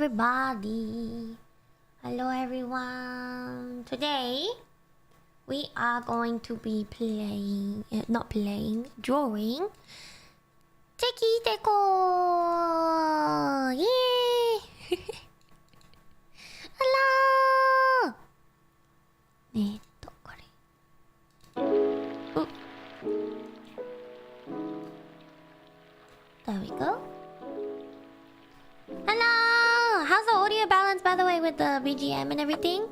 everybody. Hello everyone. Today we are going to be playing, drawing CHEKI Deco. Yay! Hello. There we go. Hello! How's the audio balance, by the way, with the BGM and everything?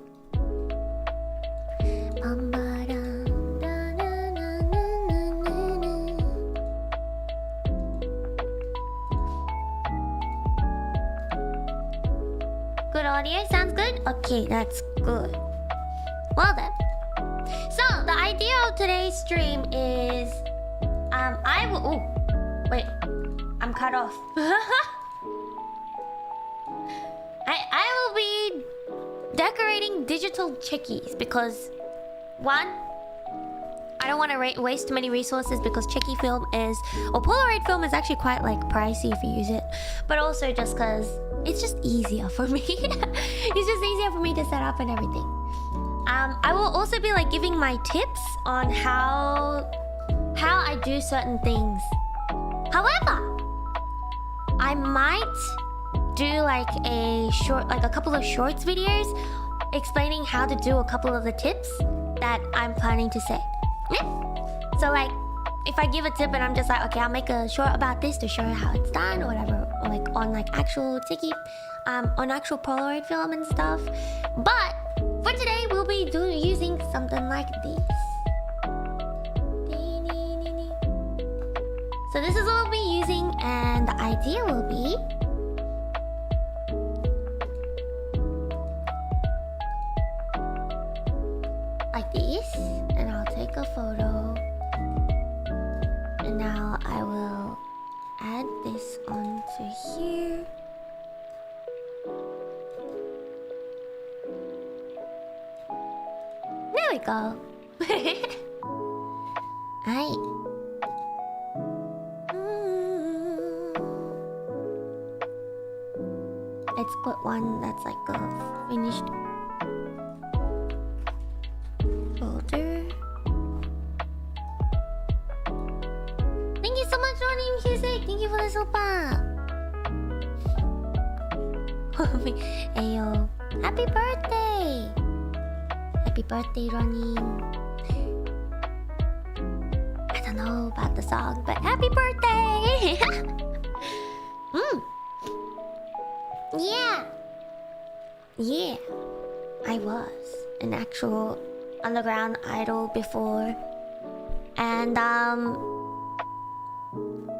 Good audio? Sounds good? Okay, that's good. Well then. So, the idea of today's stream is... I will... Oh, wait. I'm cut off. I will be decorating digital chekis because... One, I don't want to waste too many resources because Cheki film is... Or Polaroid film is actually quite like pricey if you use it. But also just because it's just easier for me. It's just easier for me to set up and everything. I will also be like giving my tips on how I do certain things. However, I might do like a couple of shorts videos explaining how to do a couple of the tips that I'm planning to say. Yeah? So like, if I give a tip and I'm just like, okay, I'll make a short about this to show you how it's done or whatever, or like on like actual Cheki, on actual Polaroid film and stuff. But for today, we'll be using something like this. So this is what we'll be using, and the idea will be like this, and I'll take a photo, and now I will add this onto here. There we go. Aight. Let's put one that's like a finished folder. Thank you so much, Ronnie Music. Thank you for the super. Ayo, happy birthday! Happy birthday, Ronnie. I don't know about the song, but happy birthday! Yeah, I was an actual underground idol before. And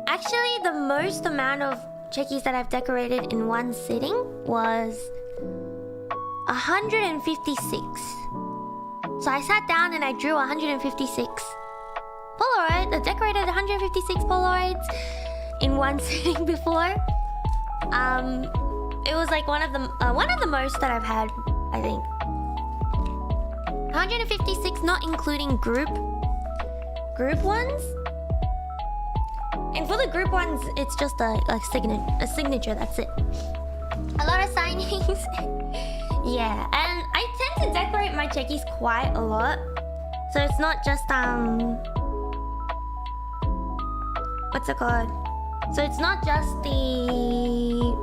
actually the most amount of chekis that I've decorated in one sitting was 156. So I sat down and I drew 156 Polaroid. I decorated 156 Polaroids in one sitting before. It was like one of the most that I've had, I think. 156, not including group ones. And for the group ones, it's just a signature. That's it. A lot of signings. Yeah, and I tend to decorate my chekis quite a lot, so it's not just what's it called? So it's not just the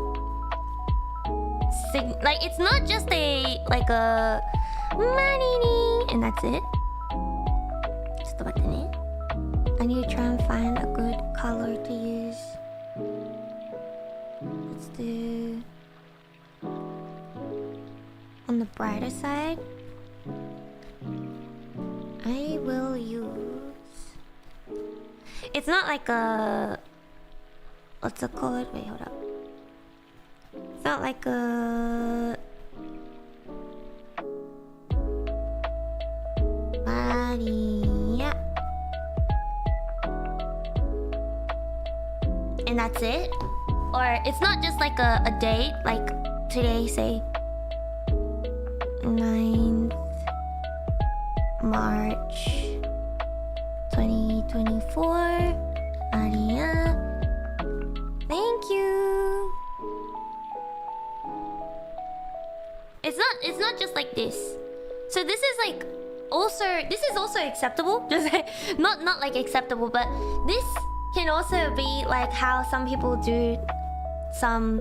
it's not just a and that's it. Just about it. I need to try and find a good color to use. Let's do on the brighter side. I will use. It's not like a. What's it called? Wait, hold up. It's not like a... Maria. And that's it? Or it's not just like a date, like today, say 9th March 2024. Maria. Thank you. It's not just like this. So this is like this is also acceptable. Just like, not like acceptable, but this can also be like how some people do some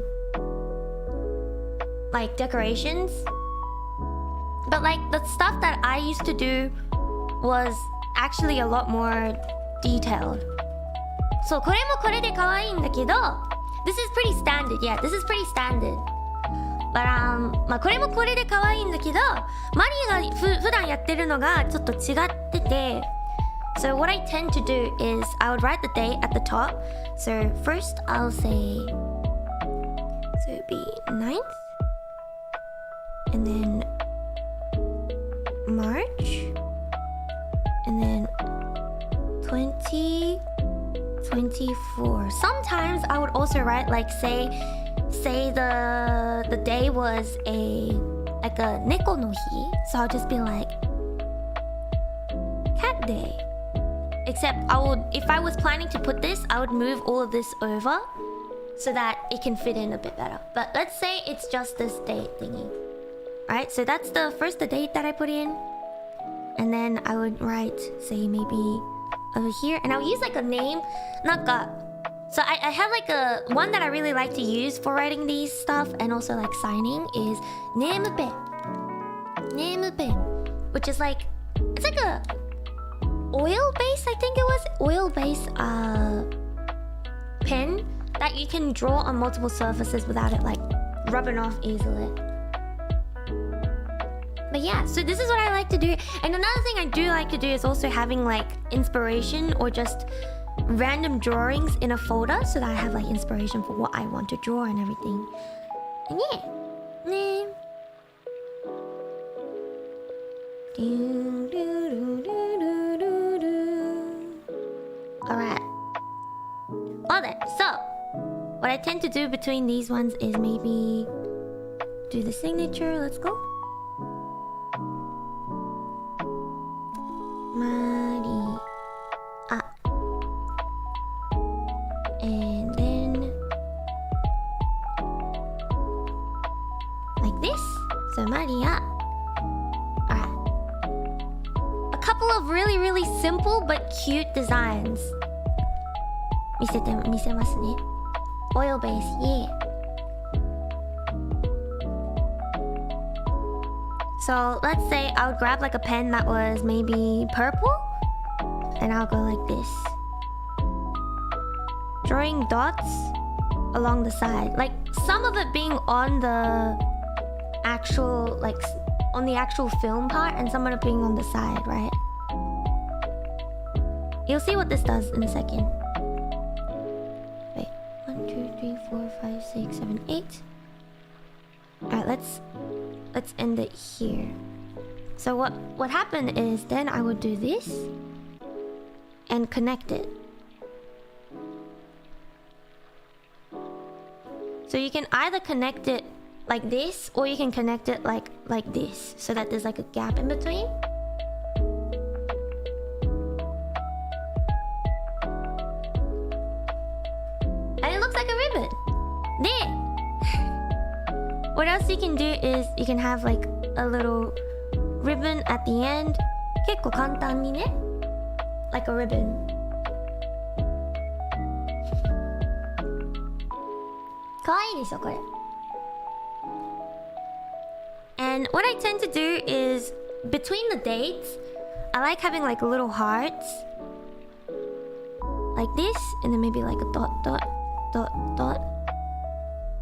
like decorations. But like the stuff that I used to do was actually a lot more detailed. So これもこれで可愛いんだけど this is pretty standard. Yeah, this is pretty standard. But まあこれもこれで可愛いんだけどマリーが普段やってるのがちょっと違ってて So what I tend to do is I would write the date at the top. So first I'll say so it'd be 9th and then March and then 2024. Sometimes I would also write like say the day was like a neko no hi, so I'll just be like cat day. Except if I was planning to put this, I would move all of this over so that it can fit in a bit better. But let's say it's just this date thingy. Alright, so that's the date that I put in. And then I would write, say maybe over here, and I'll use like a name. So I have like a one that I really like to use for writing these stuff and also like signing is name pen, which is like it's like a oil base. I think it was oil base pen that you can draw on multiple surfaces without it like rubbing off easily. But yeah, so this is what I like to do. And another thing I do like to do is also having like inspiration or just random drawings in a folder so that I have like inspiration for what I want to draw and everything. And yeah. Alright. Well then, so what I tend to do between these ones is maybe do the signature. Let's go. Maria. And then like this. So Maria. Alright. A couple of really simple but cute designs. 見せますね. Oil base, yeah. So let's say I would grab like a pen that was maybe purple, and I'll go like this, drawing dots along the side, like some of it being on the actual on the actual film part and some of it being on the side, right? You'll see what this does in a second. Wait, 1, 2, 3, 4, 5, 6, 7, 8. Alright, let's end it here. So what happened is then I would do this and connect it. So you can either connect it like this or you can connect it like this so that there's like a gap in between. And it looks like a ribbon. There. What else you can do is you can have like a little ribbon at the end. 結構簡単にね like a ribbon. Kawaii desu, kore. And what I tend to do is between the dates, I like having like little hearts like this, and then maybe like a dot.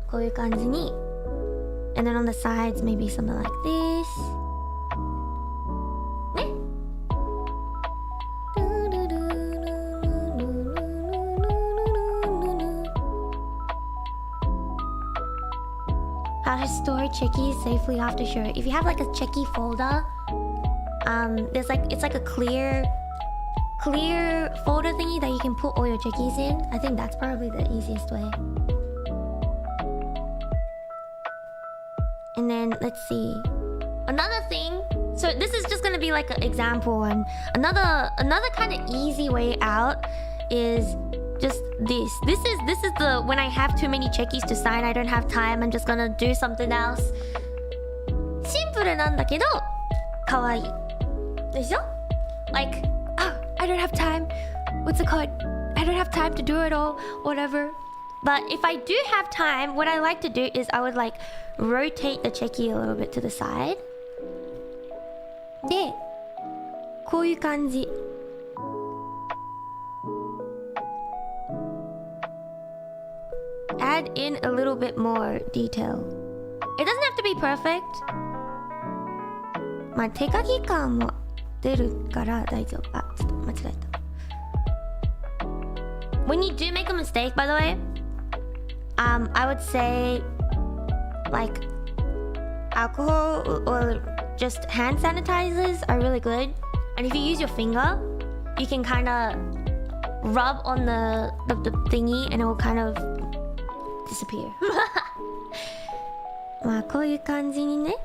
こういう感じに. And then on the sides, maybe something like this. How to store CHEKI safely after show. If you have like a CHEKI folder, there's like it's like a clear folder thingy that you can put all your CHEKIs in. I think that's probably the easiest way. And then let's see. Another thing. So this is just gonna be like an example one. Another kind of easy way out is just this. This is the when I have too many CHEKIs to sign, I don't have time, I'm just gonna do something else. プルなんだけど可愛いでしょ Like, oh, I don't have time. What's it called? I don't have time to do it all, whatever. But if I do have time, what I like to do is I would like rotate the cheki a little bit to the side. で、こういう感じ。Add in a little bit more detail. It doesn't have to be perfect. まあ手書き感も出るから大丈夫。あ、ちょっと間違えた。When you do make a mistake, by the way, I would say like alcohol or just hand sanitizers are really good. And if you use your finger, you can kind of rub on the thingy and it will kind of disappear. まあこういう感じにね。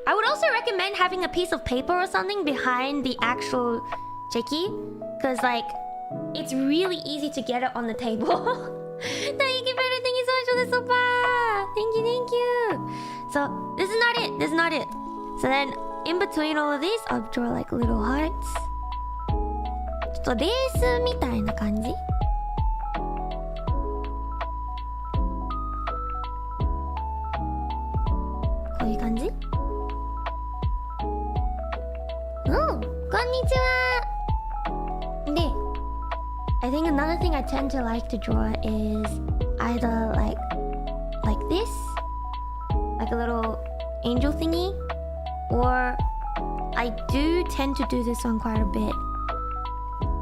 I would also recommend having a piece of paper or something behind the actual cheki, because like it's really easy to get it on the table. Thank you for everything you so much for the super. Thank you. So this is not it. So then in between all of these, I'll draw like little hearts. ちょっとレースみたいな感じ。こういう感じ。こんにちは。で、I think another thing I tend to like to draw is either like this, like a little angel thingy, or I do tend to do this one quite a bit,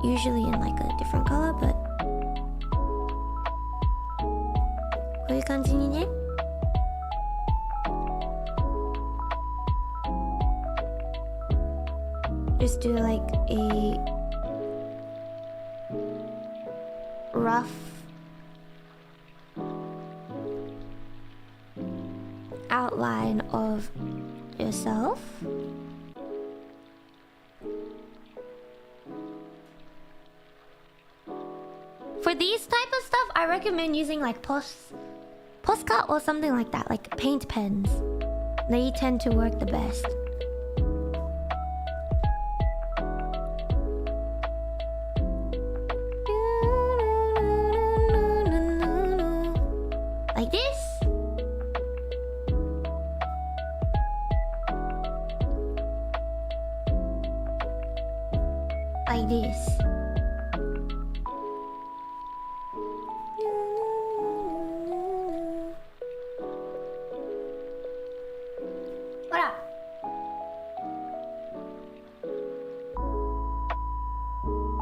usually in like a different color, but こういう感じにね。Just do like a rough outline of yourself. For these type of stuff, I recommend using like Posca or something like that, like paint pens. They tend to work the best. Like this. Like this. Voila.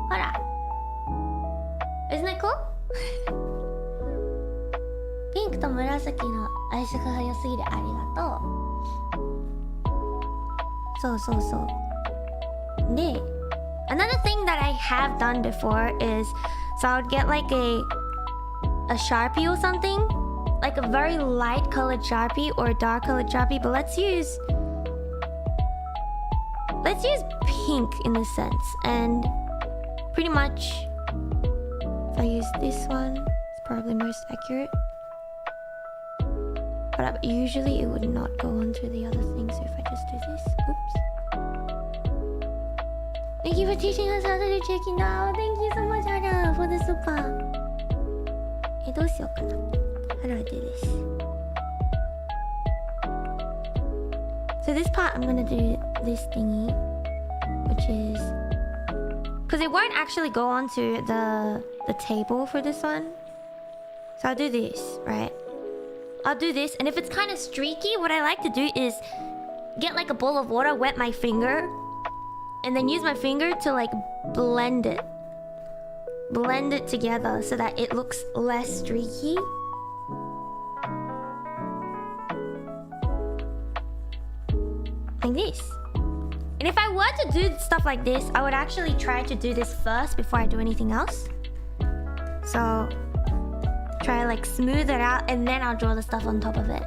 Voila. Isn't it cool? ピンクと紫の相性が良すぎる。ありがとう。そうそうそう。で、another thing that I have done before is, so I would get like a Sharpie or something, like a very light colored Sharpie or a dark colored Sharpie, but let's use pink in this sense. And pretty much if I use this one, it's probably most accurate. But usually it would not go onto the other thing, so if I just do this, oops. Thank you for teaching us how to do checking now. Thank you so much, Hara, for the super. どうしようかな。How do I do this? So this part, I'm gonna do this thingy, which is because it won't actually go onto the table for this one. So I'll do this, right? I'll do this, and if it's kind of streaky, what I like to do is get like a bowl of water, wet my finger, and then use my finger to like blend it together so that it looks less streaky. Like this. And if I were to do stuff like this, I would actually try to do this first before I do anything else. So try to like smooth it out, and then I'll draw the stuff on top of it.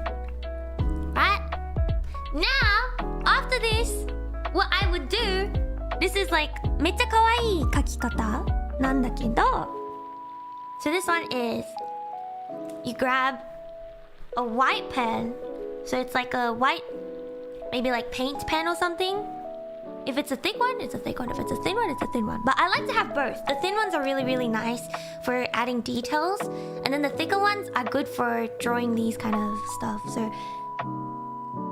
Right? Now, after this, what I would do, this is like めっちゃ可愛い描き方なんだけど, so this one is you grab a white pen. So it's like a white, maybe like paint pen or something. If it's a thick one, it's a thick one. If it's a thin one, it's a thin one. But I like to have both. The thin ones are really, really nice for adding details. And then the thicker ones are good for drawing these kind of stuff. So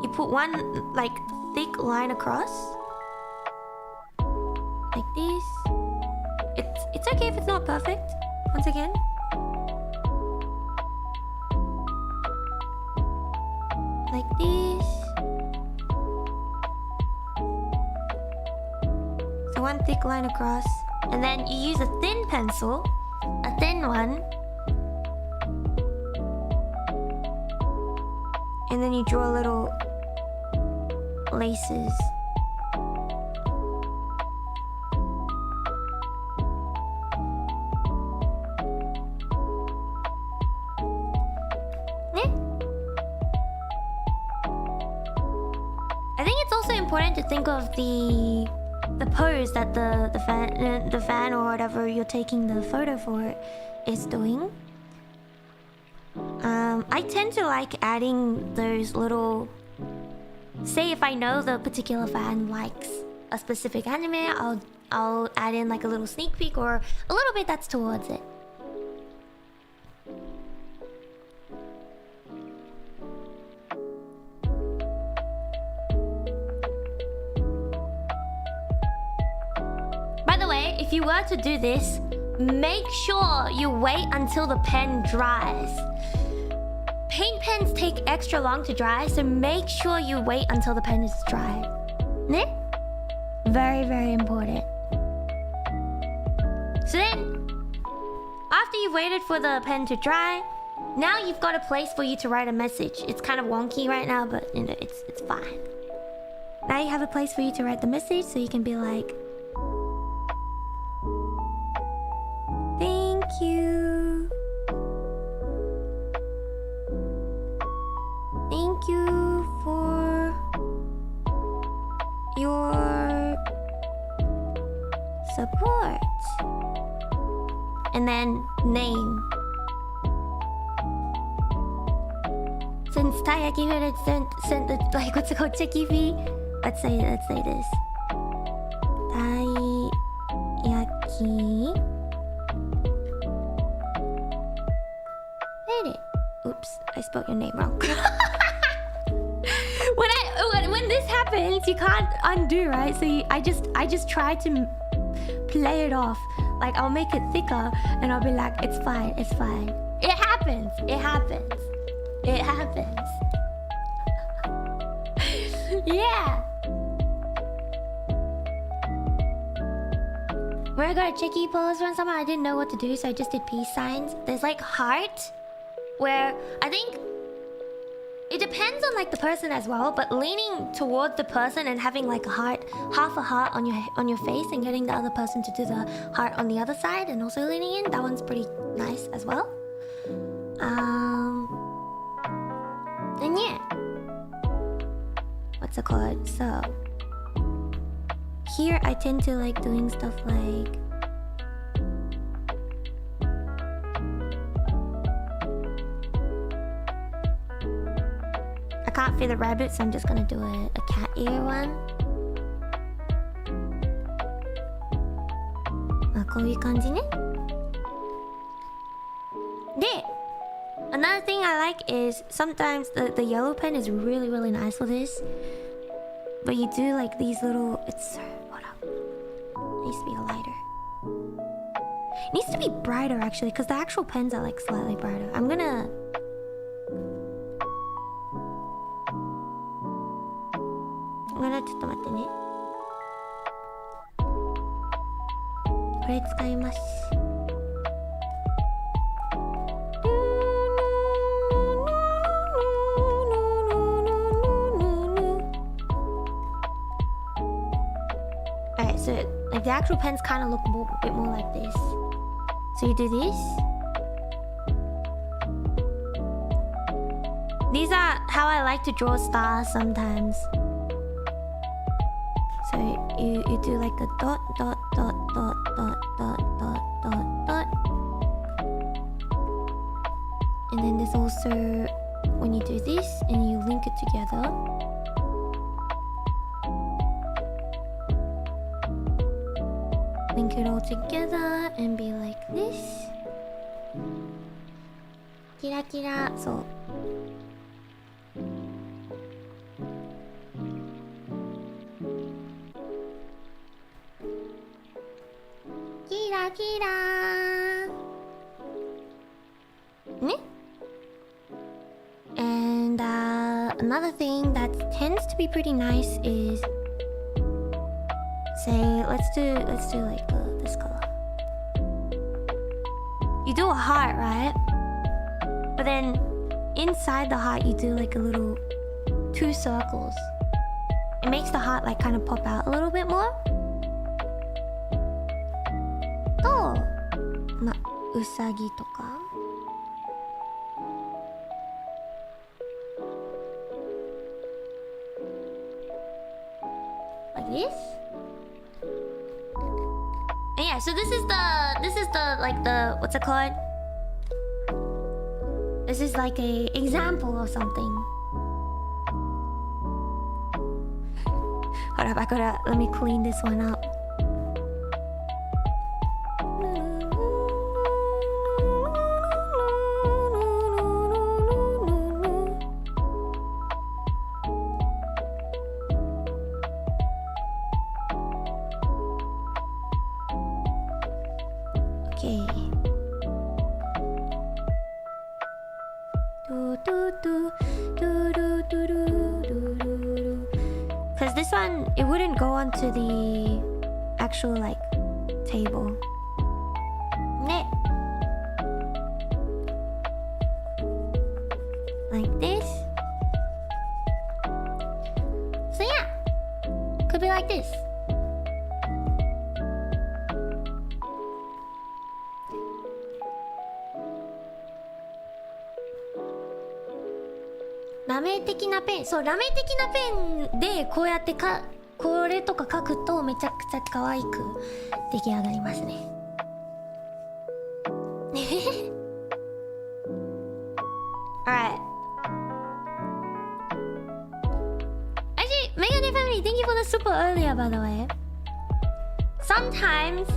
you put one like thick line across. Like this. It's okay if it's not perfect. Once again. Like this. So one thick line across, and then you use a thin pencil, a thin one, and then you draw little laces. I think it's also important to think of the pose that the fan or whatever you're taking the photo for is doing. I tend to like adding those little. Say if I know the particular fan likes a specific anime, I'll add in like a little sneak peek or a little bit that's towards it. By the way, if you were to do this, make sure you wait until the pen dries. Paint pens take extra long to dry, so make sure you wait until the pen is dry. Ne? Very, very important. So then, after you've waited for the pen to dry, now you've got a place for you to write a message. It's kind of wonky right now, but you know, it's fine. Now you have a place for you to write the message, so you can be like, thank you. Thank you for your support. And then name. Since Taiyaki had sent the like what's it called, CHEKI fee? Let's say this. Taiyaki. Hit it. Oops, I spelled your name wrong. When this happens, you can't undo, right? So I just try to play it off. Like I'll make it thicker, and I'll be like, it's fine, it's fine. It happens. Yeah. When I got a CHEKI pose from someone, I didn't know what to do, so I just did peace signs. There's like heart, where I think it depends on like the person as well, but leaning toward the person and having like a heart, half a heart on your face, and getting the other person to do the heart on the other side, and also leaning in, that one's pretty nice as well. And yeah, what's it called? So here I tend to like doing stuff like I can't fit a rabbit, so I'm just gonna do a cat ear one. こういう感じね。で another thing I like is sometimes the yellow pen is really, really nice for this. But you do like these little... hold up. It needs to be a lighter. It needs to be brighter actually, because the actual pens are like slightly brighter. I'm gonna...ちょっと待ってね。これ使います。Alright, so like the actual pens kind of look a bit more like this. So you do this. These are how I like to draw stars sometimes. So you do like a dot, dot, dot, dot, dot, dot, dot, dot, dot. And then there's also when you do this and you link it together. Link it all together and be like this. Kira kira. So. Kira kira. Ne? And another thing that tends to be pretty nice is, say, let's do like this color. You do a heart, right? But then inside the heart you do like a little 2 circles. It makes the heart like kind of pop out a little bit more. To, usagi toka. Like this. And yeah, so this is the like the, what's it called? This is like a example of something. Hold up, let me clean this one up. Because this one, it wouldn't go onto the actual like table. Ne. Like this. So yeah, could be like this.ラメ的なペン、そう、ラメ的なペンでこうやってこれとか書くとめちゃくちゃ可愛く出来上がりますね。Alright. Actually, Megane family, thank you for the super earlier, by the way. Sometimes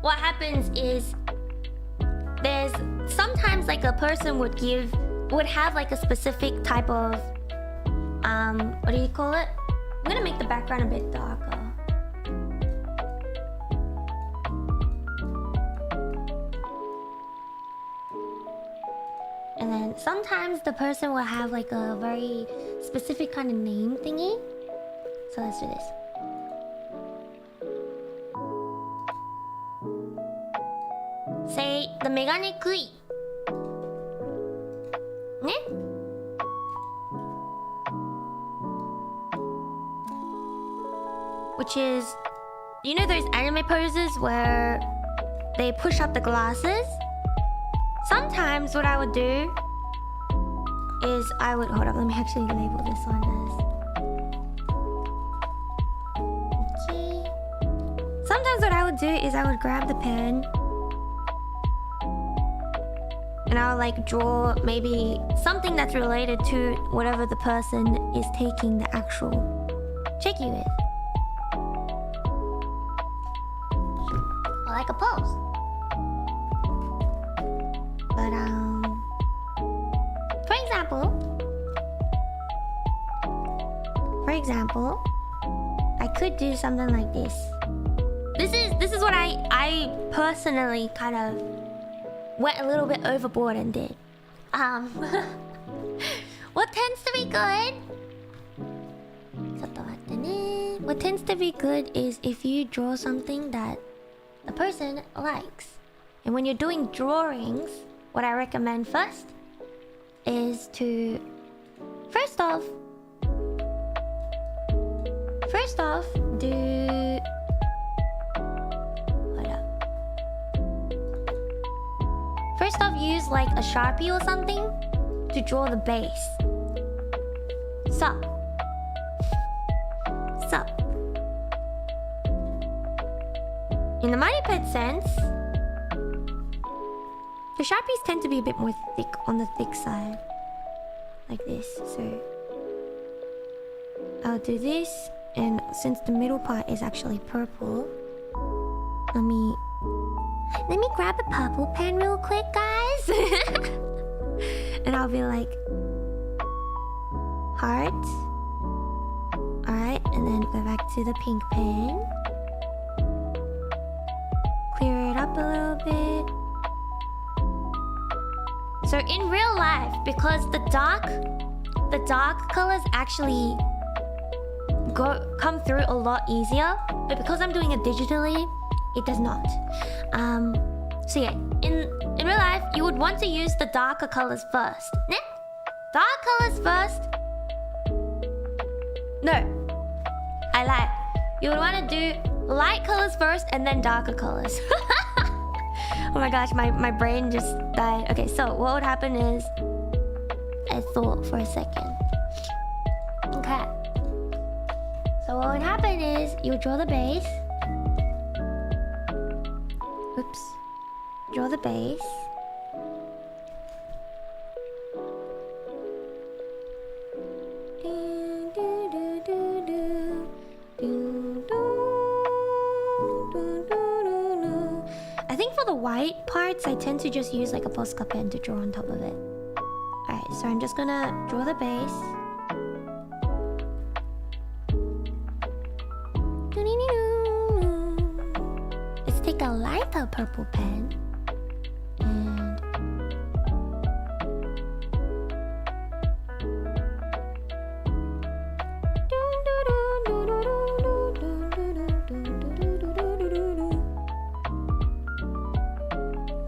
what happens is there's sometimes like a person would have like a specific type of what do you call it? I'm gonna make the background a bit darker. And then sometimes the person will have like a very specific kind of name thingy. So let's do this. Say the Megane Kui. Ne? Which is, you know those anime poses where they push up the glasses? Sometimes what I would do is I would, hold up, let me actually label this one as. Okay. Sometimes what I would do is I would grab the pen and I'll like draw maybe something that's related to whatever the person is taking the actual cheki with. Or like a pose. But for example, I could do something like this. This is what I personally kind of went a little bit overboard and did. What tends to be good? What tends to be good is if you draw something that the person likes. And when you're doing drawings, what I recommend first is to first off do, hold up. First off, use like a Sharpie or something to draw the base. So in the Marionette sense, the Sharpies tend to be a bit more thick on the thick side. like this. So I'll do this, and since the middle part is actually purple, let me grab a purple pen real quick, guys. And I'll be like heart. Alright, and then go back to the pink pen. Clear it up a little bit. So in real life, because the dark colors actually come through a lot easier, but because I'm doing it digitally, it does not. So yeah, in real life, you would want to use the darker colors first. Ne? Dark colors first. No, I lied. You would want to do light colors first and then darker colors. Oh my gosh, my brain just died. Okay, so what would happen is, I thought for a second. Okay. So what would happen is, you would draw the base. Oops. Draw the base. I think for the white parts, I tend to just use like a Posca pen to draw on top of it. Alright, so I'm just gonna draw the base. Let's take a lighter purple pen. And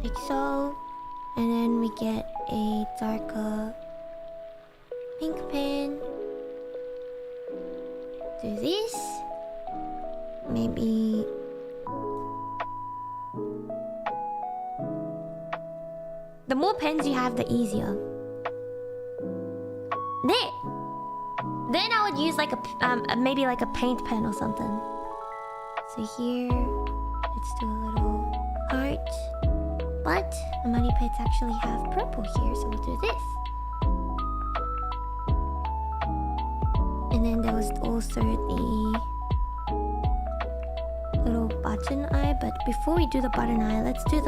like so. And then we get a darker pink pen. Do this. Maybe the more pens you have, the easier. There. Then I would use like a maybe like a paint pen or something. So here, let's do a little heart. But the money pets actually have purple here, so we'll do this. And then there was also the little button eye, but before we do the button eye, let's do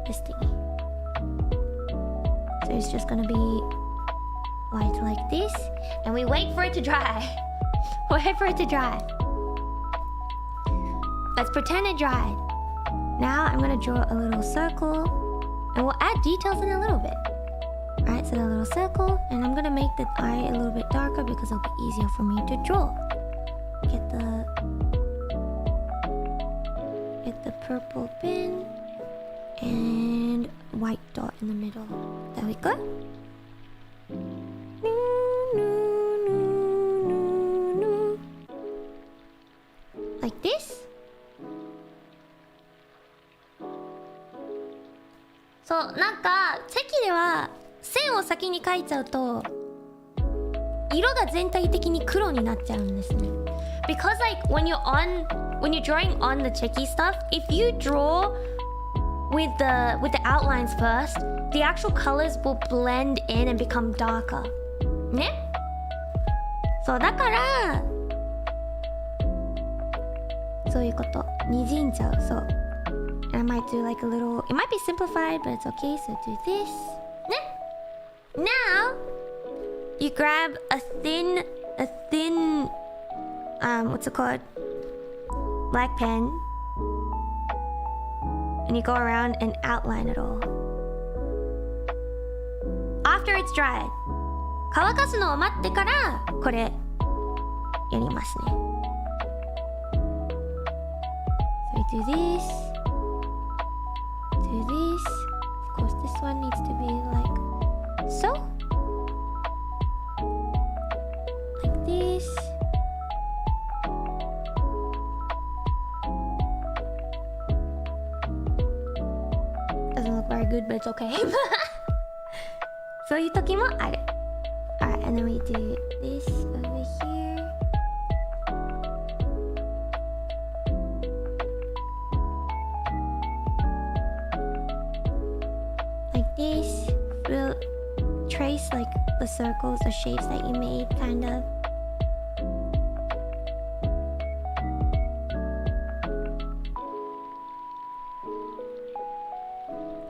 this thingy. So it's just gonna be white like this, and we wait for it to dry. Wait for it to dry. Let's pretend it dried. Now I'm gonna draw a little circle, and we'll add details in a little bit. Alright, so the little circle, and I'm gonna make the eye a little bit darker because it'll be easier for me to draw. Get the purple pen and white dot in the middle. There we go. Like this. So なんかチェキでは線を先に描いちゃうと色が全体的に黒になっちゃうんですね。Because like when you're drawing on the CHEKI stuff, if you draw with the outlines first, the actual colors will blend in and become darker. ね? そうだからそういうこと。滲んじゃう。そう。I might do like a little. It might be simplified, but it's okay. So do this. ね? Now you grab a thin what's it called? Black pen, and you go around and outline it all. After it's dried, 乾かすのを待ってからこれやりますね。So we do this, do this. Of course, this one needs to be like so, like this. Doesn't look very good, but it's okay. そういう時もある。Alright, and then we do this over here. Like this. trace like the circles or shapes that you made, kind of.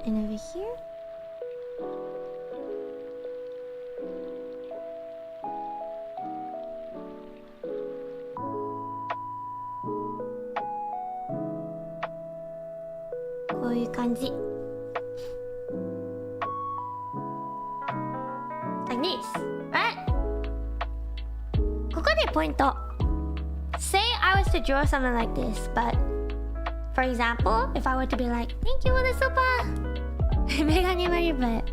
And over here. Like this, right? ここでポイント. Say I was to draw something like this, but for example, if I were to be like, thank you for the super, but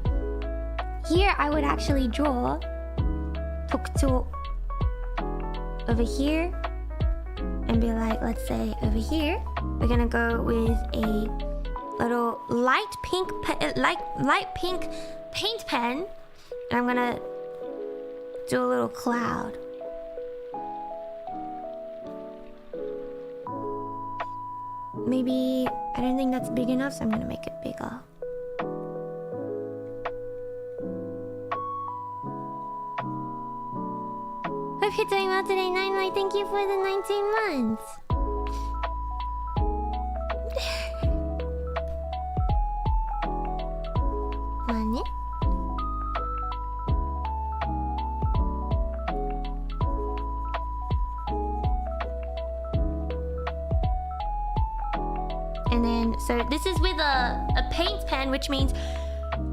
here I would actually draw特徴 over here and be like, let's say over here, we're gonna go with a little light pink paint pen, and I'm gonna do a little cloud. Maybe I don't think that's big enough, so I'm gonna make it bigger. Hope you're doing well today, Nine. Thank you for the 19 months. Money. And then, so this is with a paint pen, which means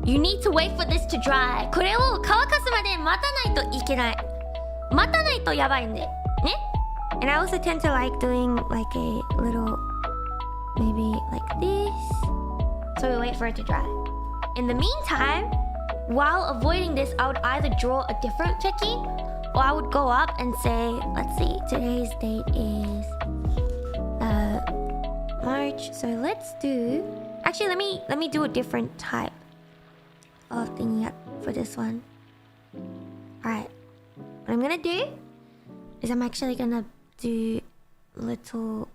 you need to wait for this to dry. これを乾かすまで待たないといけない。待たないとやばいんで。ね? And I also tend to like doing like a little, maybe like this. So we wait for it to dry. In the meantime, while avoiding this, I would either draw a different cheki, or I would go up and say, let's see, today's date is March. So let's do, actually let me do a different type of thingy for this one. Alright, what I'm gonna do is I'm actually gonna do little,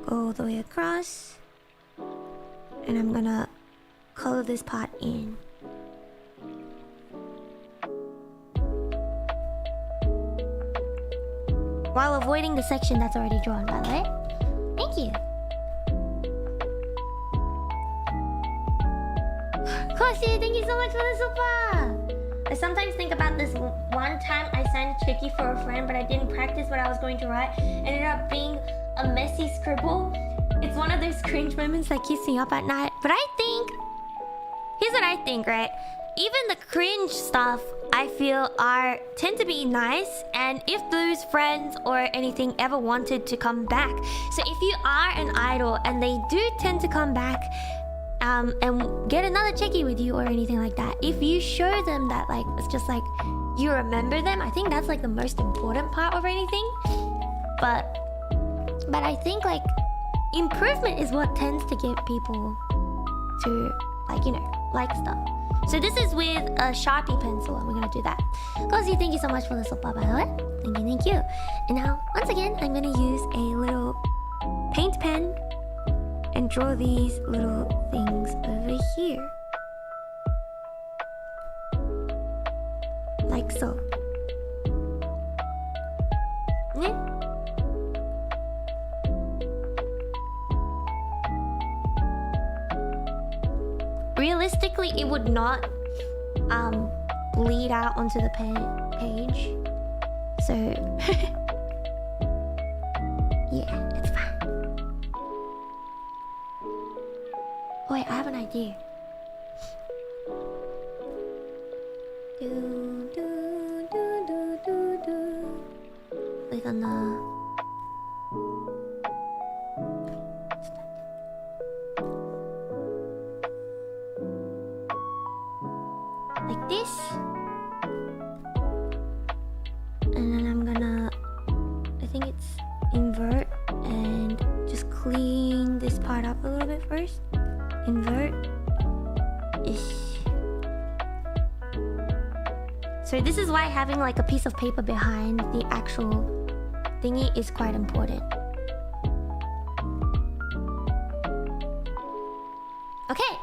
go all the way across, and I'm gonna color this part in. While avoiding the section that's already drawn, by the way. Thank you. Koshi, thank you so much for the super! I sometimes think about this one time I signed cheki for a friend, but I didn't practice what I was going to write. It ended up being a messy scribble. It's one of those cringe moments that keeps me up at night. But I think... Here's what I think, right? Even the cringe stuff, I feel, tend to be nice, and if those friends or anything ever wanted to come back, so if you are an idol and they do tend to come back and get another cheki with you or anything like that, if you show them that, like, it's just like you remember them, I think that's like the most important part of anything. But I think like improvement is what tends to get people to, like, you know, like stuff. So this is with a Sharpie pencil, and we're gonna do that. Kosi, thank you so much for the super, by the way. Thank you. And now, once again, I'm gonna use a little paint pen and draw these little things over here. Like so. Yeah. Realistically, it would not bleed out onto the page. So yeah, it's fine. Oh wait, I have an idea. We're gonna like this, and then I'm gonna, I think it's invert and just clean this part up a little bit first. Invert ish. So this is why having like a piece of paper behind the actual thingy is quite important. Okay,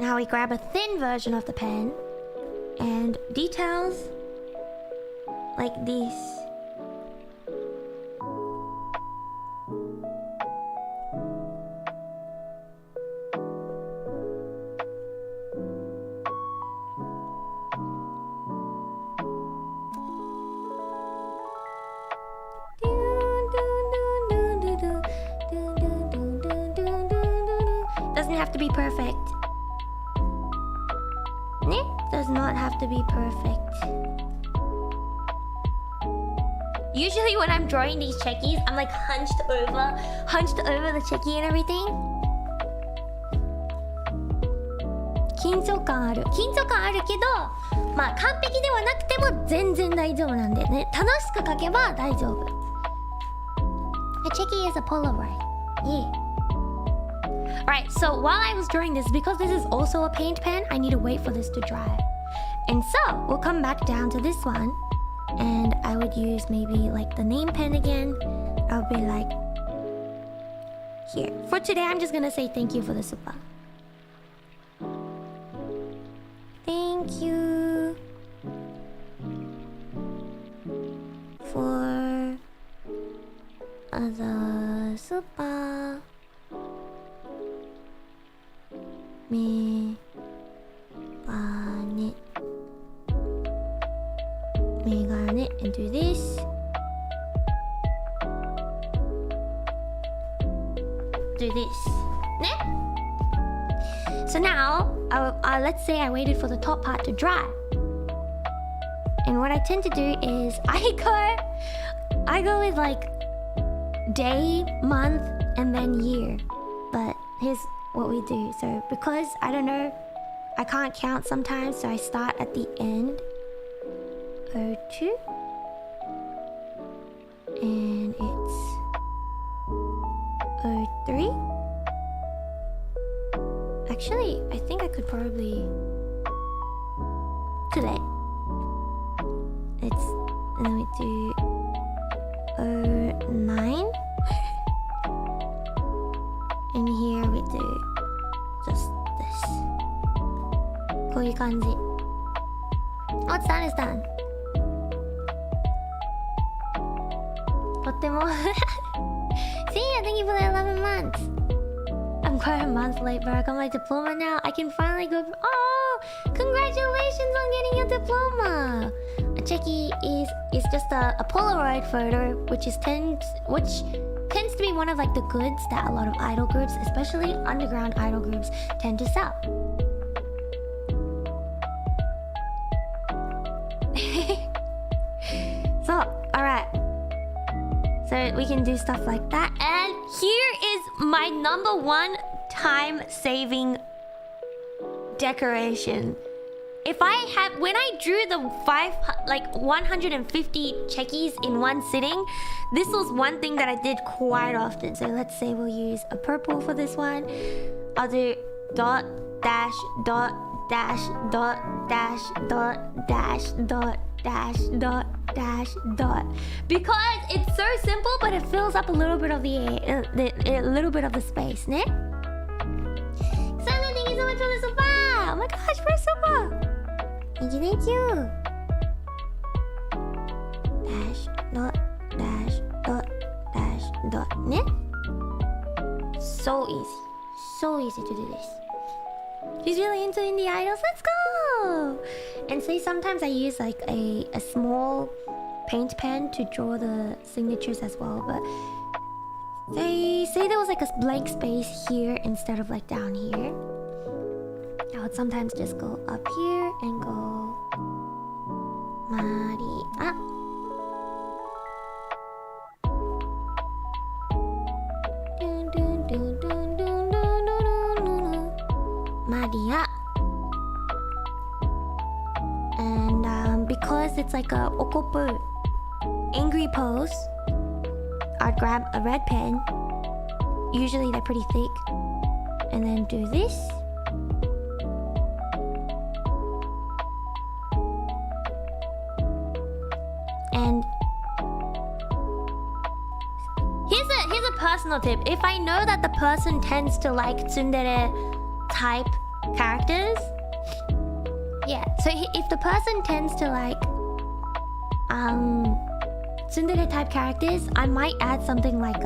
Now we grab a thin version of the pen and details like these. Doesn't have to be perfect. Does not have to be perfect. Usually when I'm drawing these chekis, I'm like hunched over the cheki and everything. 緊張感あるけど、まあ完璧ではなくても全然大丈夫なんでね。楽しく描けば大丈夫。A cheki is a Polaroid. Yeah. Alright, so while I was drawing this, because this is also a paint pen, I need to wait for this to dry. And so, we'll come back down to this one. And I would use maybe like the name pen again. I'll be like... Here. For today, I'm just gonna say thank you for the super. Thank you for the super. And do this. Do this. So now, let's say I waited for the top part to dry. And what I tend to do is I go with like day, month, and then year. But here's what we do. So because I don't know, I can't count sometimes, so I start at the end. 02. And it's 03. Actually, I think I could probably today. It's and then we do 09. And here we do just this. こういう感じ. What's done is done. とっても See ya, thank you for the 11 months. I'm quite a month late, but I got my diploma now. I can finally go. Oh, congratulations on getting your diploma. A cheki is just a Polaroid photo, which tends to be one of like the goods that a lot of idol groups, especially underground idol groups, tend to sell. So, alright. So we can do stuff like that. And here is my #1 time-saving decoration. When I drew the 150 chekis in one sitting, this was one thing that I did quite often. So let's say we'll use a purple for this one. I'll do dot, dash, dot, dash, dot, dash, dot, dash, dot, dash, dot, dash, dot. Because it's so simple, but it fills up a little bit of a little bit of the space, ne? Sana, thank you so much for the super! Oh my gosh, for super! Thank you. Dash, dot, dash, dot, dash, dot, ne? So easy to do this. She's really into indie idols. Let's go! And say sometimes I use like a small paint pen to draw the signatures as well. But say there was like a blank space here instead of like down here. I would sometimes just go up here and go Maria. Maria. And because it's like a okopu angry pose, I'd grab a red pen. Usually they're pretty thick. And then do this. And here's a personal tip. If I know that the person tends to like tsundere type characters. Yeah, so if the person tends to like tsundere type characters, I might add something like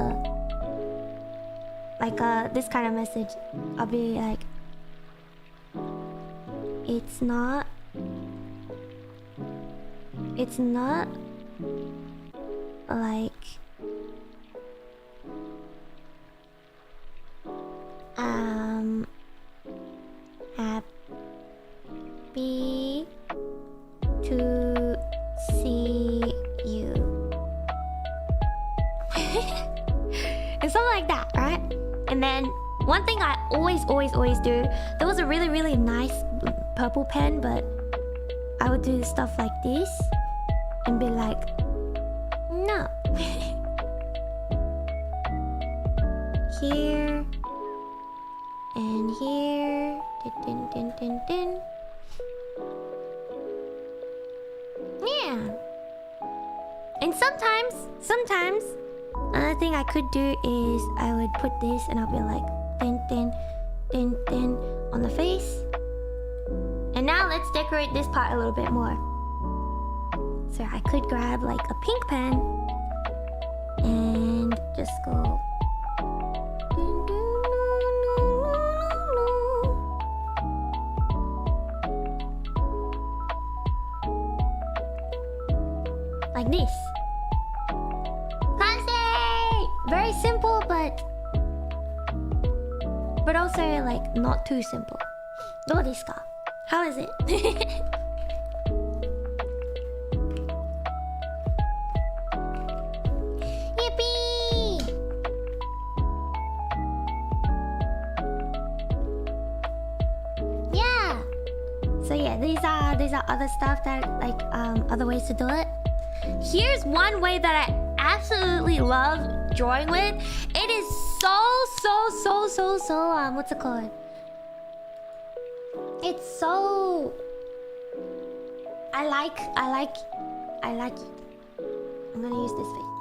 this kind of message. I'll be like, it's not like happy to see you. And something like that, right? And then one thing I always do, there was a really nice purple pen, but I would do stuff like this and be like, no. Here and here. Din. Yeah. And sometimes another thing I could do is I would put this and I'll be like din on the face. And now let's decorate this part a little bit more. So I could grab like a pink pen and just go like this. Kansei! Very simple, but also like not too simple. どうですか? How is it? Yippee! Yeah. So yeah, these are other stuff that like other ways to do it. Here's one way that I absolutely love drawing with. It is so what's it called? It's so I like it. I'm gonna use this face.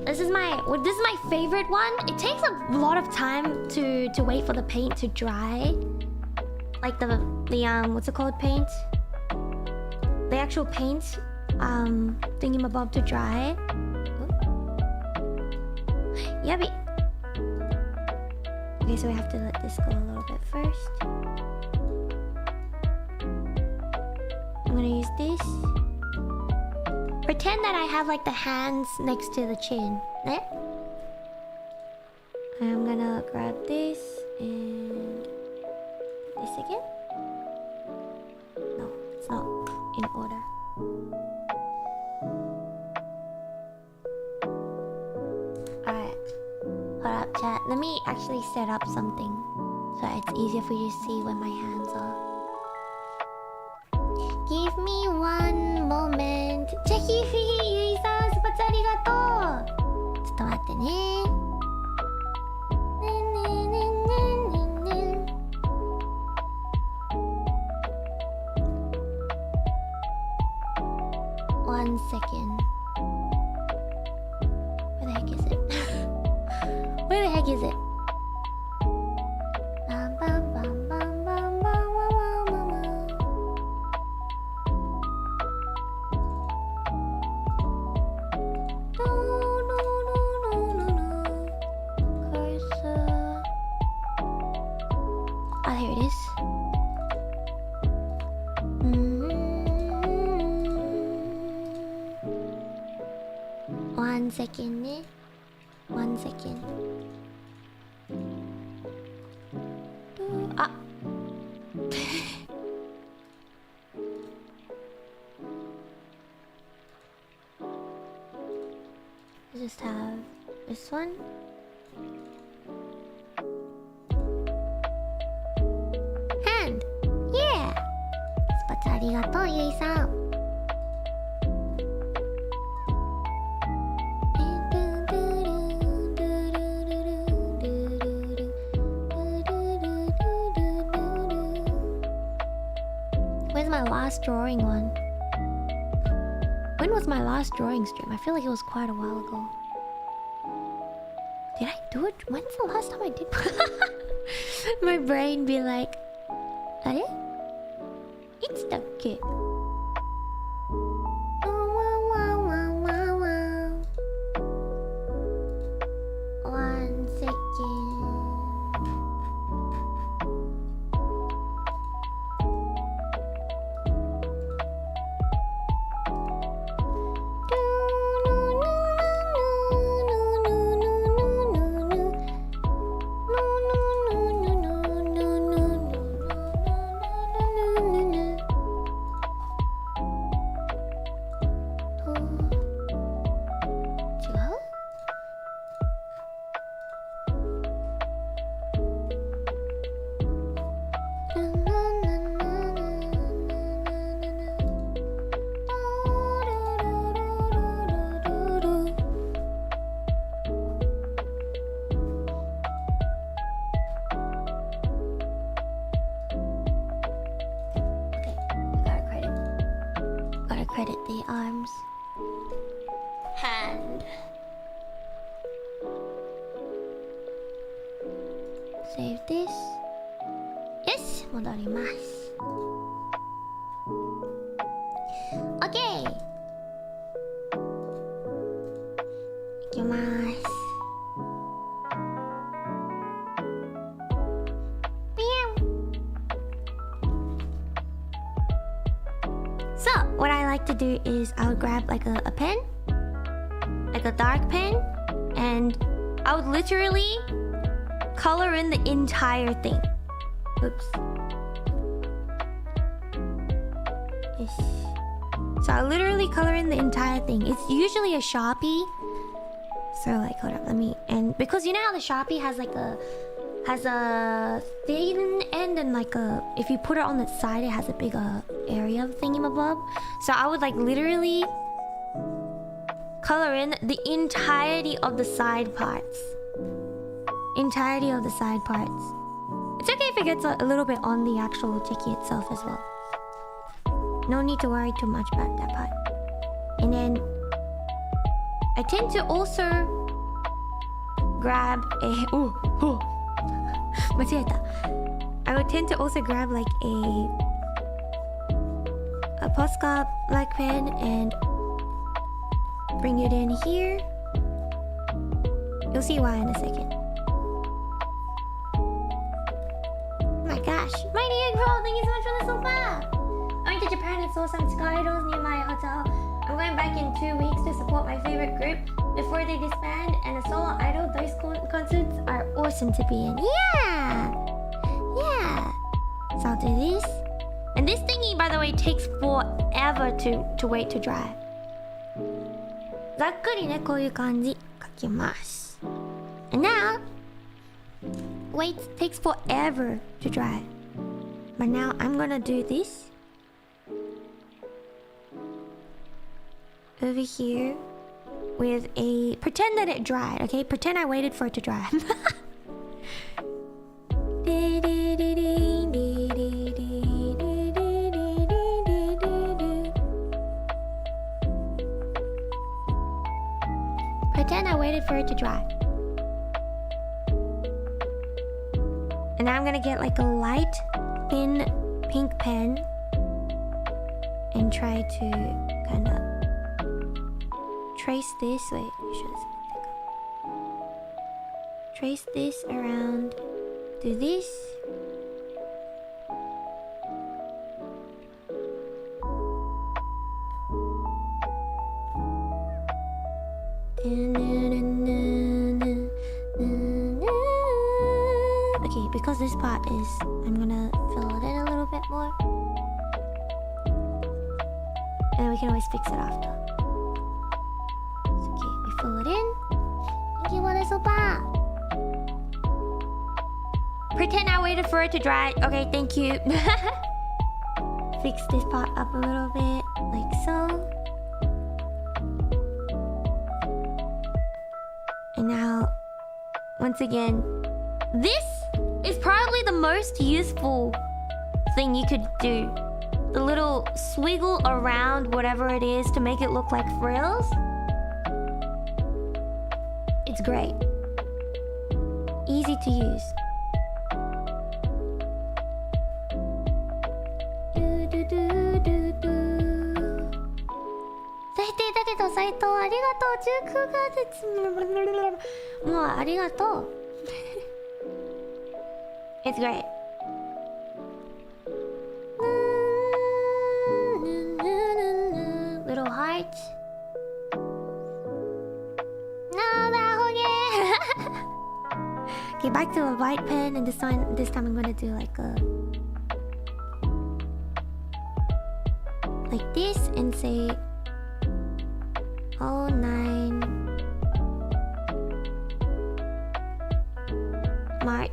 This is my favorite one. It takes a lot of time to wait for the paint to dry. Like the what's it called, paint? The actual paint thingamabob to dry. Yummy. Okay, so we have to let this go a little bit first. I'm gonna use this. Pretend that I have like the hands next to the chin. There. I'm gonna grab this and this again. No, it's not in order. Alright. Hold up, chat. Let me actually set up something so it's easier for you to see where my hands are. Give me one moment. Cheki Yui-san, spats arigato. ちょっと待ってね。1 second. Where the heck is it? Where the heck is it? Here it is. 1 second ね。1 second. あjust have this one. Hand. Yeah. スパッツありがとう、ゆいさん。Where's my last drawing one? When was my last drawing stream? I feel like it was quite a while ago. Did I do it? When's the last time I did? My brain be like, "Are? It's the kid." One second. Credit the arms. Hand. Save this. Yes! 戻ります。OK! いきます。So, what I like to do is I would grab like a pen, like a dark pen, and I would literally color in the entire thing. Oops. Yes. So I literally color in the entire thing. It's usually a Sharpie. So like, hold up, let me, and because you know how the Sharpie has like a thin end and like a, if you put it on the side it has a bigger area of thingamabob. So I would like literally color in the entirety of the side parts. Entirety of the side parts. It's okay if it gets a little bit on the actual cheki itself as well. No need to worry too much about that part. And then I tend to also grab a I would tend to also grab like a Posca black pen and bring it in here. You'll see why in a second. Oh my gosh, Mighty Egg Roll, thank you so much for the sofa. I went to Japan and saw some sky idols near my hotel. I'm going back in 2 weeks to support my favorite group before they disband, and a solo idol. Those concerts are awesome to be in. Yeah! Yeah! So I'll do this. And this thingy, by the way, takes forever to wait to dry. ざっくりね、こういう感じ書きます。And now, wait takes forever to dry. But now I'm gonna do this. Over here with a, pretend that it dried, okay? Pretend I waited for it to dry. Pretend I waited for it to dry. And now I'm gonna get like a light, thin pink pen and try to kind of trace this. Wait, trace this around. Do this. Okay, because this part is, I'm gonna fill it in a little bit more. And then we can always fix it after. Fill it in. Thank you for the sopa. Pretend I waited for it to dry. Okay, thank you. Fix this part up a little bit, like so. And now, once again, this is probably the most useful thing you could do. The little swiggle around whatever it is to make it look like frills. It's great. easy to use. It's great. Little heart. Okay, back to a white pen, and this time I'm gonna do like this and say 09 March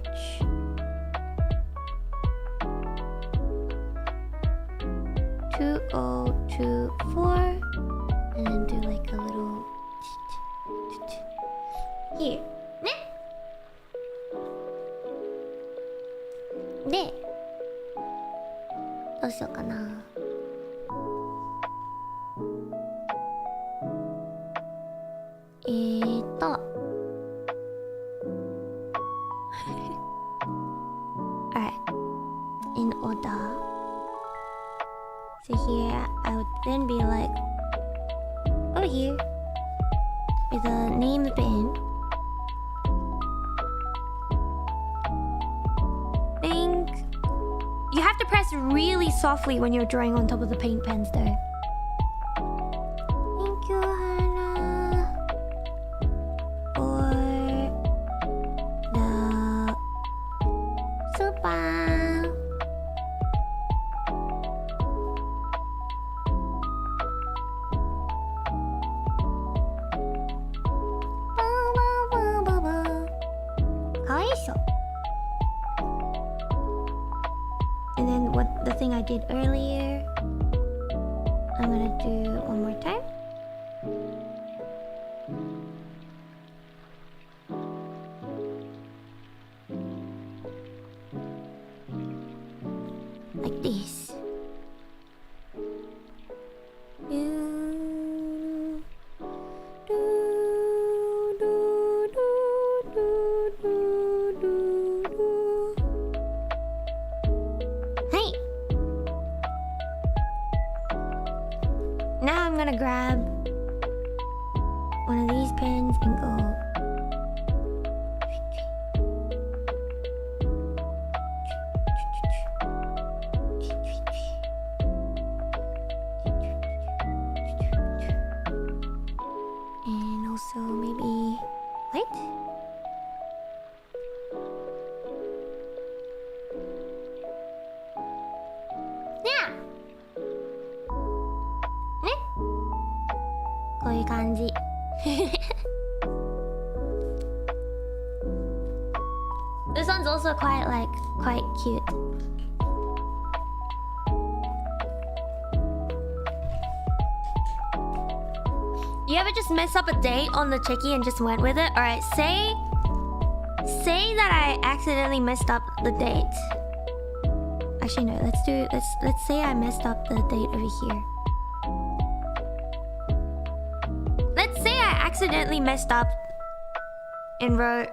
2024, and then do like a little here. De, どうしようかな。Alright, in order. So here I would then be like over here with a name pen. You have to press really softly when you're drawing on top of the paint pens though. Thank you, Hannah, for the super. And then the thing I did earlier, I'm gonna do one more time. Like this. Now I'm gonna grab one of these pens and go. And also maybe light. Yeah. こういう感じ。This one's also quite cute. You ever just mess up a date on the cheki and just went with it? Alright, say that I accidentally messed up the date. Actually no, let's say I messed up the date over here. Let's say I accidentally messed up and wrote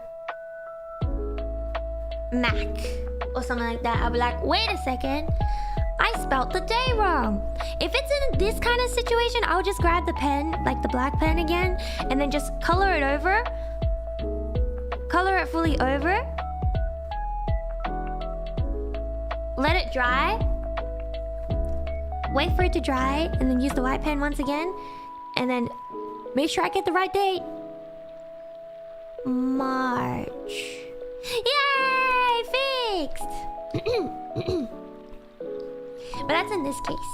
Mac or something like that. I'll be like, wait a second, I spelt the day wrong. If it's in this kind of situation, I'll just grab the pen, like the black pen again, and then just color it over. Color it fully over. Let it dry. Wait for it to dry, and then use the white pen once again. And then make sure I get the right date. March. Yay! Fixed! But that's in this case.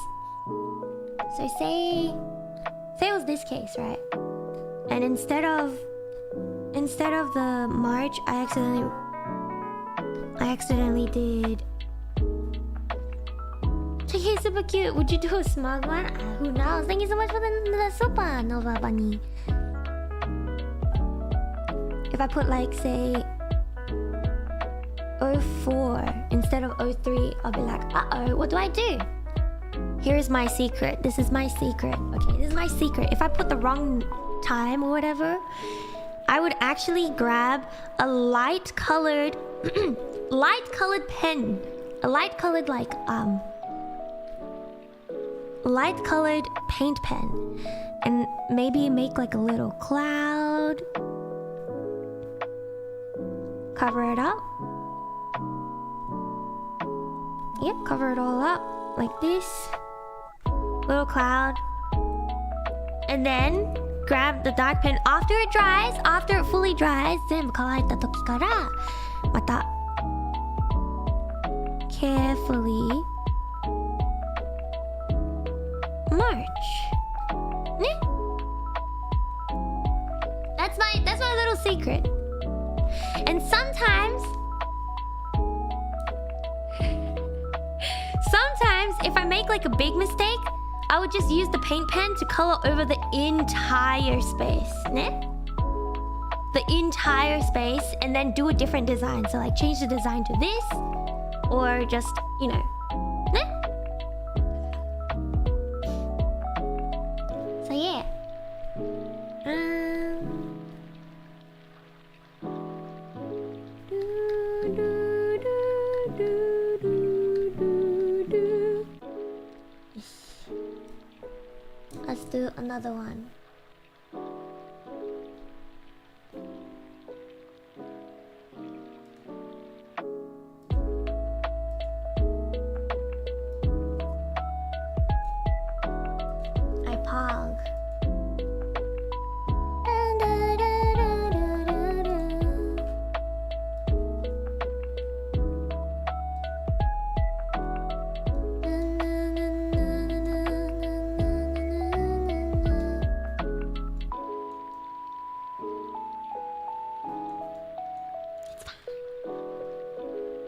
So say it was this case, right? And instead of the March, I accidentally did. Hey, super cute. Would you do a smug one? Who knows? Thank you so much for the supernova bunny. If I put like say 04 instead of 03, I'll be like, uh-oh, what do I do? Here's my secret. This is my secret. Okay, this is my secret. If I put the wrong time or whatever, I would actually grab a light colored pen. A light colored light colored paint pen. And maybe make like a little cloud. Cover it up. Yep, cover it all up like this. Little cloud. And then grab the dark pen after it dries, after it fully dries, 全部乾いた時からまた carefully march. ね? That's my little secret. And sometimes if I make like a big mistake, I would just use the paint pen to color over the entire space. Ne? The entire space and then do a different design. So like change the design to this or just, you know. Ne? So yeah. Let's do another one. I pog.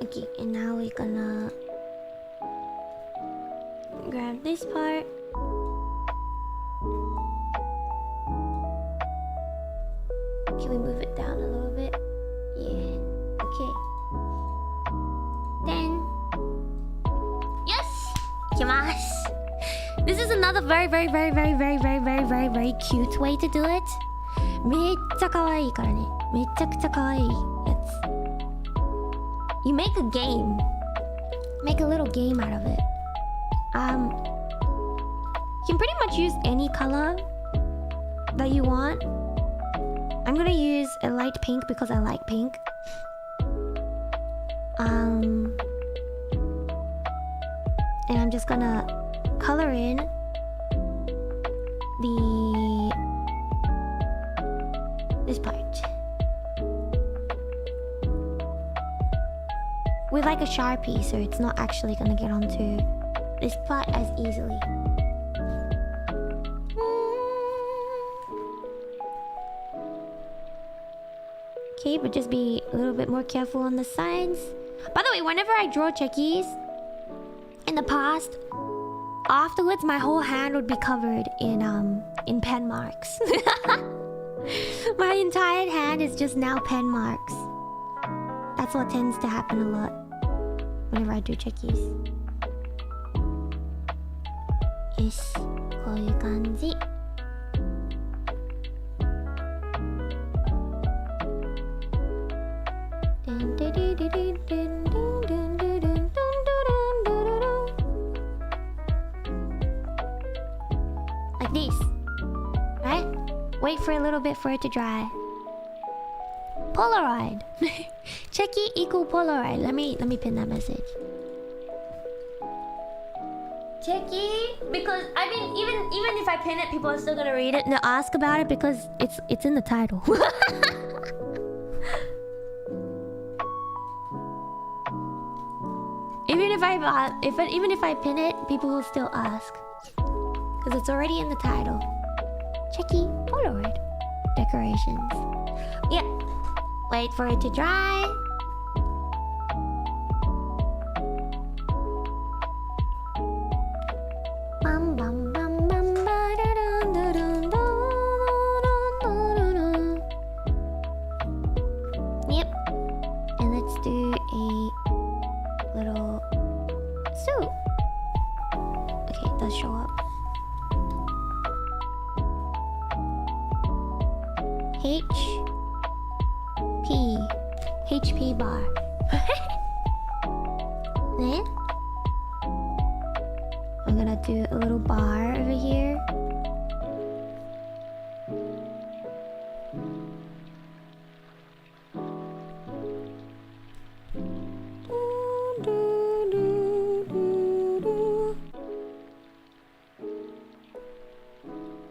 Okay, and now we're gonna grab this part. Can we move it down a little bit? Yeah. Okay. Then yes! Ikimasu! This is another very cute way to do it. めっちゃ可愛いからね。めっちゃくちゃ可愛いやつ。You make a game. Make a little game out of it. You can pretty much use any color that you want. I'm gonna use a light pink because I like pink. And I'm just gonna color in this part. With like a Sharpie, so it's not actually gonna get onto this part as easily. Okay, but just be a little bit more careful on the sides. By the way, whenever I draw chekis in the past, afterwards my whole hand would be covered in pen marks. My entire hand is just now pen marks. That's what tends to happen a lot whenever I do chekis. Yes, こういう感じ。Like this, right? Wait for a little bit for it to dry. Polaroid. Cheki equal Polaroid. Let me pin that message. Cheki, because I mean, even if I pin it, people are still gonna read it and ask about it because it's in the title. Even if I pin it, people will still ask because it's already in the title. Cheki Polaroid decorations. Yeah. Wait for it to dry. Bum, bum, bum, bum, ba, da, dun, da, dun, dun, yep. And let's do a little soup. Okay, it does show up. H HP bar. Then I'm gonna do a little bar over here.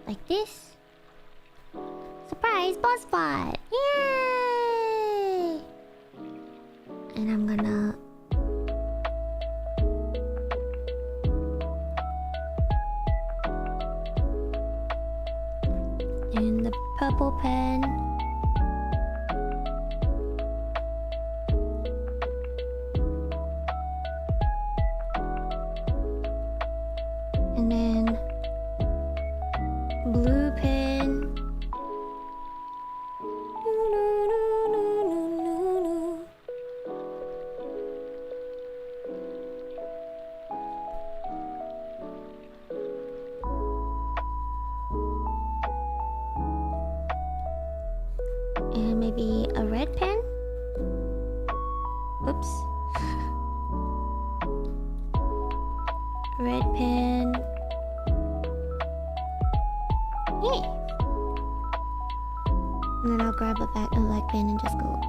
Like this. Surprise boss fight! Yay! And I'm gonna and the purple pen. And then blue pen. And maybe a red pen. Oops. Red pen. Yeah. And then I'll grab a black pen and just go.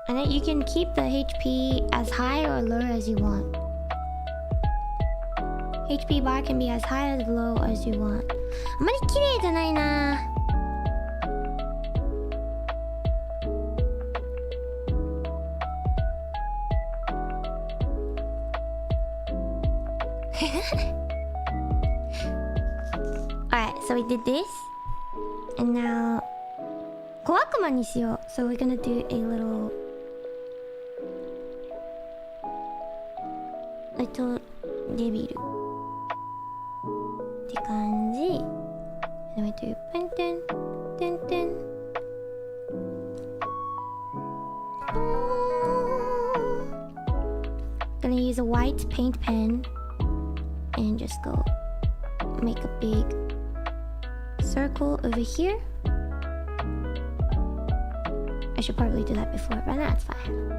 And then you can keep the HP as high or low as you want. HP bar can be as high as low as you want. あまり綺麗じゃないな。Alright, so we did this. And now 小悪魔にしよう。So we're gonna do a little devil って感じ。And we do dun dun dun dun. Gonna use a white paint pen and just go make a big circle over here. I should probably do that before, but that's fine.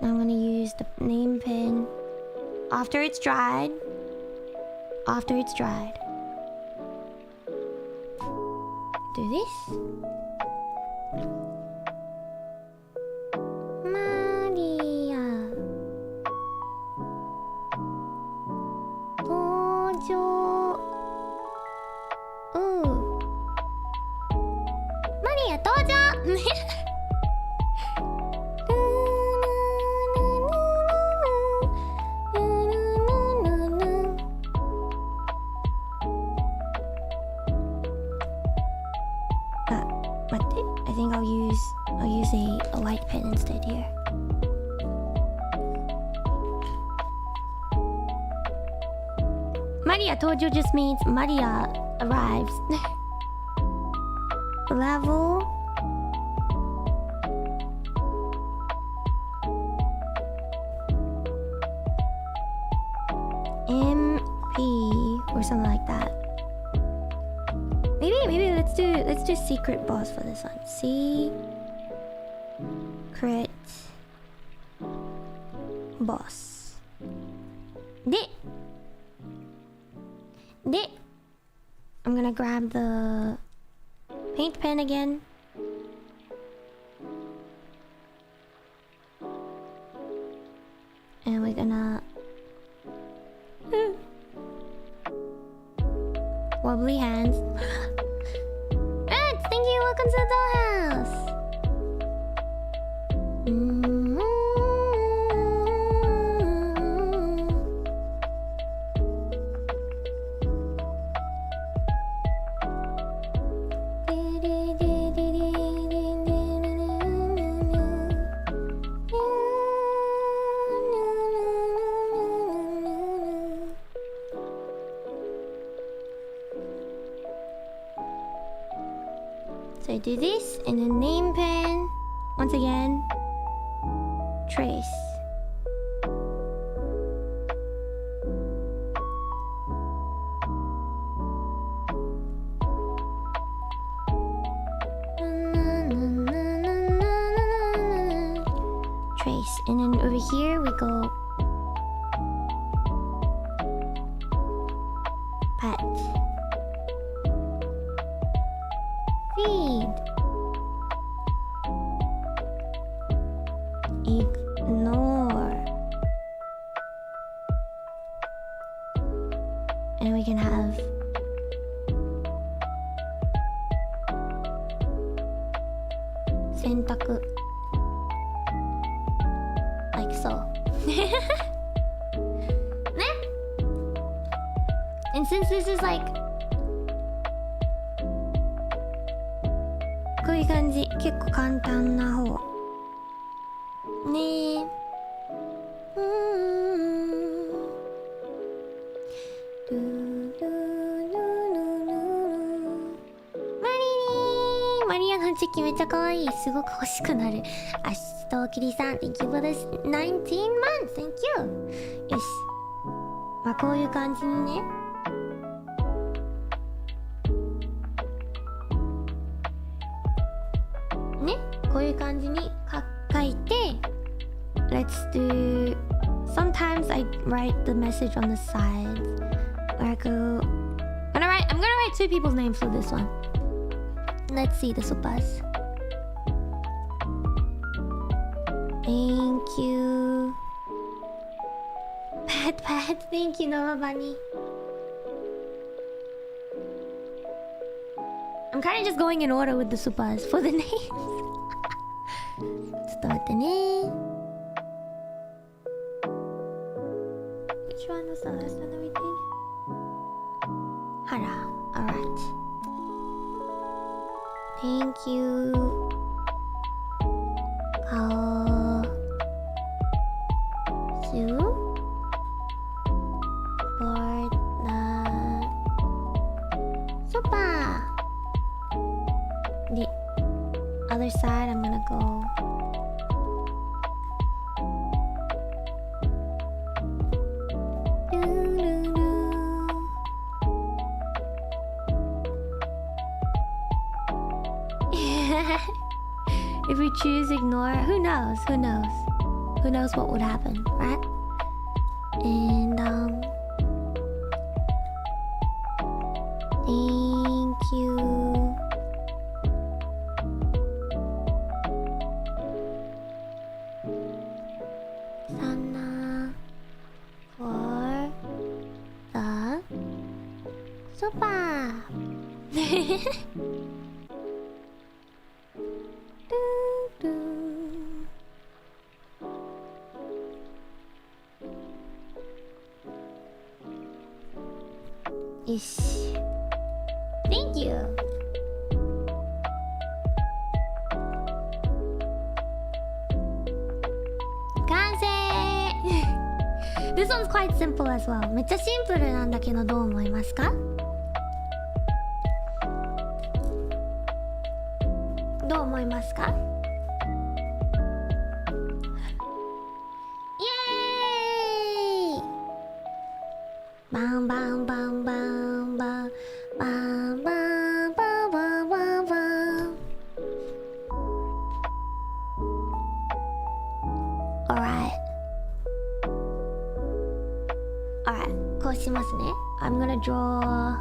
Now I'm gonna use the name pen after it's dried. Do this. Maria. Toujou. Ooh. Maria, toujou. I think I'll use a white pen instead here. Maria Tojo just means Maria arrives. Level. MP or something like that. Maybe let's do secret boss for this one. Secret boss. I'm gonna grab the paint pen again. And we're gonna wobbly hands. Red, thank you, welcome to the dollhouse. So I do this and then name pen. Once again, trace. Trace, and then over here we go pet, feed, ignore, and we can have sentaku. Like so. And since this is like こういう感じ、結構簡単な方ねえ。マリアのチェキめっちゃ可愛い。すごく欲しくなる。アシトキリさん Thank you for this 19 months. Thank you. よし。まあこういう感じにね。ね、こういう感じに書いて Let's do... Sometimes I write the message on the sides where I go... I'm gonna write two people's names for this one. Let's see the supers. Thank you. Pat. Thank you, Nova Bunny. I'm kind of just going in order with the supers for the names. ちょっと待ってね。Which one was the last one that we did? Hara. Alright. Thank you. Sue for the super. The other side, I'm gonna go. If we choose ignore, who knows? Who knows what would happen, right? And thank you. Sana for the super. Ish. Thank you. This one's quite simple as well. めっちゃシンプルなんだけどどう思いますか？どう思いますか？イエーイ！バンバンバンバンバンバンバンバンバンバンバン。Alright. Alright. こうしますね。I'm gonna draw.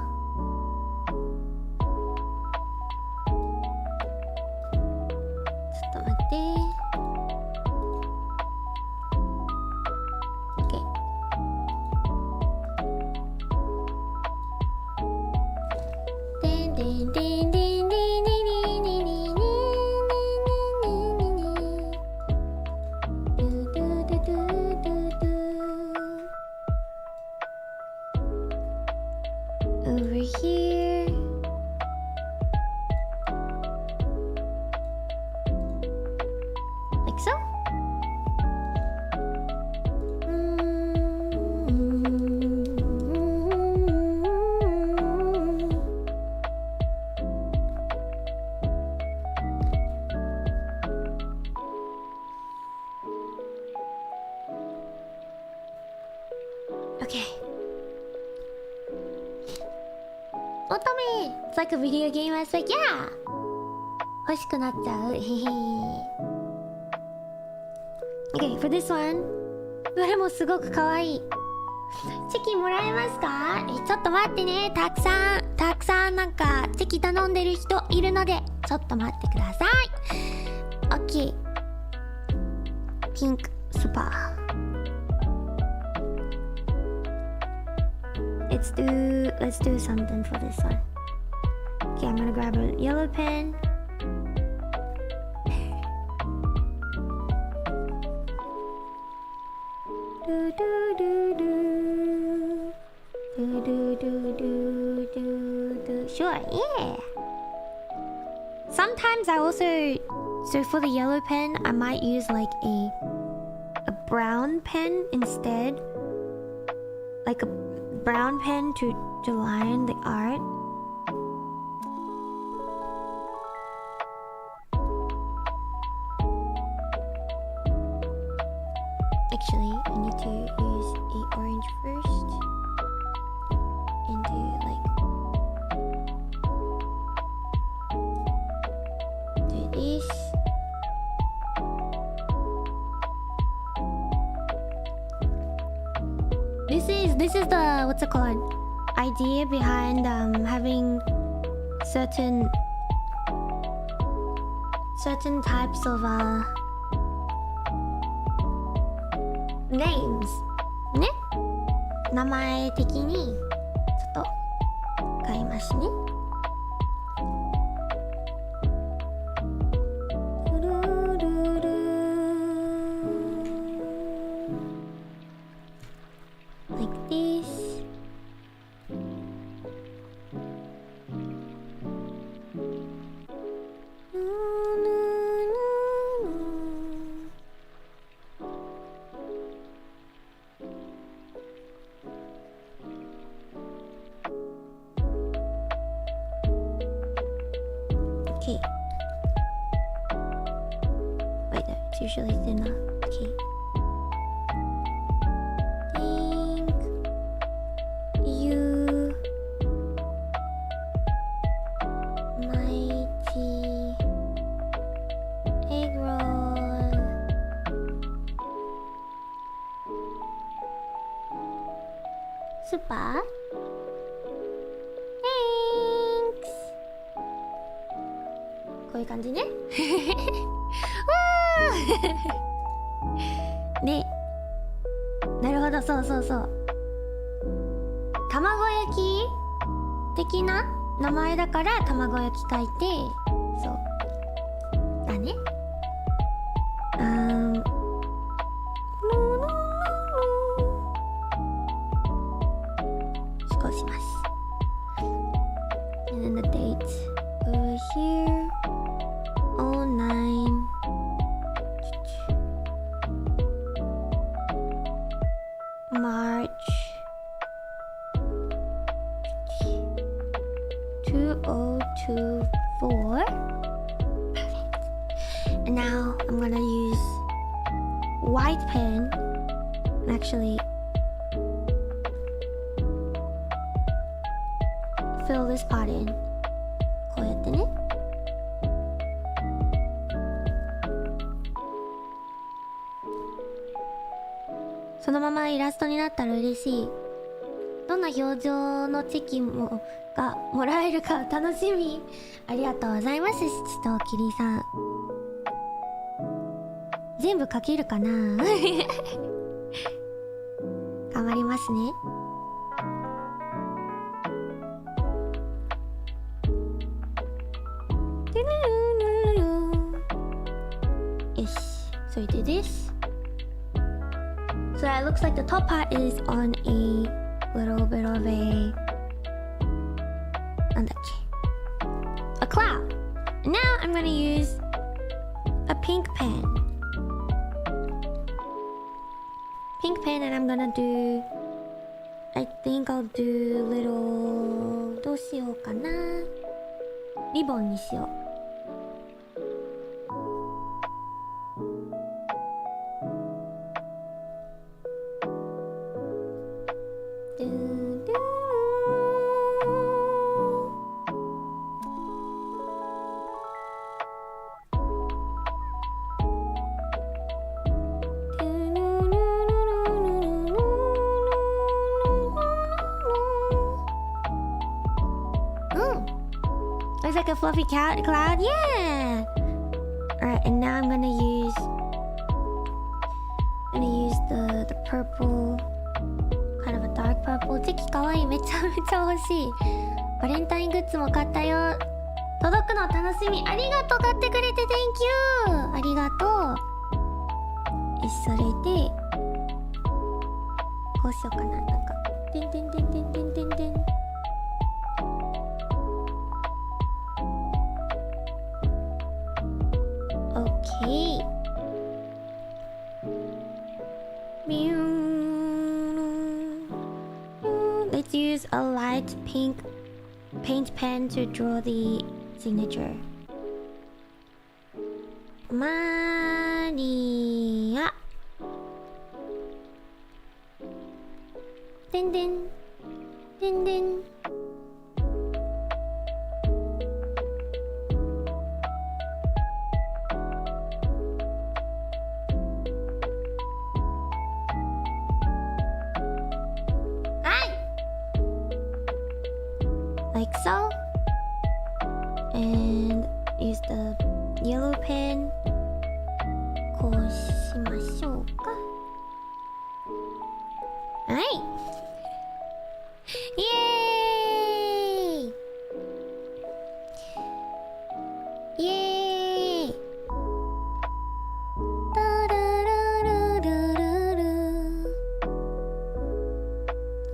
Over Okay. Otome! It's like a video game aspect. Yeah! 欲しくなっちゃう。へへ。Okay, for this one. どれもすごく可愛い。チェキもらえますか？ちょっと待ってね。たくさんなんかチェキ頼んでる人いるので、ちょっと待ってください。OK。ピンクスパー。Let's do something for this one. Okay, I'm gonna grab a yellow pen. Sure, yeah. Sometimes I also, so for the yellow pen, I might use like a brown pen instead, like a brown pen to line the art. Actually, I need to use a orange first and do this. This is the, what's it called, idea behind having certain types of names ね、名前的にちょっと変えますね。Like this. Okay. Wait, no, it's usually thinner. Okay. Super. Thanks. こういう感じね。で、なるほど、そうそうそう。卵焼き的な名前だから卵焼き書いて、そうだね。And then the date over here. 09 March 2024. Perfect. And now I'm gonna use white pen and actually fill this part in. こうやってね。そのままイラストになったら嬉しい。どんな表情のチェキもがもらえるか楽しみ。ありがとうございます、父とキリさん。全部書けるかな。頑張りますね。よし、so we do this. So it looks like the top part is on a little bit of a なんだっけ a cloud. And now I'm gonna use a pink pen. Pink pen and I'm gonna do I think I'll do little どうしようかな。リボンにしよう。like a fluffy cloud? Yeah! Alright, and now I'm gonna use the purple, kind of a dark purple. チェキかわいい。めちゃめちゃ欲しい。バレンタイングッズも買ったよ。届くの楽しみ。ありがとう。買ってくれて Thank you。ありがとう。それでこうしようかな。なんかてんてんてんてんてんてんてん。OK。Let's use a light pink paint pen to draw the signature. マリア。てんてんてんてん。Like so, and use the yellow pen. こうしましょうか。はい。イエーイ。イエーイ。タララララララ。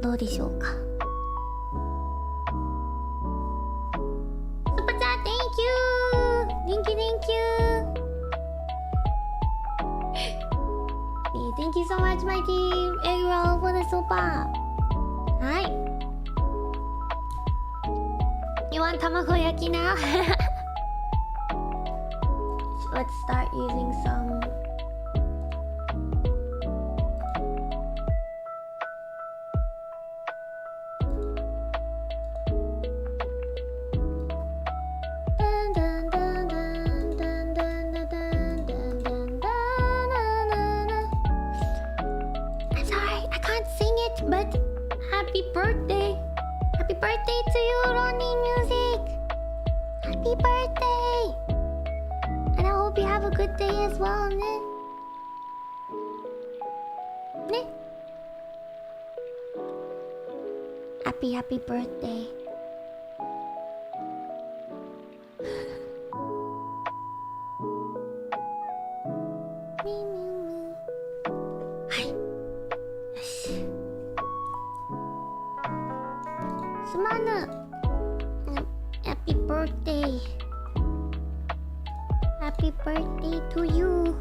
どうでしょうか。Thank you so much, my team. Egg roll for the super. Hi. You want tamagoyaki now? Let's start using some. But happy birthday! Happy birthday to you, Ronnie Music! Happy birthday! And I hope you have a good day as well, ne? Ne? Happy birthday. Happy birthday. Happy birthday to you.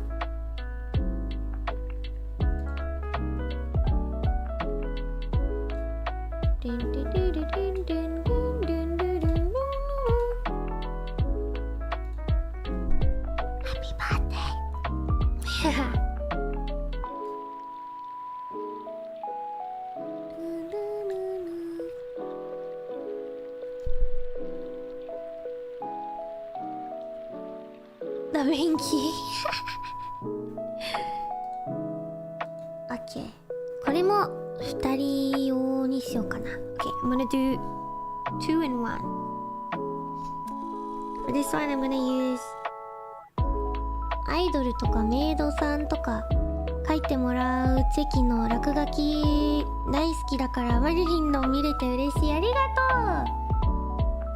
Happy birthday. The Winky. Okay. これも2人用にしようかな。Okay, I'm gonna do 2 in 1. For this one, I'm gonna use アイドルとかメイドさんとか書いてもらうチェキの落書き大好きだから、マリリンの見れて嬉しい。ありが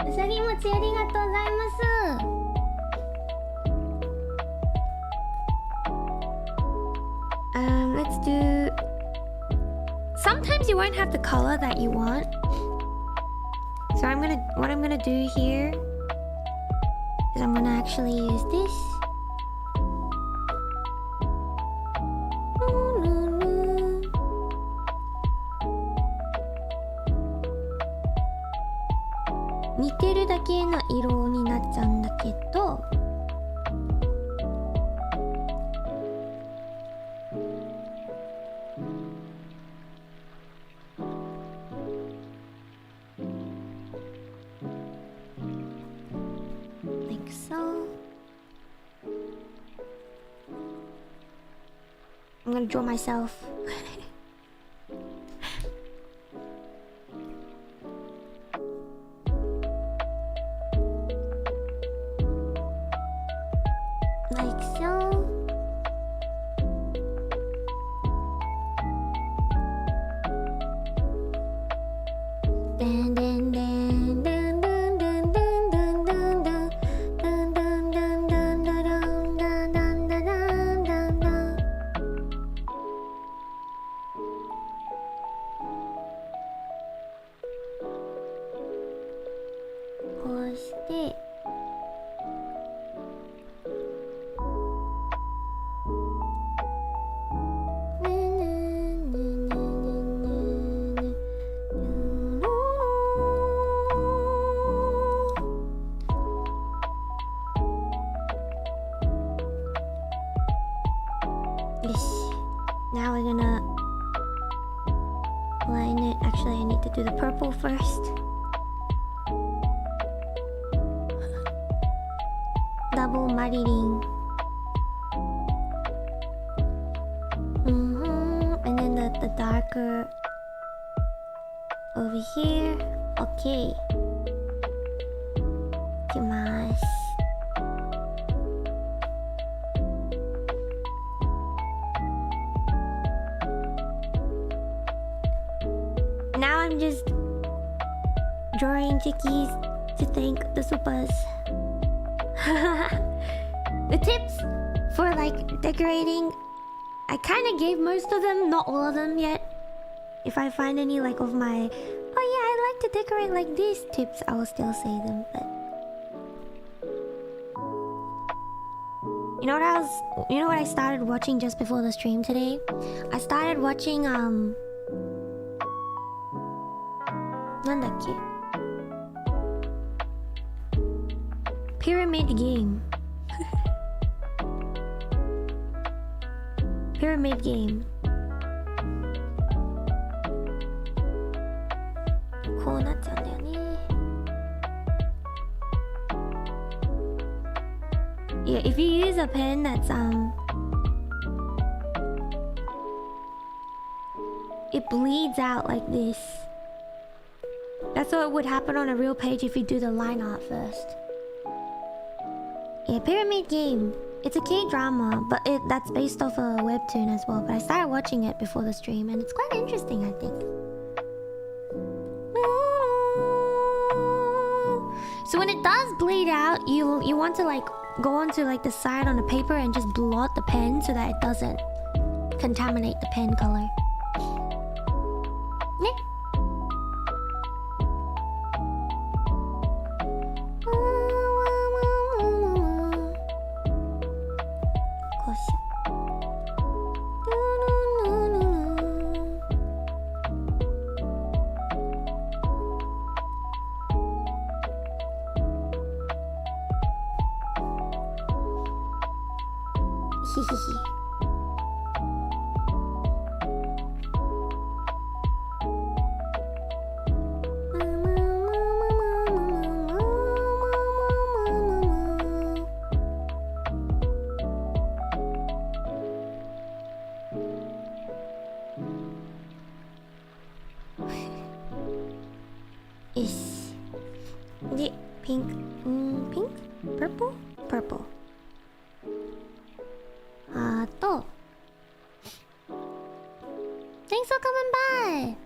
とう。うさぎ餅ありがとうございます。Let's do. Sometimes you won't have the color that you want. So what I'm gonna do here is I'm gonna actually use this.似てるだけの色になっちゃうんだけど。I'm gonna draw myself. Yes. Now we're gonna line it. Actually, I need to do the purple first. Double mariring. And then the darker over here. Okay. Ikimasu. Now I'm just drawing chickies to thank the supers. The tips for like decorating, I kind of gave most of them, not all of them yet. If I find any like of my, oh yeah, I like to decorate like these tips, I will still say them. But you know what I started watching just before the stream today? I started watching Nandakke? Pyramid Game. Pyramid Game. Yeah, if you use a pen that's it bleeds out like this. That's what would happen on a real page if you do the line art first. Yeah, Pyramid Game. It's a K-drama, but that's based off a webtoon as well. But I started watching it before the stream, and it's quite interesting, I think. So when it does bleed out, you want to like go onto like the side on the paper and just blot the pen so that it doesn't contaminate the pen color. Yeah. Is the pink, pink, purple, purple. To. Thanks for coming by.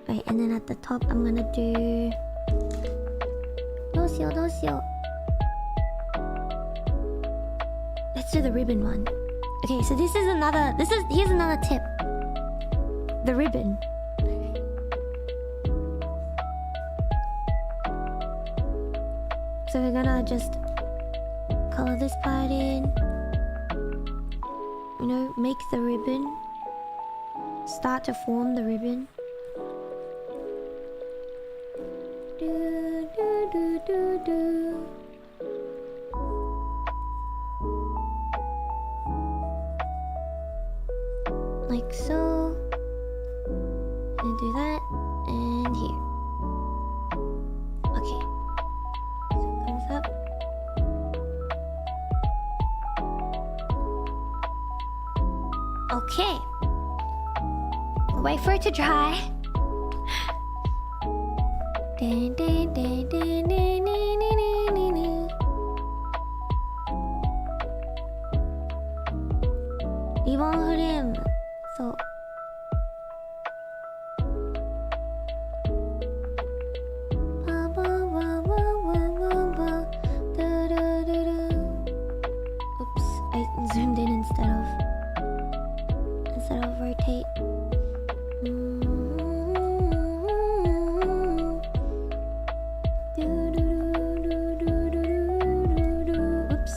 Right, and then at the top, I'm gonna do. Dosyo. Let's do the ribbon one. Okay, so here's another tip. The ribbon. So we're gonna just color this part in. You know, make the ribbon. Start to form the ribbon. Do. Like so. And do that. And here. Okay. Up. Okay. Wait for it to dry. Ribbon frame. So. Zoomed in instead of rotate. Oops.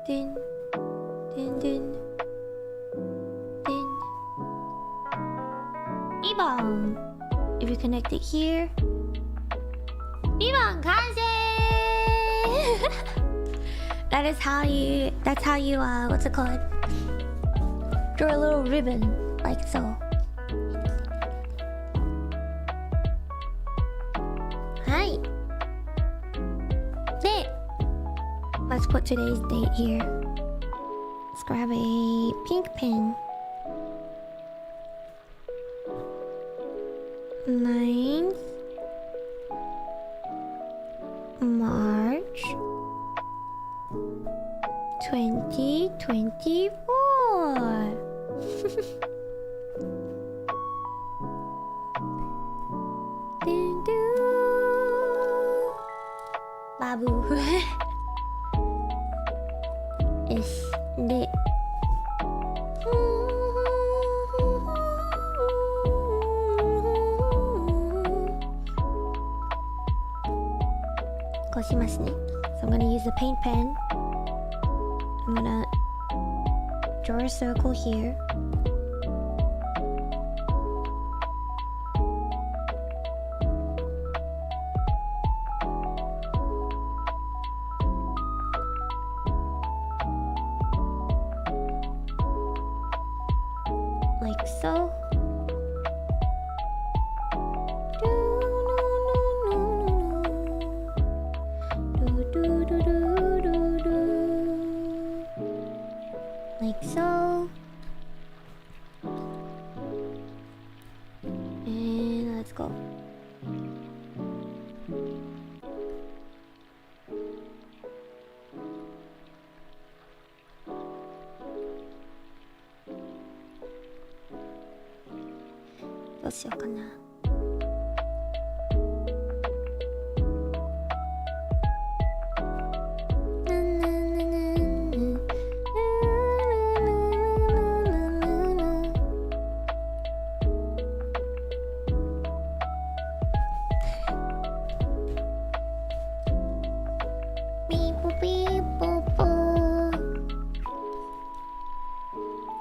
Din, din, din, din. Ribbon. If you connect it here. Ribbon, kanse! That's how you, what's it called? Draw a little ribbon, like so. Hi. There. Let's put today's date here. Let's grab a pink pen. 9th March 2024. Dun, dun. Babu. Yes, de. So I'm gonna use a paint pen. I'm gonna draw a circle here. Like so. Like so. And let's go. What should I do?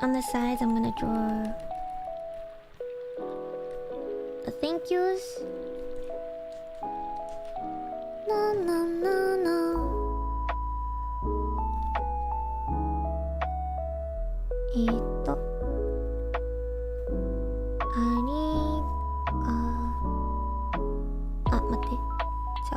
On the sides, I'm gonna draw the thank yous. No, no, no, no. Ito. Mate. So.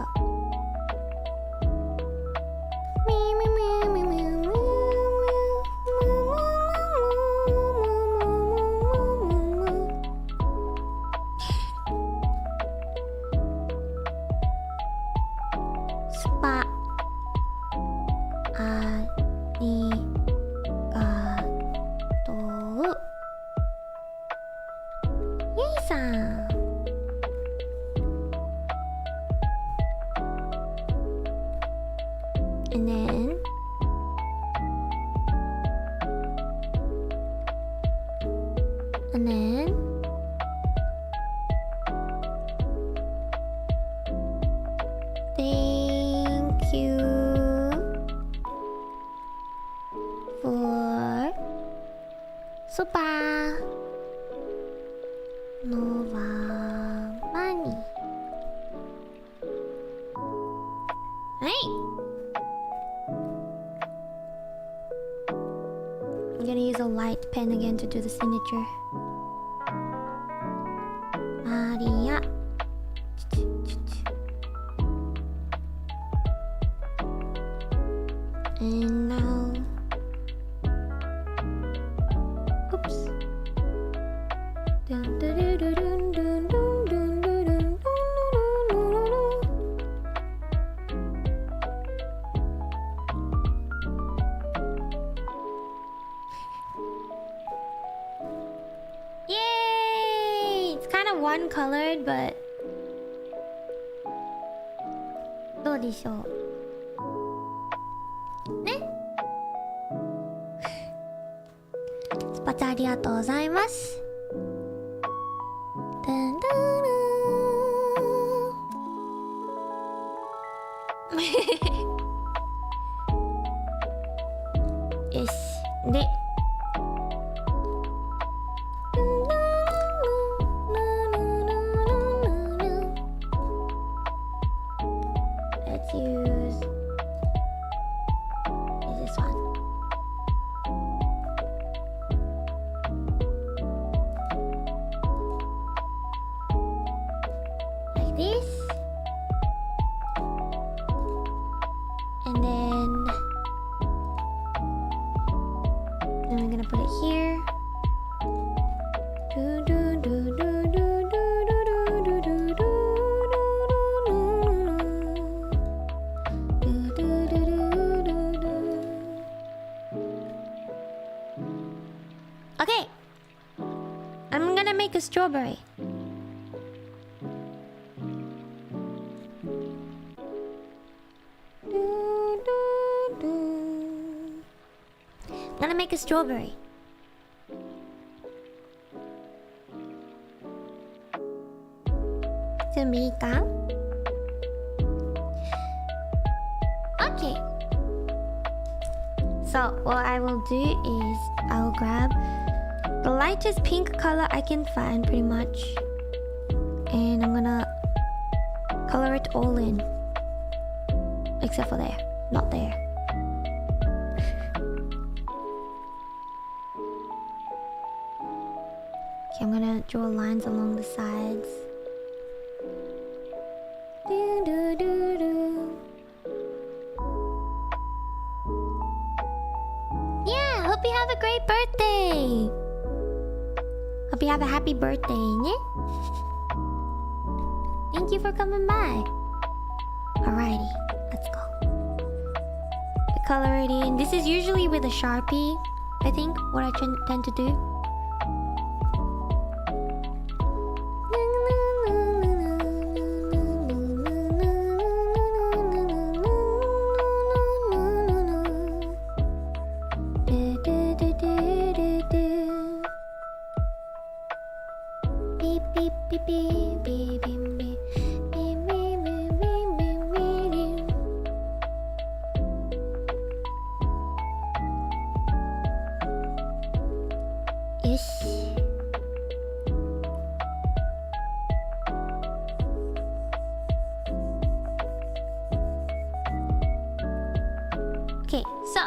And then thank you for Super Nova money. Right. I'm gonna use a light pen again to do the signature. Maria. And now, oops. Dun, dun, dun, dun, dun, dun, dun, dun, dun, dun, dun. Yay! It's kind of one-colored, but どうでしょうね。スパチャありがとうございます。ダンダラーよし。で、let's use this one. Like this. And then we're gonna put it here. Okay, I'm gonna make a strawberry. I'm gonna make a strawberry. Sumika. Okay. So what I will do is I'll grab the lightest pink color I can find, pretty much, and I'm gonna color it all in, except for there, not there. Okay, I'm gonna draw lines along the sides. Yeah, hope you have a great birthday. Hope you have a happy birthday, yeah? Thank you for coming by. Alrighty, let's go. Color it in. This is usually with a Sharpie, I think, what I tend to do. Okay, so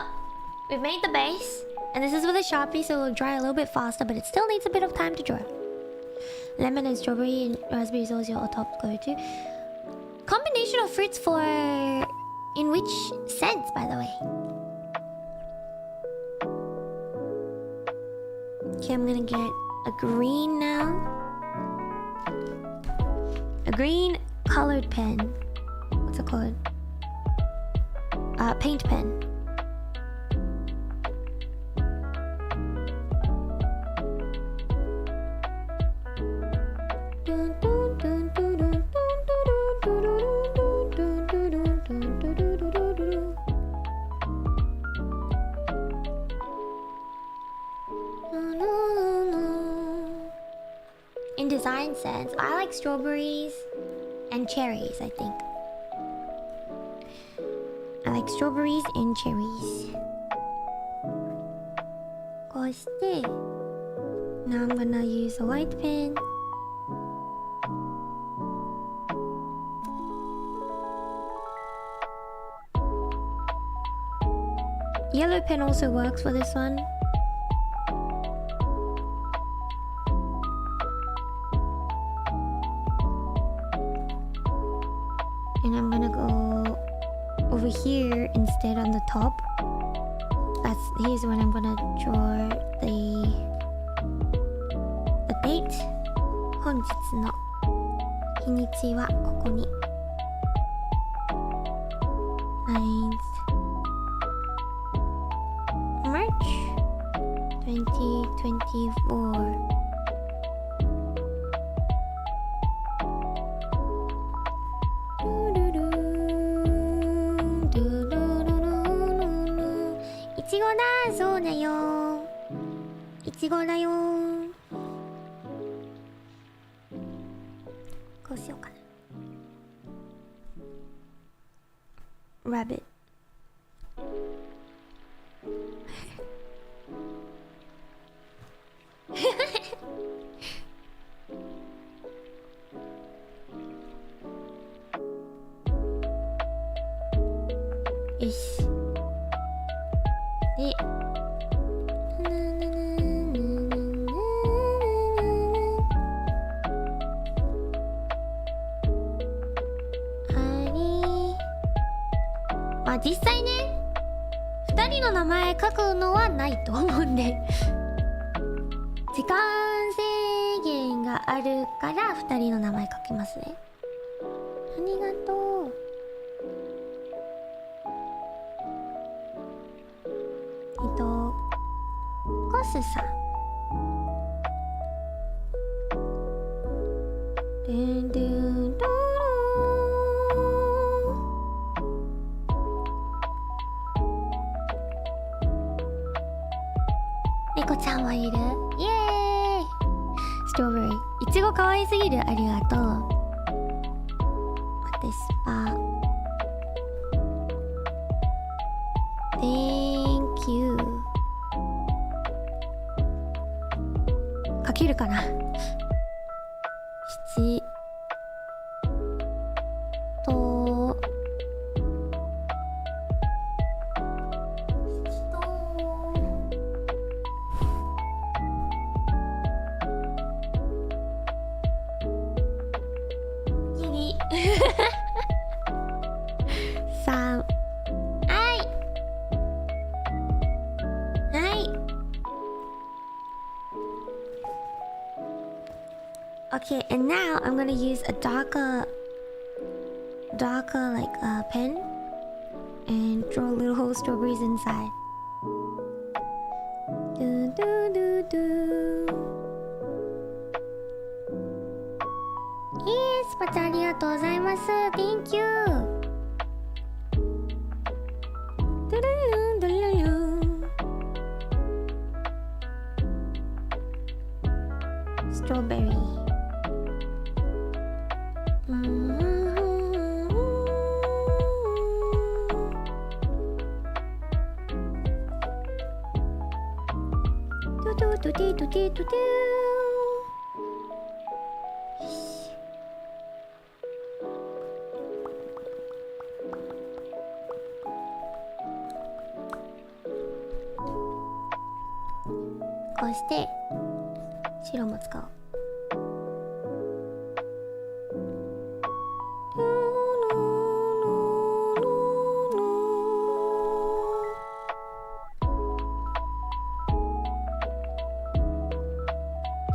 we've made the base, and this is with a Sharpie, so it'll dry a little bit faster, but it still needs a bit of time to dry. Lemon and strawberry and raspberry is also your top go-to. Combination of fruits for... in which sense, by the way? Okay, I'm gonna get a green now. A green colored pen. What's it called? Paint pen. In design sense, I like strawberries and cherries, I think. I like strawberries and cherries. Now I'm gonna use a white pen. Yellow pen also works for this one. And I'm gonna go over here instead on the top. Here's when I'm gonna draw the date. 本日の日にちはここに 9th March 2024. Rabbit. でまあ実際ね2人の名前書くのはないと思うんで時間制限があるから2人の名前書きますね。ありがとう。コスさんドゥドゥドゥ猫ちゃんもいる。イエーイ。ストロベリーいちごかわいすぎる。ありがとう。マテスパ Thank you。 書けるかな。7とギリ3。Okay, and now I'm gonna use a darker like pen and draw little strawberries inside. Do do do do. Yes, パチャありがとうございます。Thank you. Strawberry. Do. こうして白も使おう。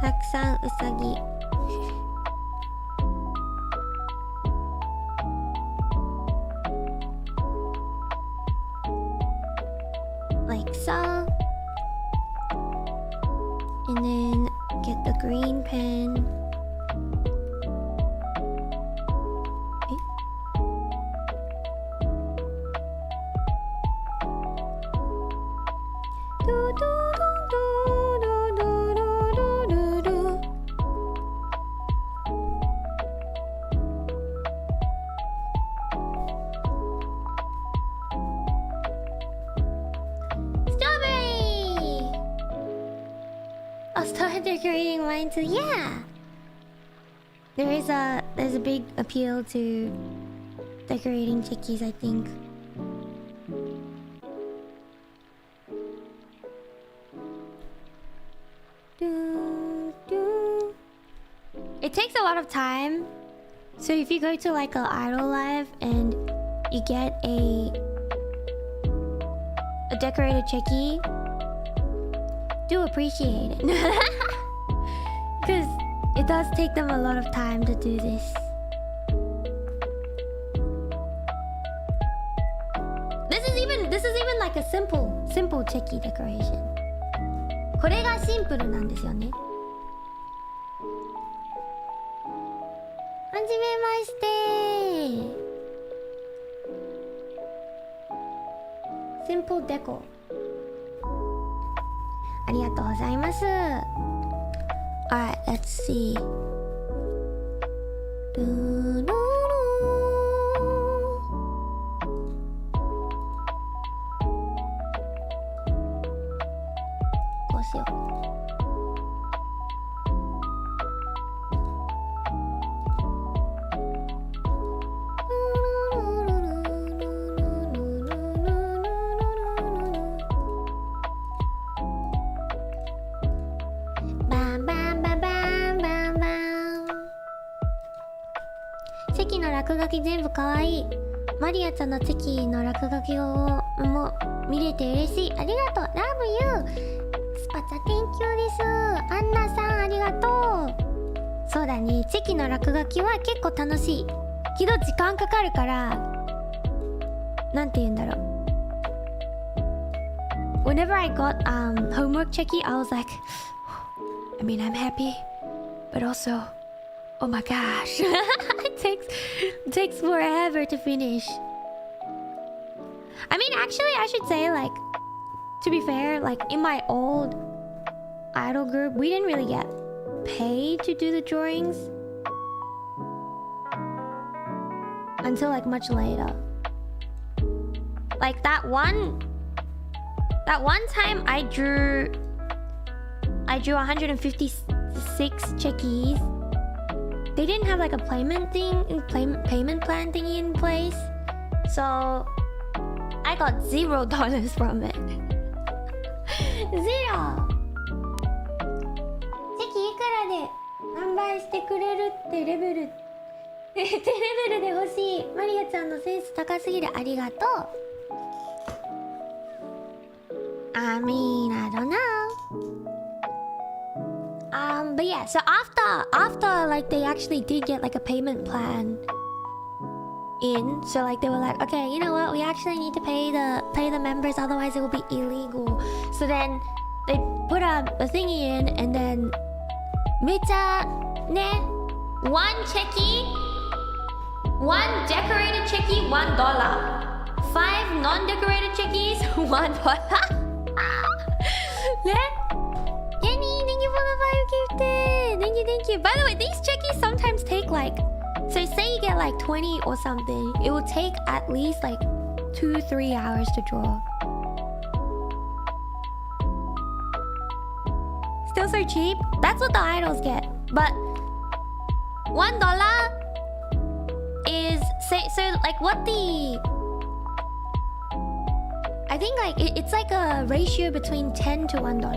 たくさんうさぎlike so, and then get the green pen. I'll start decorating mine too. Yeah, there's a big appeal to decorating chekis, I think. It takes a lot of time, so if you go to like an idol live and you get a decorated cheki, do appreciate it because it does take them a lot of time to do this. This is even like a simple cheki decoration. これがシンプルなんですよね。はじめまして。Simple deco。ありがとうございます。Alright, let's see. こうしよう。の落書き全部かわいい。マリアちゃんのチェキの落書きをも見れて嬉しい。ありがとう。Love you。スパチャ Thank you です。アンナさんありがとう。そうだね、チェキの落書きは結構楽しいけど時間かかるから、なんて言うんだろう。Whenever I got homework checky, I was like, I mean, I'm happy, but also, oh my gosh, it takes forever to finish. I mean, actually, I should say, like, to be fair, like in my old idol group, we didn't really get paid to do the drawings until like much later. Like that one time I drew 156 checkies. They didn't have like a payment plan thingy in place, so I got $0 from it. ゼロ。チェキいくらで販売してくれるってレベルで欲しい。マリアちゃんのセンス高すぎる。ありがとう。I mean, I don't know. But yeah, so after like they actually did get like a payment plan in, so like they were like, okay, you know what, we actually need to pay the members, otherwise it will be illegal. So then they put a thingy in, and then めちゃね、one decorated checky $1, 5 non-decorated checkies $1. ね、Kenny, thank you for the 5 gifted. Thank you. By the way, these checkies sometimes take like, so say you get like 20 or something, it will take at least like 2-3 hours to draw. Still so cheap. That's what the idols get. But $1 is so like what the, I think like it's like a ratio between 10 to $1.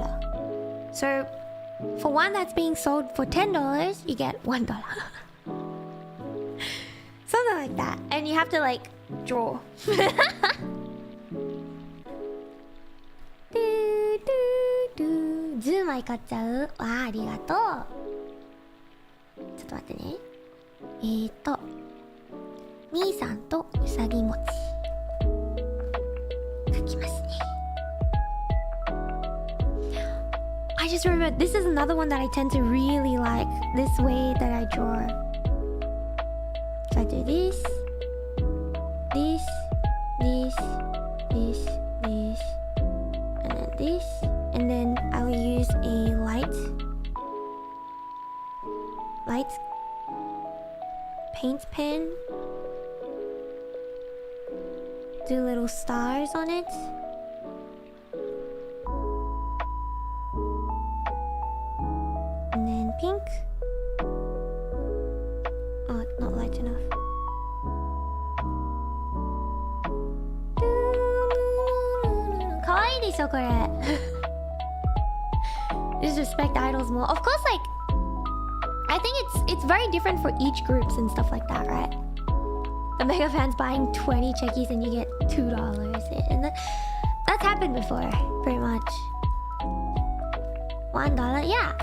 So for one that's being sold for $10, you get $1. Something like that. And you have to like draw. 10枚買っちゃう。わあ、ありがとう。ちょっと待ってね。兄さんとうさぎ餅書きますね。I just remember this is another one that I tend to really like, this way that I draw. So I do this, and then this, and then I'll use a light paint pen, do little stars on it. And then pink. Oh, not light enough. Kawaii desu, kore. Just respect idols more. Of course, like, I think it's very different for each groups and stuff like that, right? The mega fans buying 20 checkies and you get $2, and that's happened before, pretty much. $1, yeah.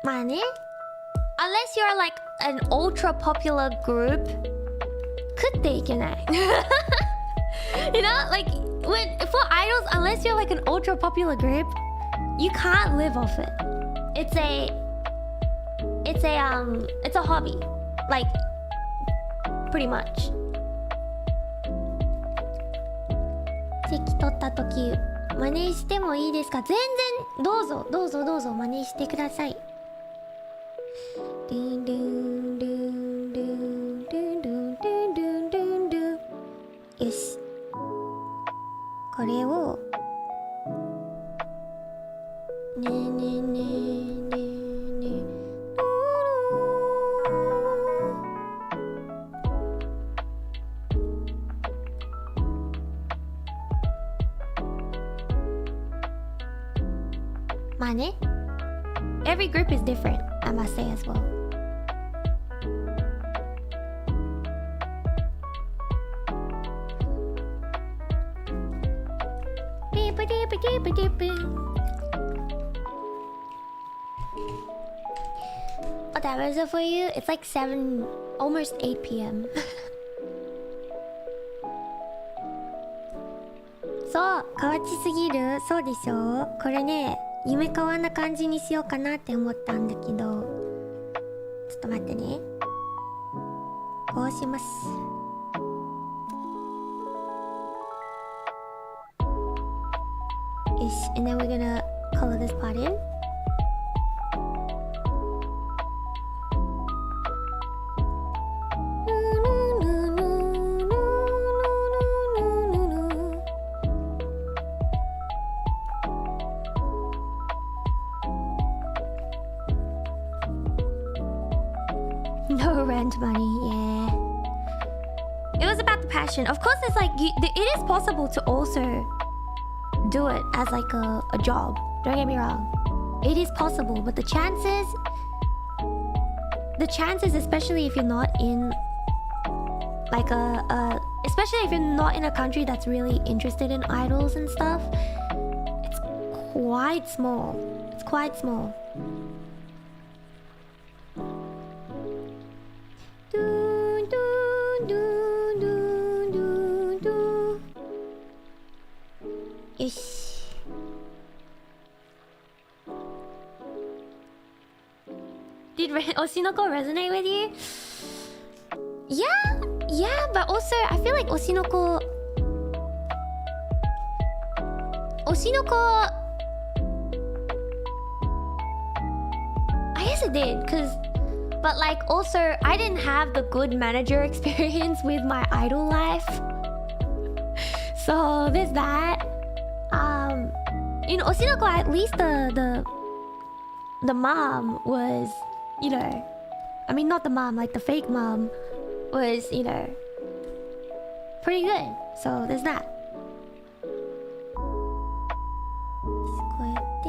まあね。Unless you're like an ultra popular group, 食っていけない。You know, like for idols, unless you're like an ultra popular group, you can't live off it. It's a hobby, like pretty much. チェキ取った時真似してもいいですか？全然どうぞ真似してください。よし。これをねえねえねえねえねえまあね。Every group is different, I must say as well. What time is it for you? It's like 7, almost 8 p.m. そう、変わちすぎる。そうでしょ。これね、夢かわな感じにしようかなって思ったんだけど、ちょっと待ってね。こうします。よし、and then we're gonna color this part in. No rent money, yeah. It was about the passion. Of course, it's like it is possible to also do it as like a job. Don't get me wrong. It is possible, but the chances, especially if you're not in like especially if you're not in a country that's really interested in idols and stuff, it's quite small. It's quite small. Ish. Did Oshinoko resonate with you? Yeah, but also I feel like Oshinoko, I guess it did, but like also I didn't have the good manager experience with my idol life. So there's that. In Oshinoko, at least the mom was, you know, I mean not the mom, like the fake mom was, you know, pretty good. So there's that. こうやって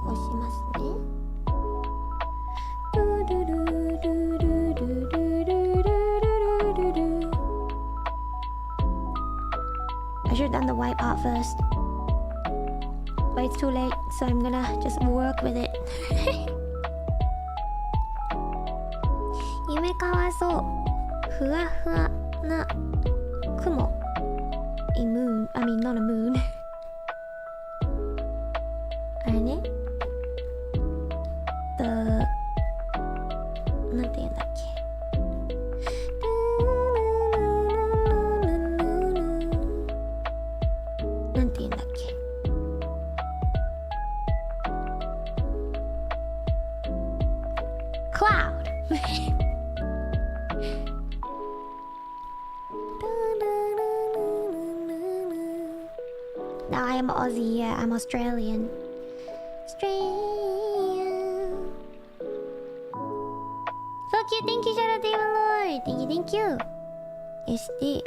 こうしますね。I should have done the white part first, but it's too late, so I'm gonna just work with it. 夢かわそう。ふわふわな雲。A moon. I mean, not a moon. あれね。なんて言うんだっけ。なんて言うんだっけ。Cloud. Now I am Aussie, yeah, I'm Australian. So cute, thank you, shout out to Even Lord. Thank you. よし、で、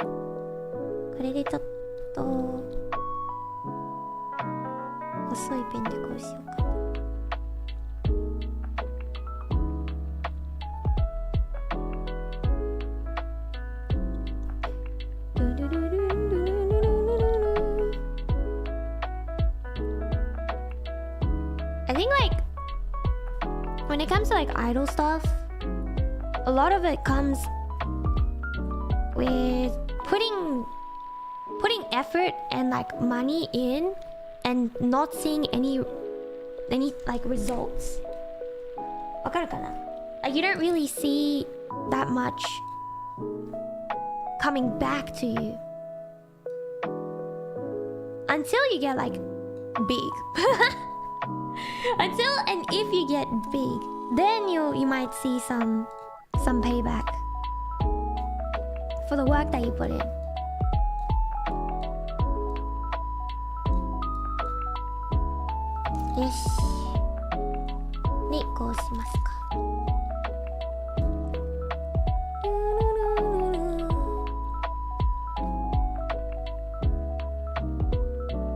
これでちょっと細いペンでこうしようかな。I think like when it comes to like idol stuff, a lot of it comes with putting effort and like money in and not seeing any like results. わかるかな? Like you don't really see that much coming back to you until you get like big. Until and if you get big, then you might see some payback for the work that you put in. Yes. で、こうしますか。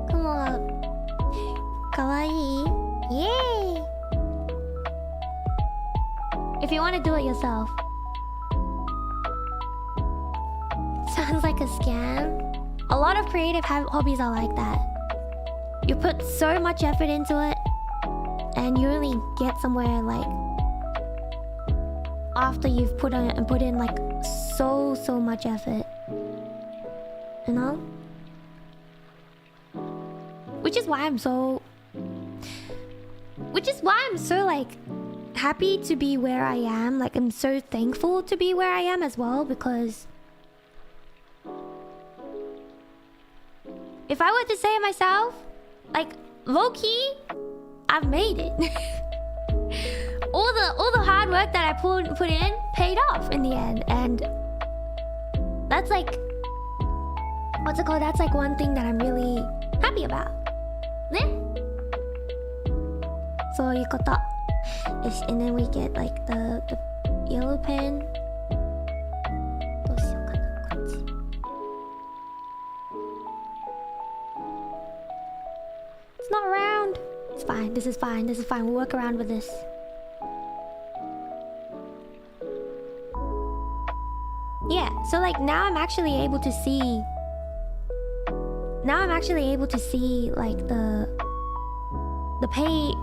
雲がかわいい。Yay! If you want to do it yourself, sounds like a scam. A lot of creative hobbies are like that. You put so much effort into it, and you only get somewhere like after you've put in like so much effort. You know? Which is why I'm so like happy to be where I am. Like, I'm so thankful to be where I am as well, because if I were to say it myself, like, low-key, I've made it. all the hard work that I put in paid off in the end, and that's like, what's it called? That's like one thing that I'm really happy about. Ne? So you got that. And then we get like the yellow pen. It's not round. It's fine. This is fine. This is fine. We'll work around with this. Yeah, so like now I'm actually able to see. Now I'm actually able to see like the pay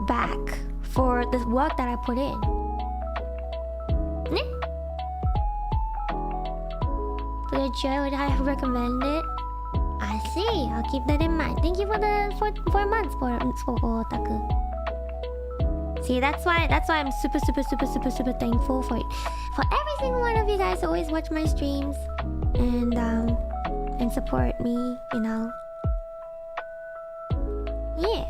back for the work that I put in. Good show, would I recommend it? I see, I'll keep that in mind. Thank you for the 4 months for Otaku. See, that's why I'm super thankful for every single one of you guys who always watch my streams and support me, you know. Yeah.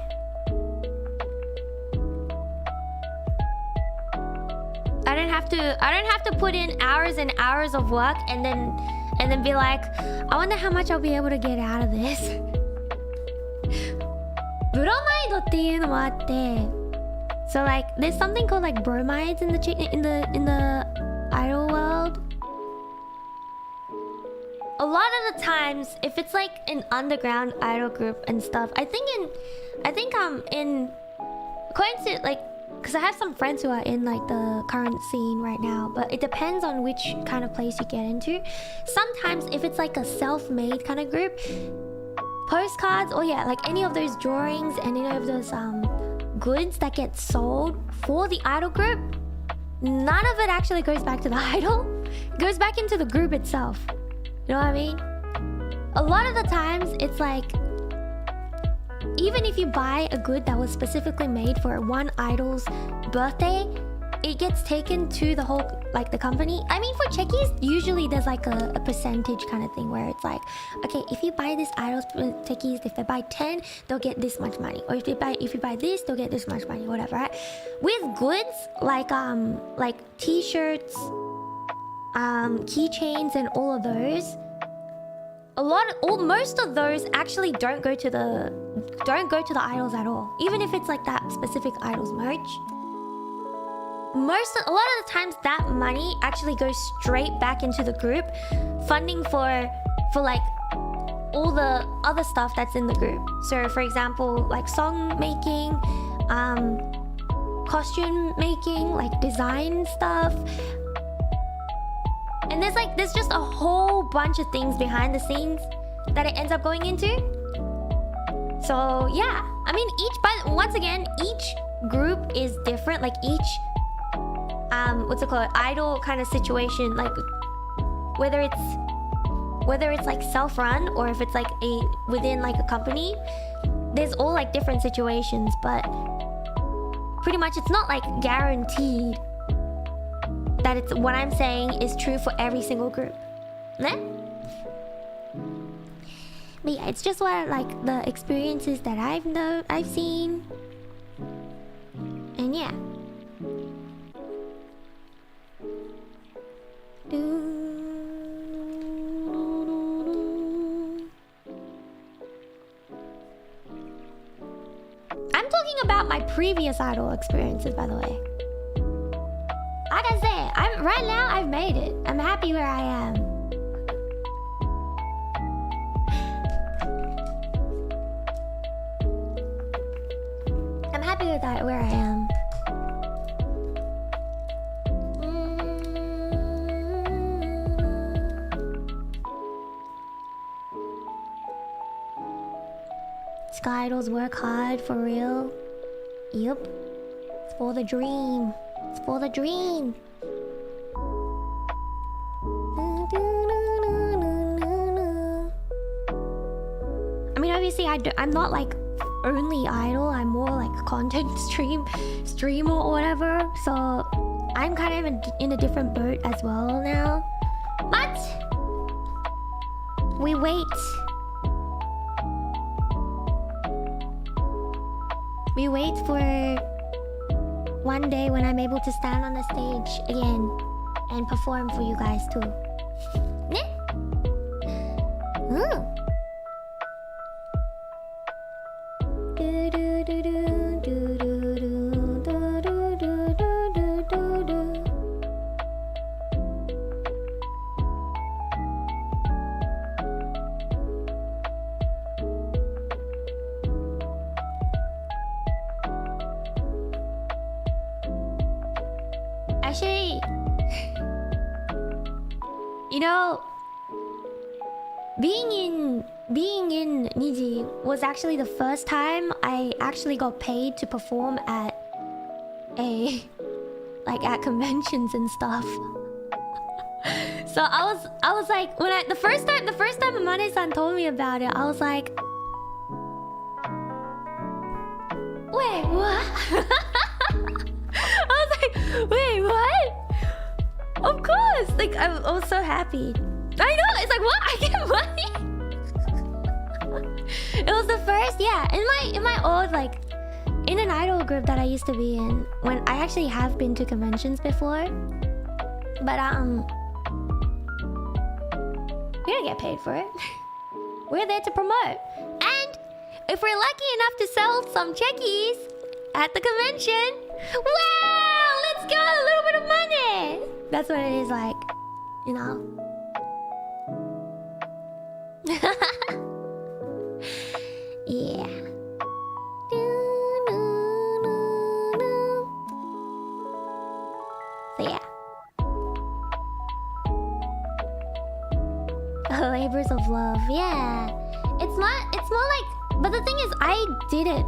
I don't have to put in hours and hours of work and then be like, I wonder how much I'll be able to get out of this. ブロマイドっていうのもあって、so like there's something called like bromides in the idol world. A lot of the times, if it's like an underground idol group and stuff, I think in according to like, because I have some friends who are in like the current scene right now, but it depends on which kind of place you get into. Sometimes if it's like a self-made kind of group, postcards, or yeah, like any of those drawings and any of those goods that get sold for the idol group, none of it actually goes back to the idol. It goes back into the group itself. You know what I mean? A lot of the times it's like, even if you buy a good that was specifically made for one idol's birthday, it gets taken to the whole, like the company. I mean, for CHEKIs, usually there's like a percentage kind of thing where it's like, okay, if you buy this idol's CHEKIs, if they buy 10, they'll get this much money. Or if you buy this, they'll get this much money, whatever, right? With goods like t-shirts, keychains and all of those, most of those actually don't go to the idols at all, even if it's like that specific idol's merch. A lot of the times that money actually goes straight back into the group, funding for like all the other stuff that's in the group. So for example, like song making, costume making, like design stuff. And there's just a whole bunch of things behind the scenes that it ends up going into. So yeah, I mean, once again, each group is different. Like each what's it called, idol kind of situation, like whether it's like self-run or if it's like within like a company, there's all like different situations, but pretty much it's not like guaranteed that it's what I'm saying is true for every single group. Né? But yeah, it's just what like the experiences that I've seen. And yeah. I'm talking about my previous idol experiences, by the way. Like I said, right now I've made it. I'm happy where I am. I'm happy with that where I am. Sky Idols work hard for real. Yep. It's for the dream. It's for the dream. I mean, obviously, I'm not like only idol. I'm more like a content streamer or whatever. So I'm kind of in a different boat as well now. But we wait. We wait for one day when I'm able to stand on the stage again and perform for you guys too. Ne? Actually, you know, being in Niji was actually the first time I actually got paid to perform at at conventions and stuff. So I was like, when the first time Amane-san told me about it, I was like, wait, what? I was like, wait, what? Of course! Like, I was so happy. I know! It's like, what? I get money? It was the first, yeah. In my old, like, in an idol group that I used to be in, when I actually have been to conventions before. But, we don't get paid for it. We're there to promote. And if we're lucky enough to sell some checkies at the convention, wow! Let's go! A little bit of money! That's what it is like, you know? Yeah. So yeah. Labors of love, yeah. It's more like, but the thing is, I did it.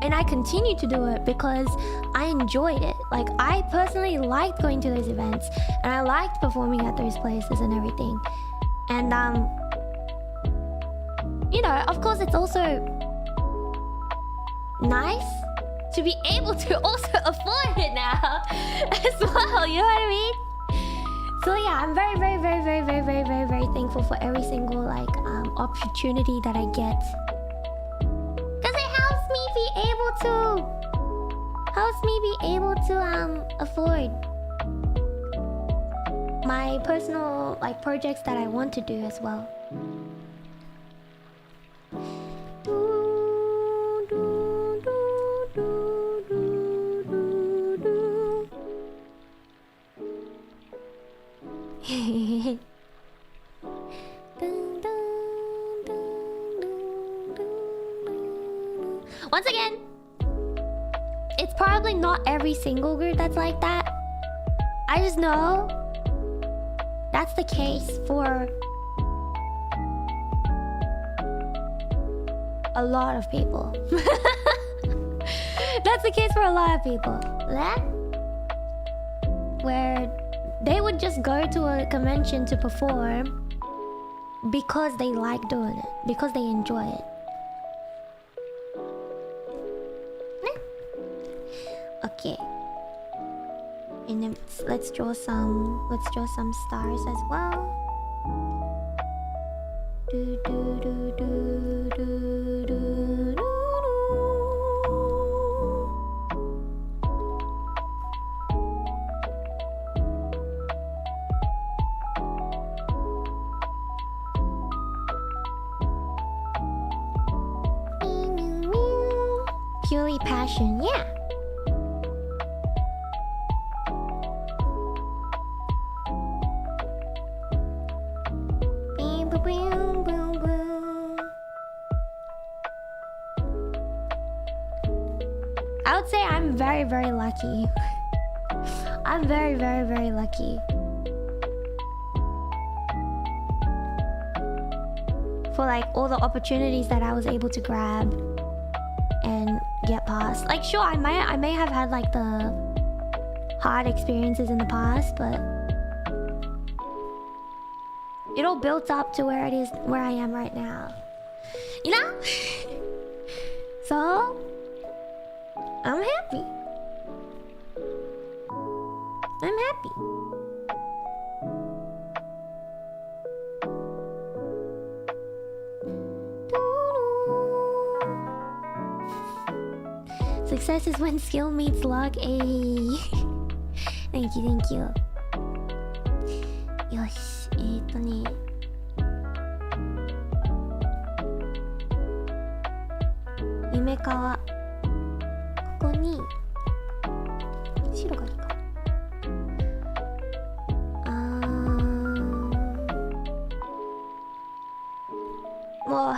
And I continue to do it because I enjoyed it. Like, I personally liked going to those events, and I liked performing at those places and everything. And you know, of course, it's also nice to be able to also afford it now as well. You know what I mean? So yeah, I'm very, very, very, very, very, very, very, very thankful for every single like opportunity that I get. Helps me be able to afford my personal like projects that I want to do as well. Once again, it's probably not every single group that's like that. I just know that's the case for a lot of people. That's the case for a lot of people. Where they would just go to a convention to perform because they like doing it, because they enjoy it. Okay. And then let's draw some stars as well. Do, do, do, do, do, do, do. Purely passion, yeah. I would say I'm very, very lucky. I'm very, very, very lucky. for like all the opportunities that I was able to grab and get past. Like sure, I may have had like the hard experiences in the past, but it all built up to where I am right now. You know? So I'm happy. I'm happy. Success is when skill meets luck. Ayy. Thank you, thank you. Yosh,ね。夢川。ここに白がいいか。Well,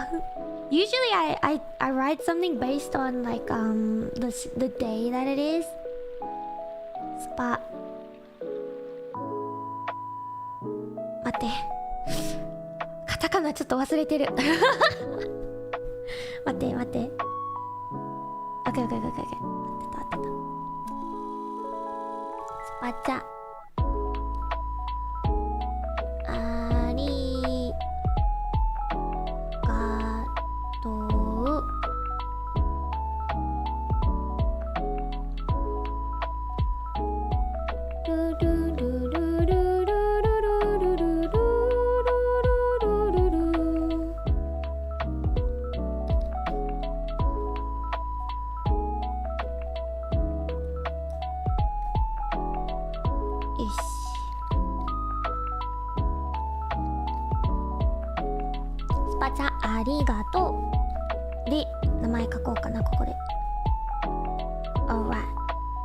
usually I write something based on like the day that it is. Spot. 待って。カタカナちょっと忘れてる。待って。オッケー。待ってた。スパチャ。ありがとう。ありがとうで名前書こうかなここで。 Alright,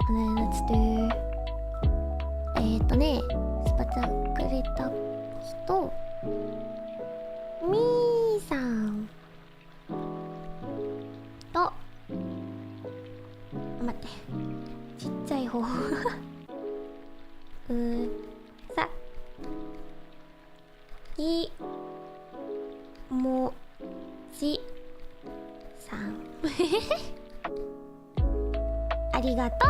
and then let's do スパチャくれた人みーさんと待ってちっちゃい方さきもちさんありがとう。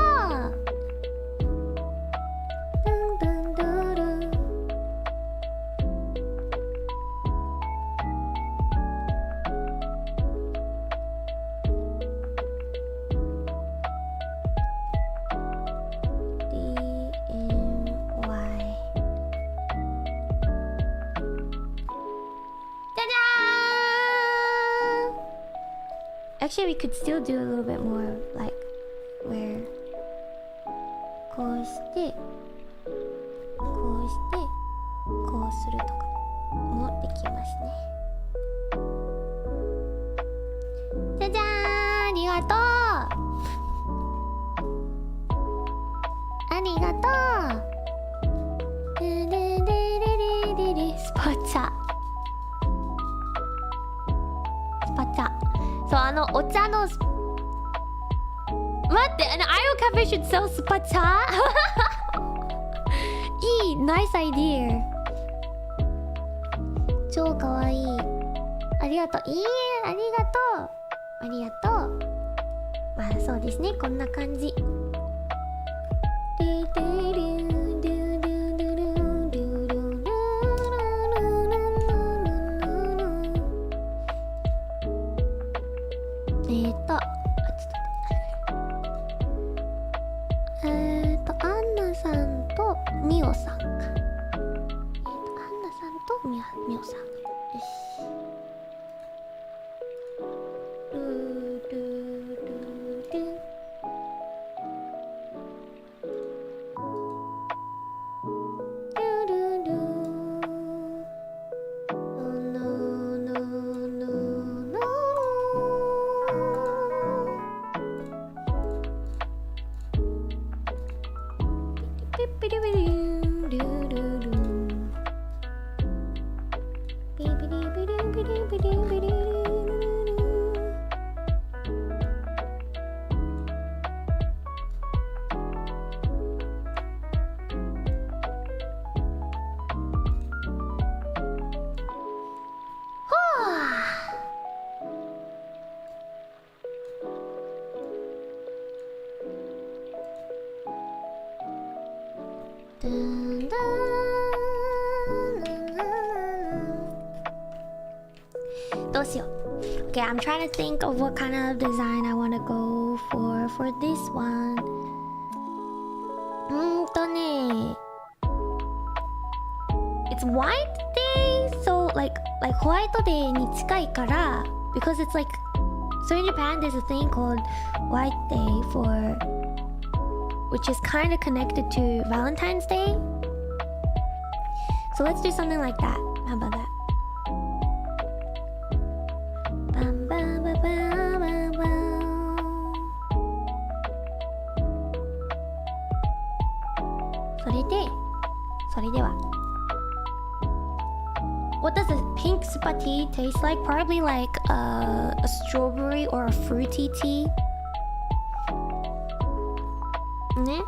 Actually, we could still do a little bit more, like, where こうしてこうしてこうするとかもできますね。じゃじゃーん、ありがとう。ありがとう。スパチャ。そう、お茶の待って、アイオカフェ should sell スパチャいい、ナイスアイディア。超かわいい。ありがとう。いいえ、ありがとう。ありがとう。まあそうですね、こんな感じ。アンナさんとミオさんか。アンナさんとミオさん。よし。Dun, dun, Okay, I'm trying to think of what kind of design I want to go for this one. It's white day, so like white day に近いから because it's like so in Japan there's a thing called white day for which is kind of connected to Valentine's Day. So let's do something like that. How about that? Bam, bam, bam, bam, bam, bam. それでは What does a pink super tea taste like? Probably like a strawberry or a fruity tea. Ne?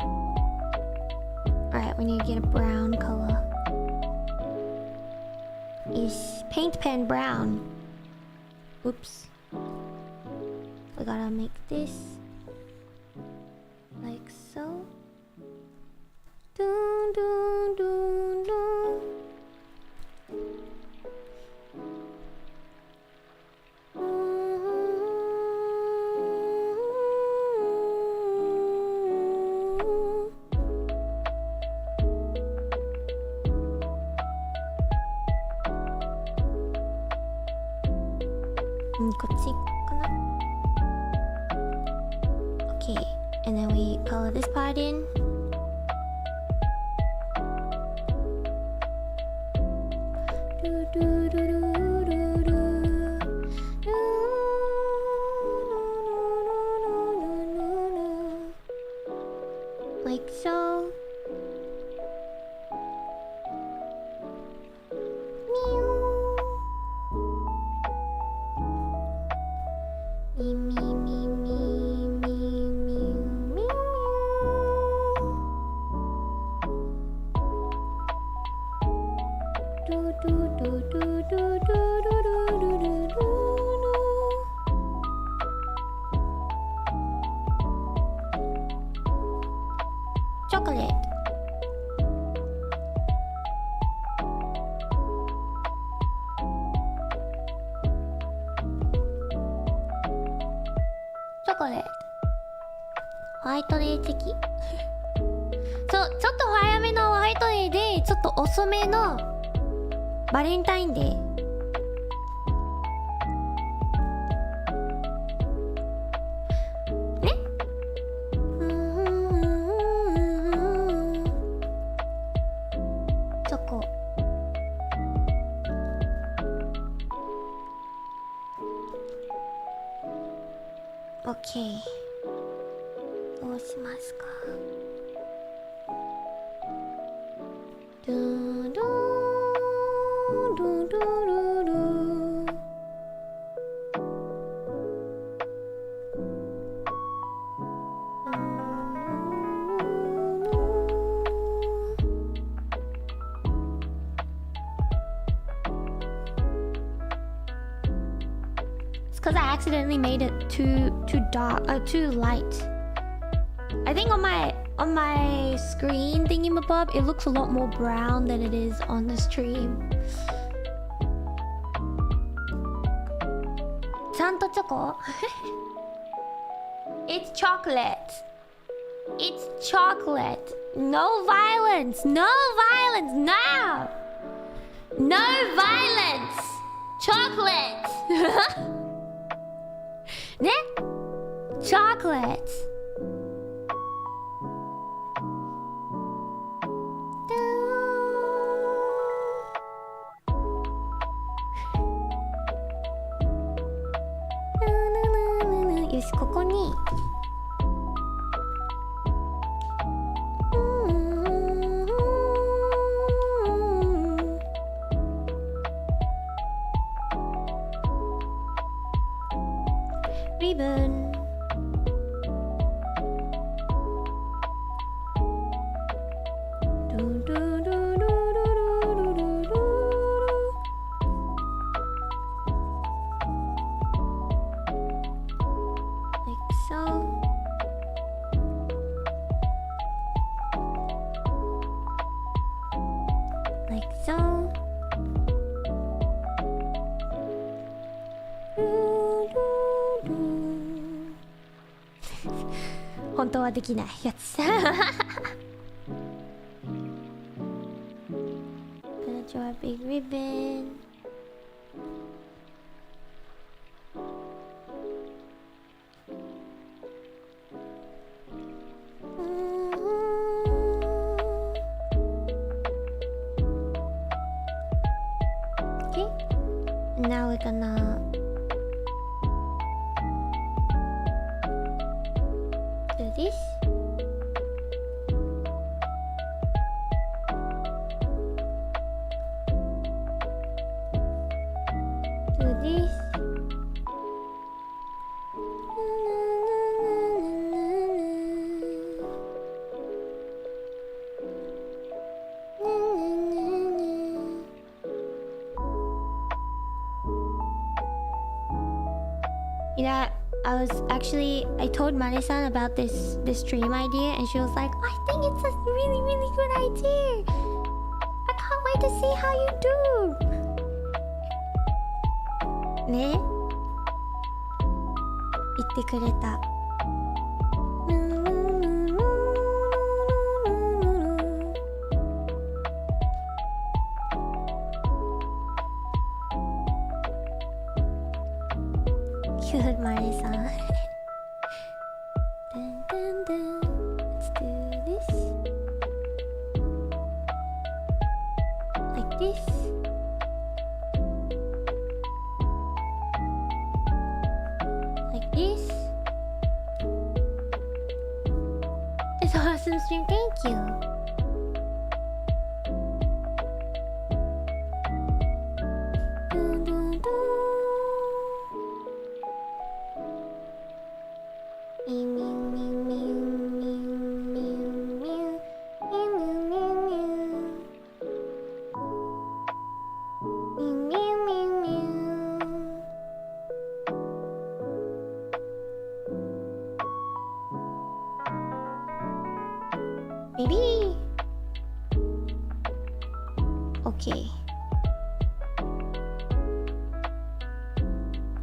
Alright, we need to get a brown color. Is paint pen brown? Oops. We gotta make this like so. Dun, dun, dun, dun. Okay, and then we color this part in. Like so. Chocolate. Chocolate. ホワイトデー的そう、ちょっと早めのホワイトデーでちょっと遅めのバレンタインデーね。チョコオッケー。どうしますか。ドゥドゥドゥドゥドゥドゥIt's because I accidentally made it too dark, too light. I think on my screen thingy-mabob, it looks a lot more brown than it is on the stream. ちゃんとチョコ? It's chocolate. It's chocolate. No violence. No violence. No. No violence. Chocolate. ね? Chocolate. Yoし、ここにリボン当はできないやつ。Gonna draw a big ribbon. Okay, now we're gonna do this. Do this. Yeah, I told Mari-san about this dream idea, and she was like, I think it's a really, really good idea. I can't wait to see how you do. ね、言ってくれた。Good, Mari-san. Dun, dun, dun. Let's do this. Like this. Like this. It's an awesome stream, thank you. Dun, dun, dun. Meow, meow, meow, meow, meow, meow, meow, meow, meow, meow, meow, meow. Maybe. Okay.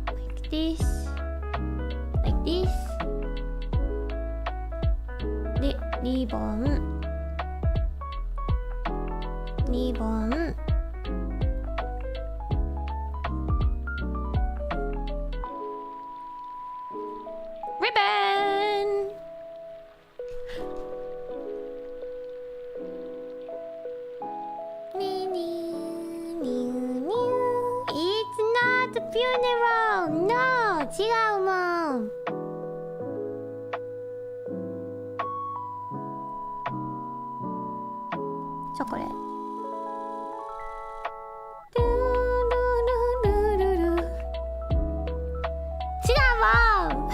Like this. Like this. で、リボンリボンリボンニューニューニューニュー It's not a funeral! No! 違うもんチョコレート違うもん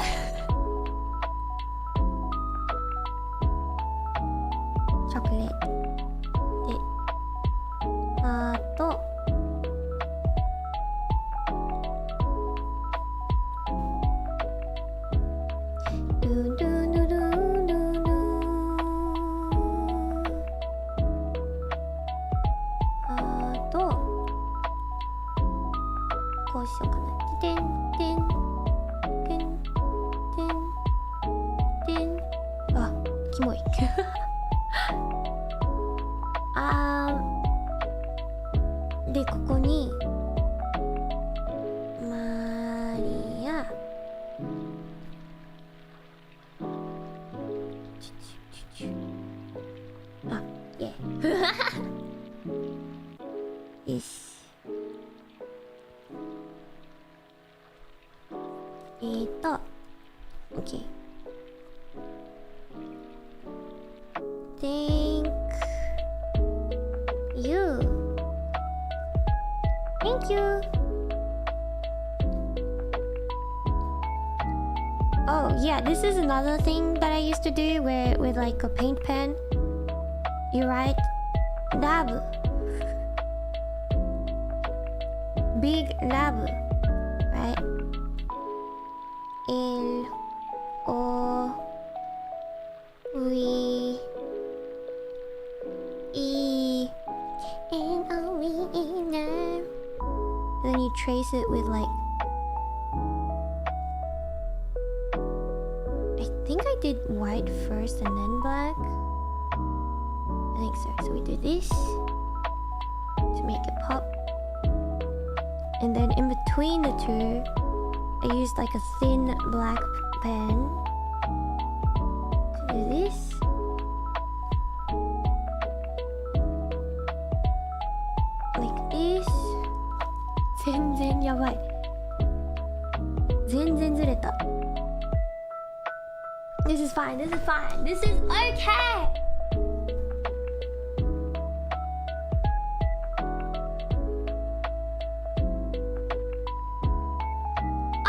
チョコレートであとドゥドゥドゥドゥこうしようかな。てんてんてんてんてん。あ、キモい。でここにマリア。あ、イエー。よし。OK. Thank you. Thank you. Oh yeah, this is another thing that I used to do where with like a paint pen you write love, big love, right? L-O-V-E N-O-V-E-N. Then you trace it with like, I think I did white first. and then black. I think so. So we do this to make it pop. And then in between the two, I used like a thin black pen to do this. Like this. 全然やばい。全然ずれた。This is fine. This is fine. This is okay.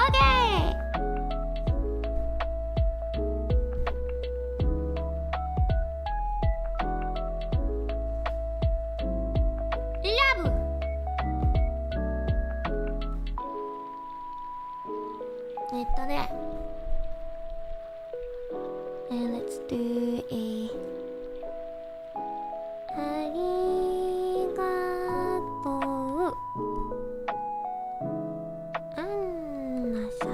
Okay. Love. And let's do a ありがとうアンナさん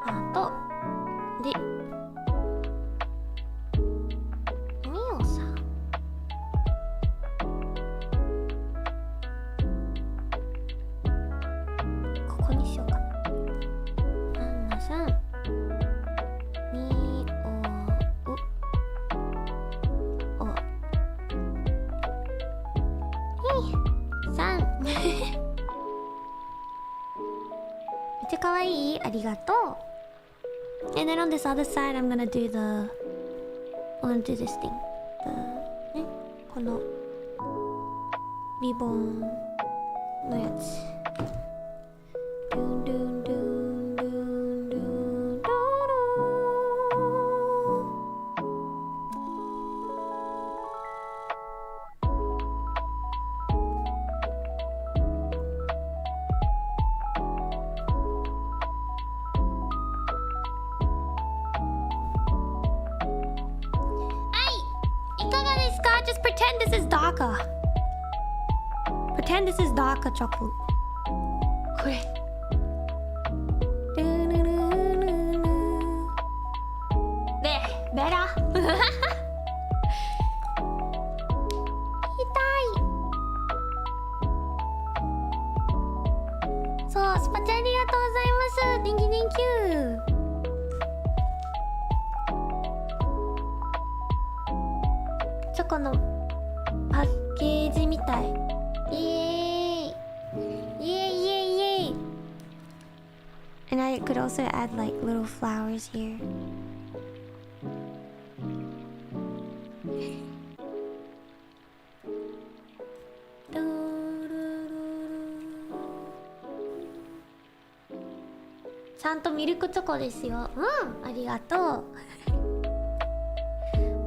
ハートでミオさんここにしようかなアンナさんミオおさんめっちゃかわいいありがとう And then on this other side I'm gonna do this thing ねこのリボンのやつドゥンドゥンドゥンドゥンドゥンドゥいかがですか Just pretend this is darker Pretend this is darker chocolate これベラ痛いそうスパチャありがとうございます Thank you thank you チョコのパッケージみたいイエーイイエーイイエーイイエーイ And I could also add like little flowers hereちゃんとミルクチョコですよありがとう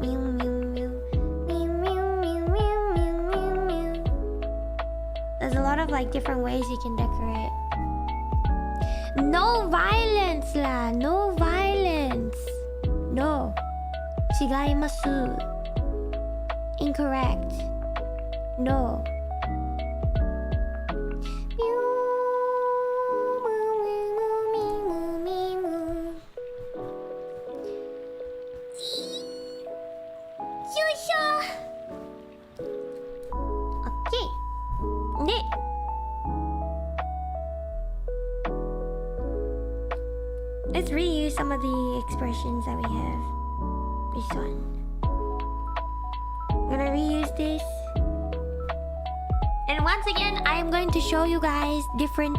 ミュンミュンミュンミュンミュンミュンミュンミュンミュン There's a lot of like different ways you can decorate No violence ら No violence No 違います Incorrect No Let's reuse some of the expressions that we have. This one. I'm gonna reuse this. And once again, I am going to show you guys different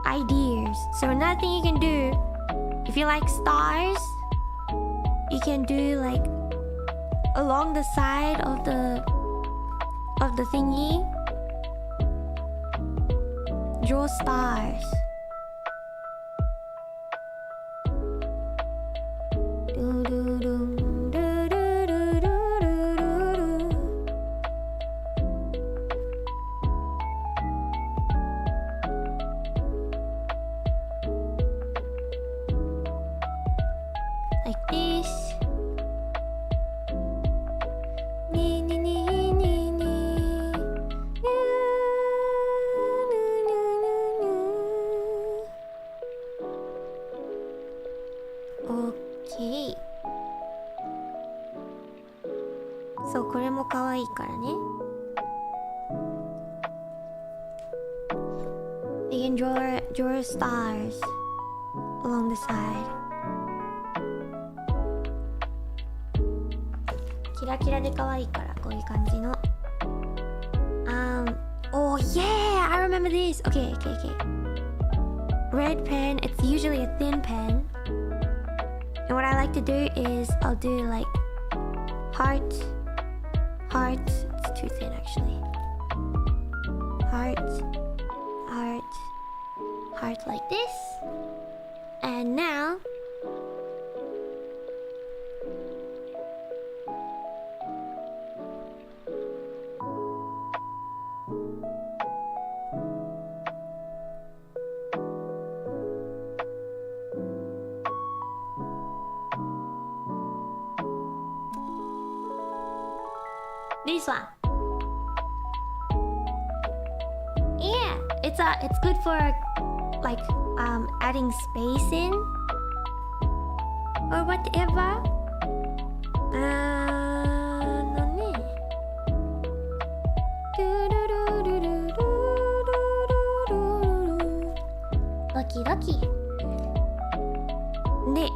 ideas. So another thing you can do, if you like stars, you can do like along the side of the thingy. Draw stars. Like this. そう、これも可愛いからね。You can draw stars along the side. キラキラで可愛いから、こういう感じの。Oh yeah, I remember this. Okay. Red pen. It's usually a thin pen. And what I like to do is I'll do like heart. It's too thin actually. Heart like this. And now this one. Yeah, it's good for like adding space in or whatever. ドキドキで、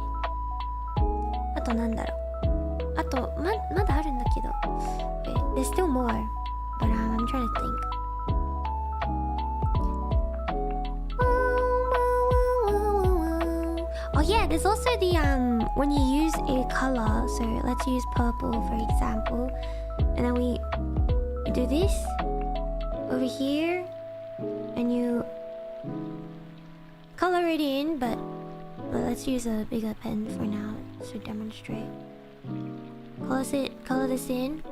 あとなんだろう、あとまだあるんだけど、there's still more, but I'm trying to think. Oh yeah, there's also the when you use a color, so let's use purple for example, and then we do this over here and you color it in, but let's use a bigger pen for now to demonstrate. Color this in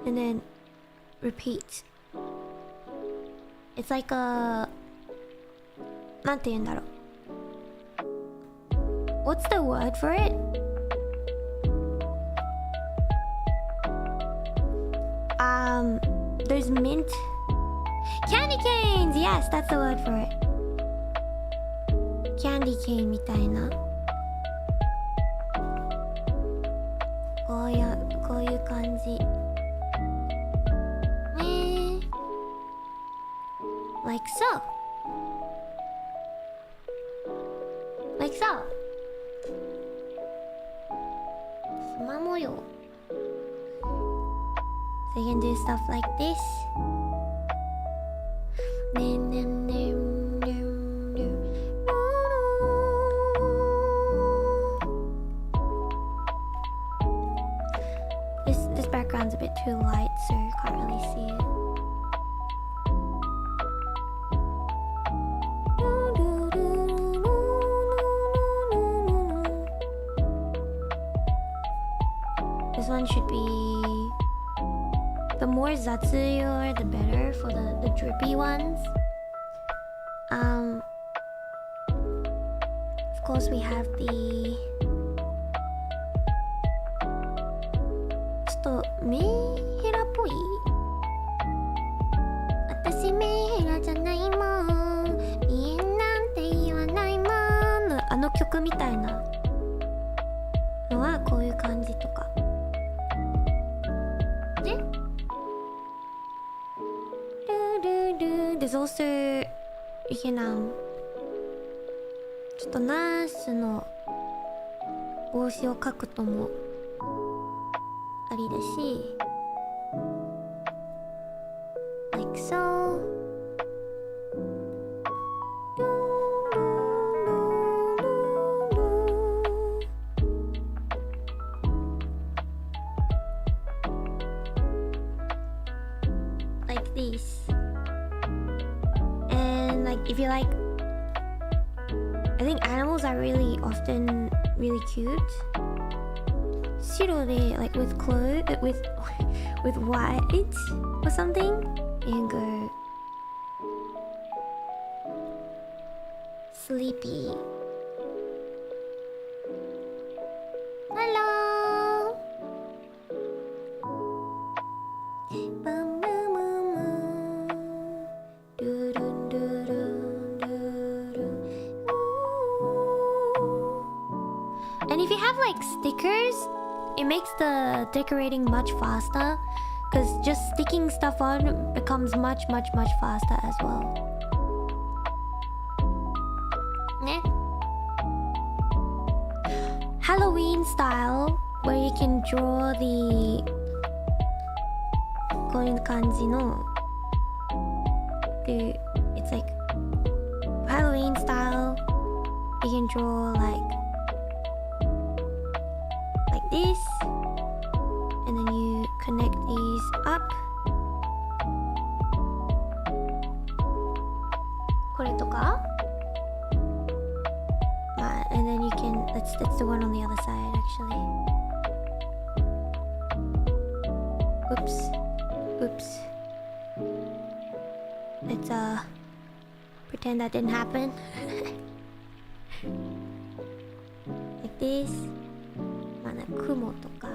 and then repeat. It's like a なんて言うんだろう。What's the word for it? There's mint. Candy canes! Yes, that's the word for it. Candy cane みたいな。こういう感じ。ね。Like so. Like so. 縞模様。So you can do stuff like this. This background's a bit too light, so you can't really see it. This one should be... The more zatsuyo, the better for the drippy ones. Of course we have the... ちょっとメンヘラっぽい？私メンヘラじゃないもん、いいなんて言わないもんのあの曲みたいなのはこういう感じとか。There's also, you can ちょっとナースの帽子を描くともありだし like so. Like this. And like if you like, I think animals are really often really cute. 白で like with clothes with white or something and go sleepy. Hello. And if you have like stickers, it makes the decorating much faster. Because just sticking stuff on becomes much faster as well. Ne? Halloween style, where you can draw the こういう感じの it's like Halloween style. You can draw like this, and then you connect these up. これとか and then you can let's do one on the other side actually. Oops. Let's pretend that didn't happen. Like this. 雲とか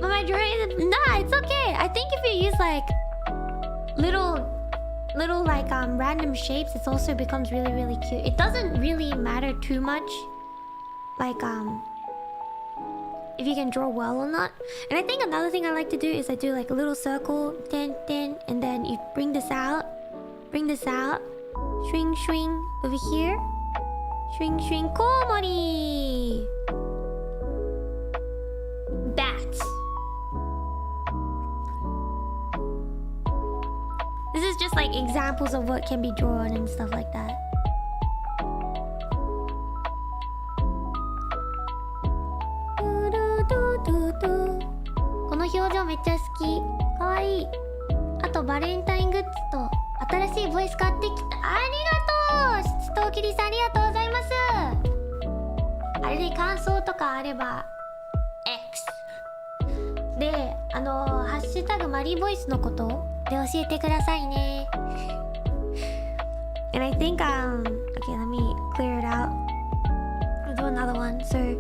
My drawing, nah, it's okay. I think if you use like little like random shapes, it also becomes really cute. It doesn't really matter too much like if you can draw well or not. And I think another thing I like to do is I do like a little circle, and then you bring this out, swing over here, swing komori, bats. This is just like examples of what can be drawn and stuff like that. This表情めっちゃ好き。かわいい。あとバレンタイングッズと新しいボイス買ってきた。ありがとう。ストーキリさんありがとうございます。あれで感想とかあれば X でハッシュタグマリーボイスのことで教えてくださいね。And I think okay, let me clear it out. I'll do another one. So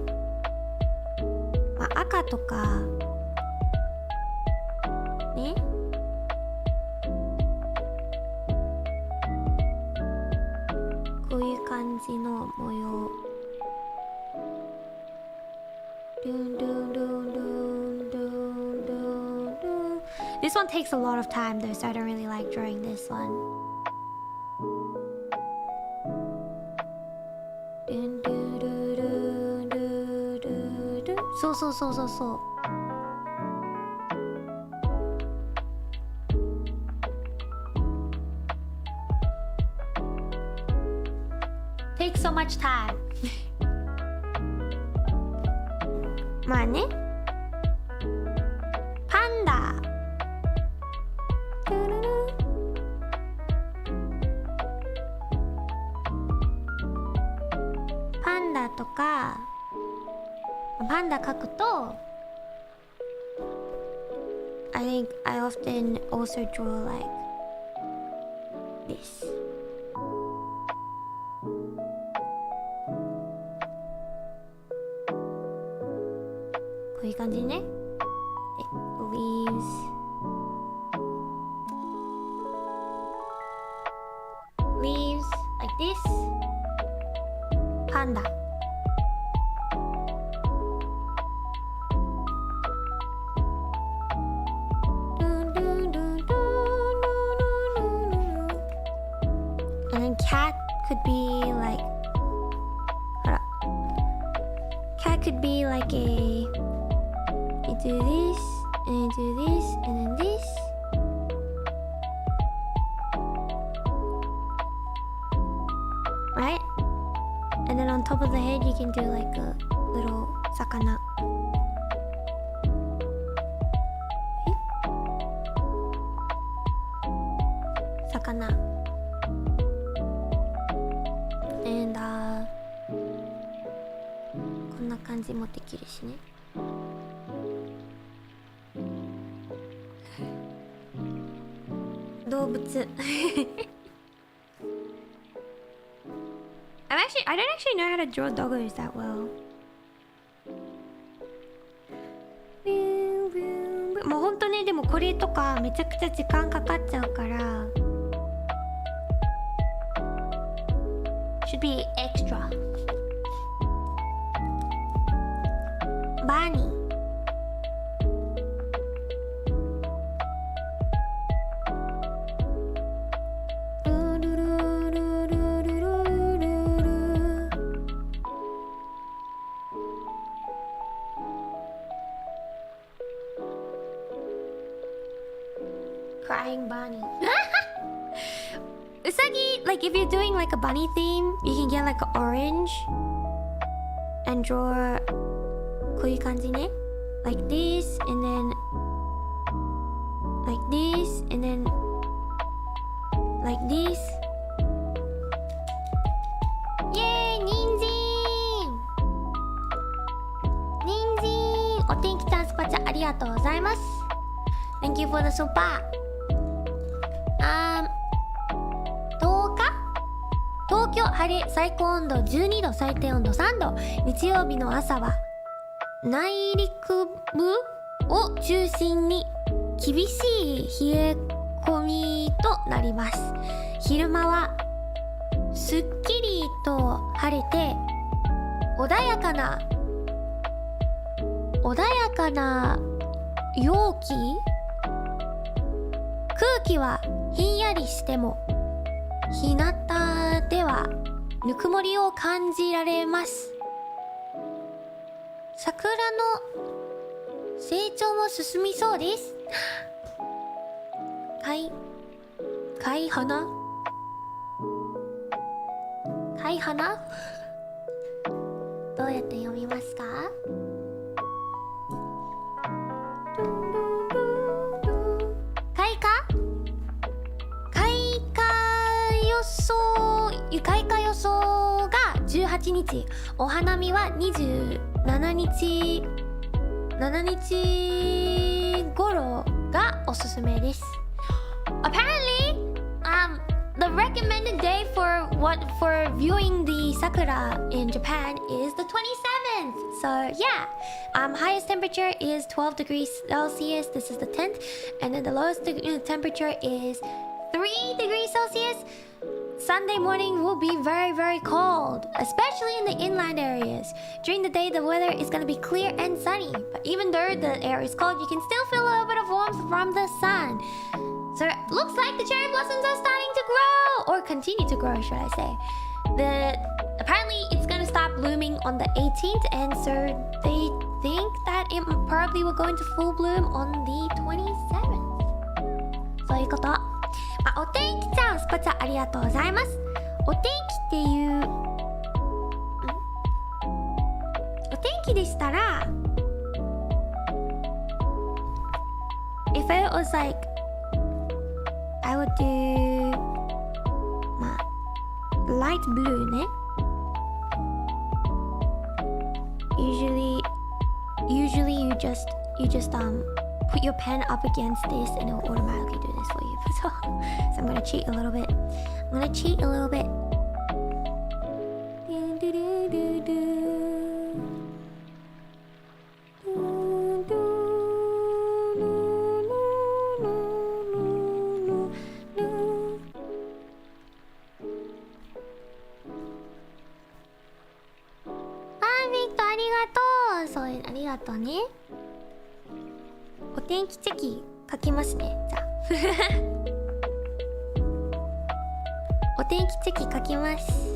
赤とかね、こういう感じの模様。This one takes a lot of time though, so I don't really like drawing this one. So. Takes so much time. まあね。パンダ。パンダとか、パンダ描くと I think I often also draw like this. こういう感じね。で、leaves like this. パンダ。And then cat could be like, cat could be like a, you do this, and you do this, and then this. Right? And then on top of the head you can do like a little sakana. Sakana. And こんな感じもできるしね。動物I don't actually know how to draw doggos that well. もうほんとね、でもこれとかめちゃくちゃ時間かかっちゃうから should be extra. バニーCrying bunny. Usagi, like if you're doing like a bunny theme, you can get like an orange and draw こういう感じね like this and then like this and then like this. イエーイ、人参お天気ちゃんスパチャありがとうございます。 Thank you for the super. 10日東京晴れ、最高温度12度、最低温度3度。日曜日の朝は内陸部を中心に厳しい冷え込みとなります。昼間はすっきりと晴れて穏やかな陽気。空気はひんやりしても日向ではぬくもりを感じられます。桜の成長も進みそうです。開花どうやって読みますか？開花予想が18日、お花見は27日頃がおすすめです。Apparently, the recommended day for viewing the sakura in Japan is the 27th. So yeah, highest temperature is 12 degrees Celsius. This is the 10th, and then the lowest temperature is 3 degrees Celsius. Sunday morning will be very, very cold, especially in the inland areas. During the day, the weather is going to be clear and sunny. But even though the air is cold, you can still feel a little bit of warmth from the sun. So it looks like the cherry blossoms are starting to grow, or continue to grow, should I say. Apparently, it's going to stop blooming on the 18th, and so they think that it probably will go into full bloom on the 27th. そういうこと。お天気ちゃんスパチャありがとうございます。お天気っていうお天気でしたら If it was like I would do light blue ね。Usually you just put your pen up against this and it will automatically do this for you. So I'm gonna cheat a little bit. Victor ありがとう。そういうありがとうね。お天気チェキ書きますね。じゃあお天気チェキ書きます。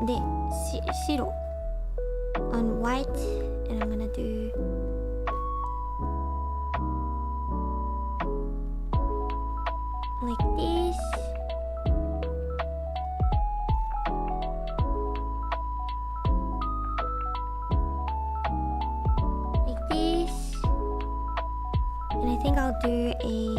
で、白 on white and I'm gonna do like this. Like this. And I think I'll do a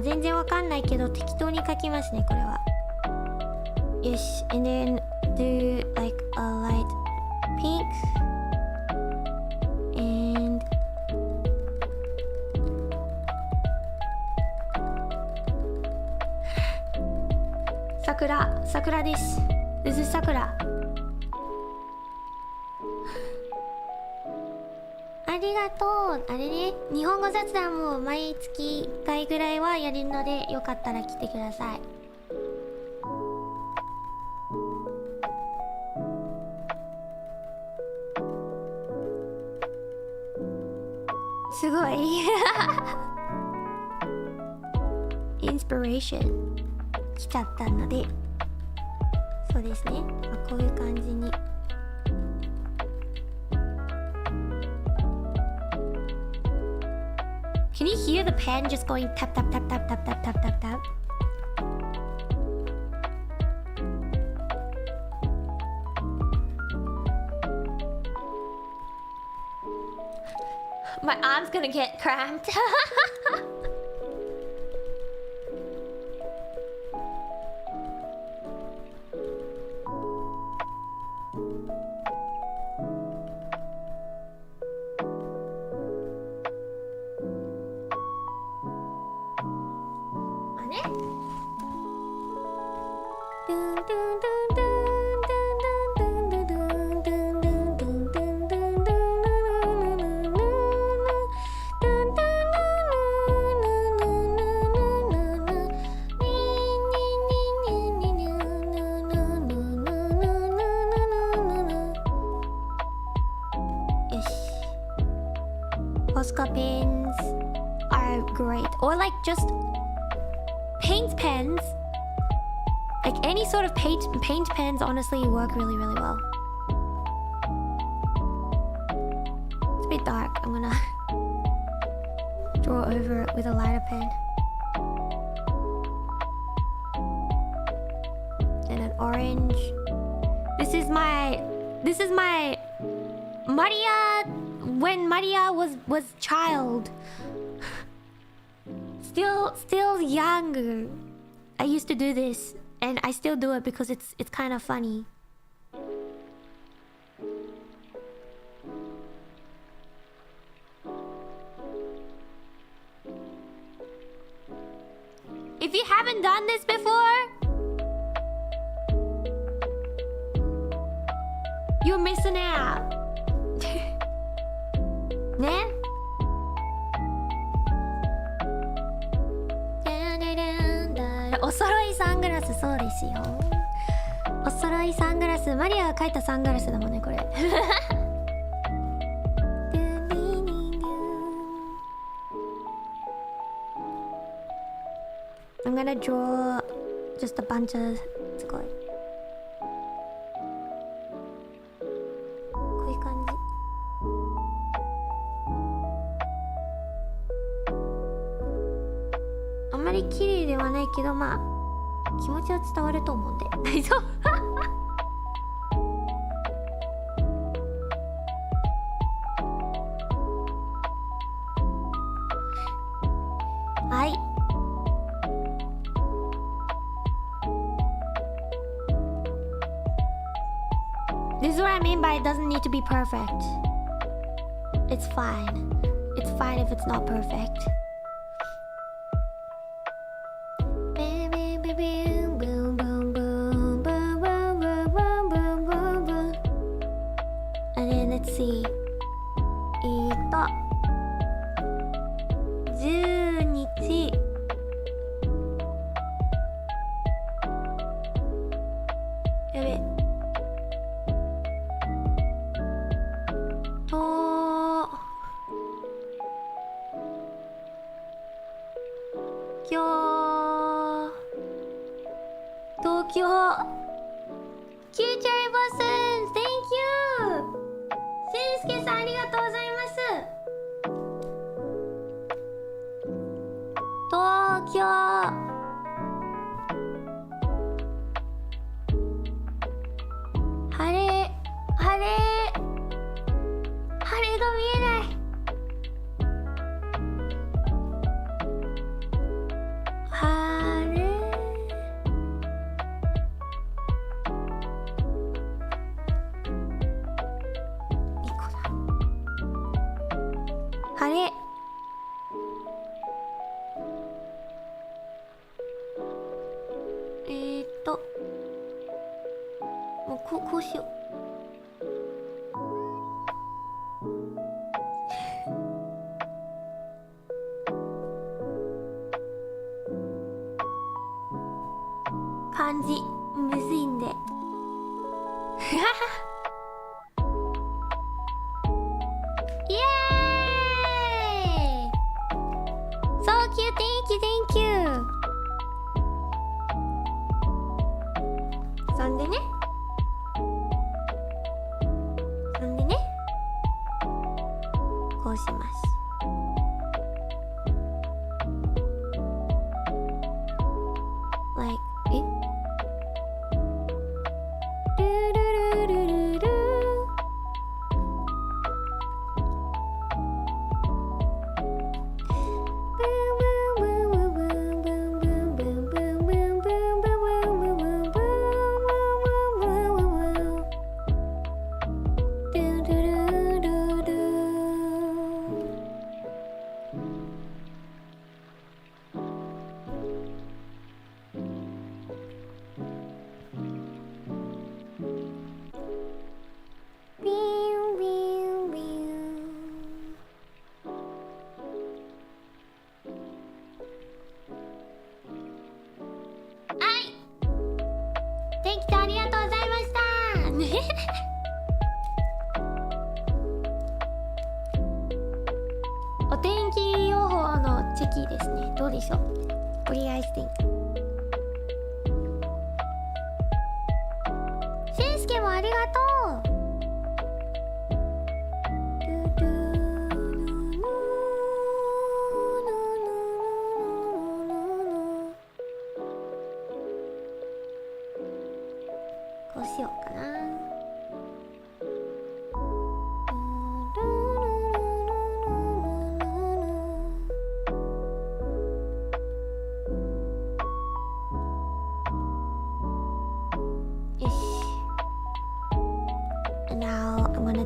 全然わかんないけど適当に書きますねこれは。よし、and then do like a light pink and桜です。This is 桜。ありがとう。あれね、日本語雑談も毎月1回ぐらいはやるので、よかったら来てください。すごいインスピレーション来ちゃったので、そうですね、こういう感じに。Can you hear the pen just going tap tap tap tap tap tap tap tap tap? My arm's gonna get cramped. Posca pens are great, or like just paint pens. Like any sort of paint pens honestly work really well. It's a bit dark. I'm gonna draw over it with a lighter pen. And an orange. This is my Maria when Maria was child. Still younger. I used to do this. And I still do it because it's kind of funny. If you haven't done this before, you're missing out. ね?お揃いサングラス、そうですよ。お揃いサングラス、マリアが描いたサングラスだもんね、これ。I'm gonna draw just a bunch of... すごい。こういう感じ。あんまり綺麗ではないけど、まあ気持ちは伝わると思うんで大丈夫はい。This is what I mean by it doesn't need to be perfect. It's fine. It's fine if it's not perfect. And then let's see. 10日やべと今日京 Q Cherry Blossoms Thank you しんすけさんありがとうございます東京晴れが見えない晴れ2個だ晴れもうこうしよう漢字むずいんでイエーイ So cute thank you そんでねこうしますlike ルルルルルルお天気予報のチェキですね。どうでしょう。What do you guys think? しんすけもありがとう。こうしようかな。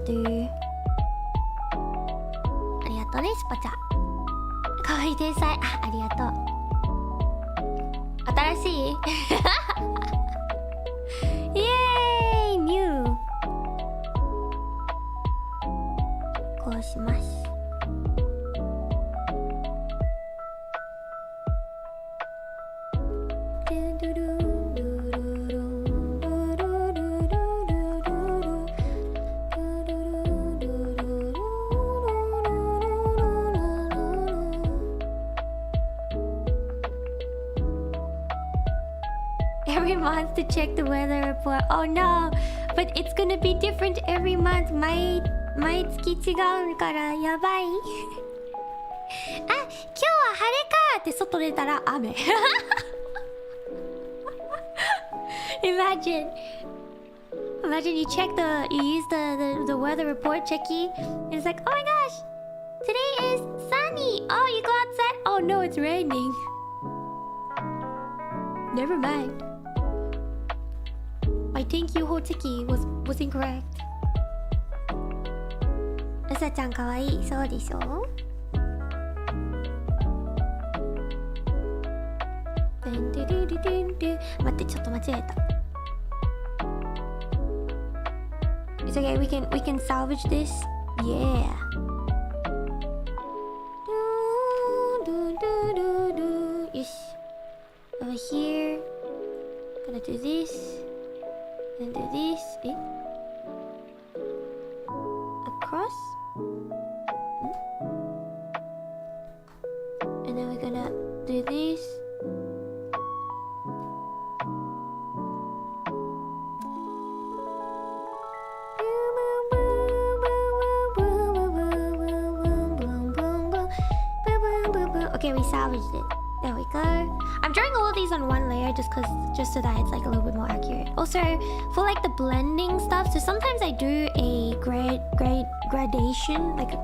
do ありがとうねスパチャかわいい天才ありがとう新しいイエーイニューこうしますEvery month to check the weather report. Oh no, but it's gonna be different every month. 毎月違うからやばい。あ、今日は晴れかって外出たら雨。Imagine you use the weather report CHEKI. It's like, oh my gosh, today is sunny. Oh, you go outside. Oh no, it's raining. Never mind. My thank you チェキ was incorrect. うさちゃんかわいい。そうでしょ。待ってちょっと間違えた。It's okay. We can salvage this. Yeah. Yes. Over here. Gonna do this. And do this. Across. And then we're gonna do this. we salvaged it. There we go. I'm drawing all of these on one layer just so that it's like a little bit more accurate. Also, for like the blending stuff, so sometimes I do a gradation, like a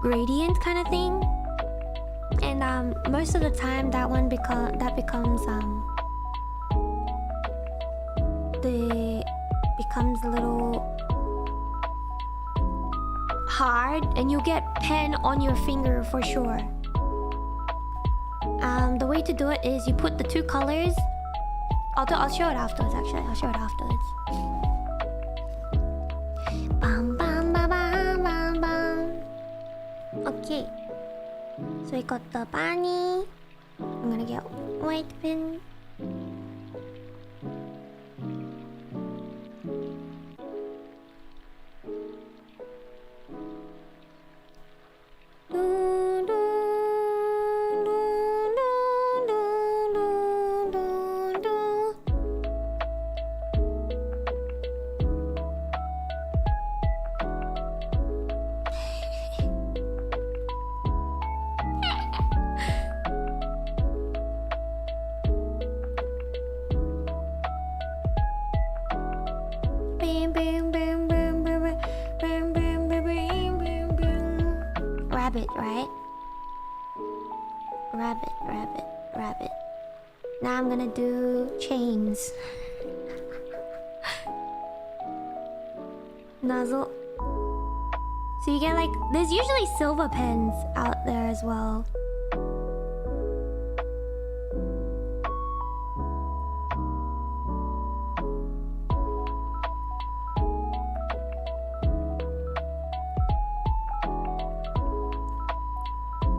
gradient kind of thing. And most of the time that becomes a little hard, and you get pen on your finger for sure. The way to do it is you put the two colors. I'll show it afterwards. Actually, I'll show it afterwards. Bam bam bam bam bam bam. Okay. So we got the bunny. I'm gonna get white pen. Rabbit, right? Rabbit. Now I'm gonna do chains. Nozzle. So you get like, there's usually silver pens out there as well.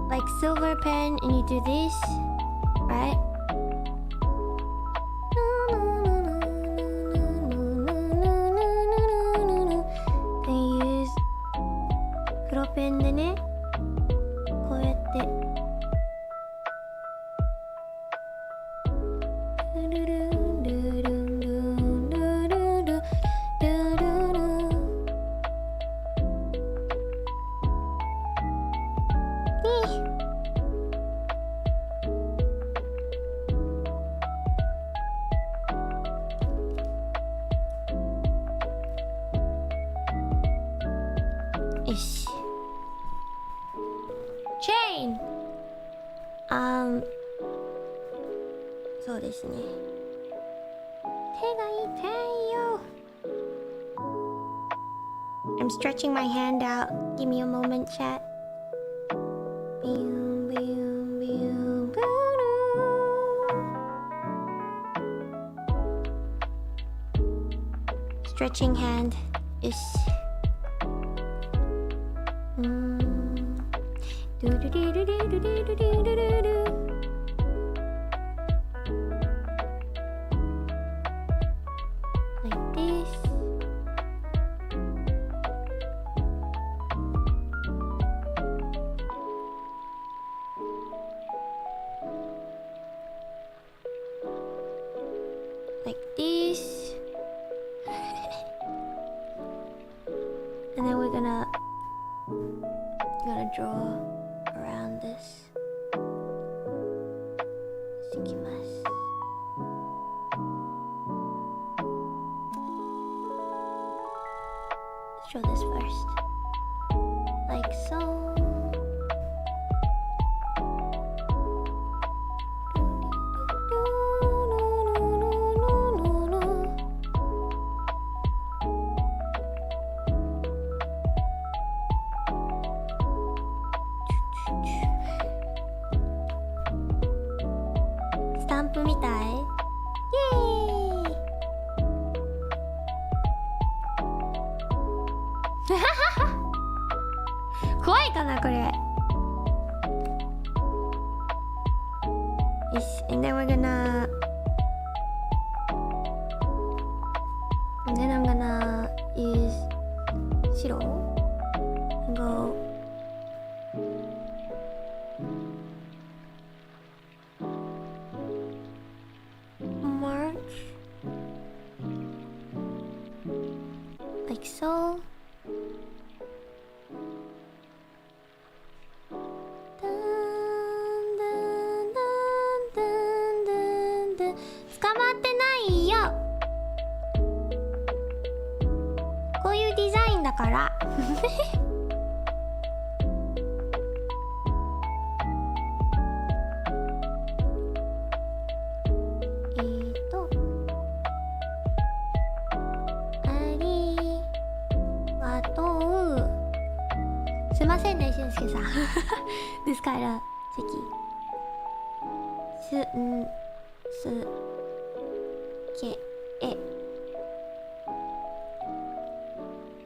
Like silver pen, and you do this, right? Then you use黒ペンでね、こうやってchain. そうですね。手が痛いよ。I'm stretching my hand out. Give me a moment, chat. Stretching hand is. Like this. Like this. And then we're gonna draw around this. Let's draw this first. Like so. Stamp みたい。イエーイ。怖いかな。んで捕まってないよ。こういうデザインだからすいませんね、俊介さん。ですから、チェキ。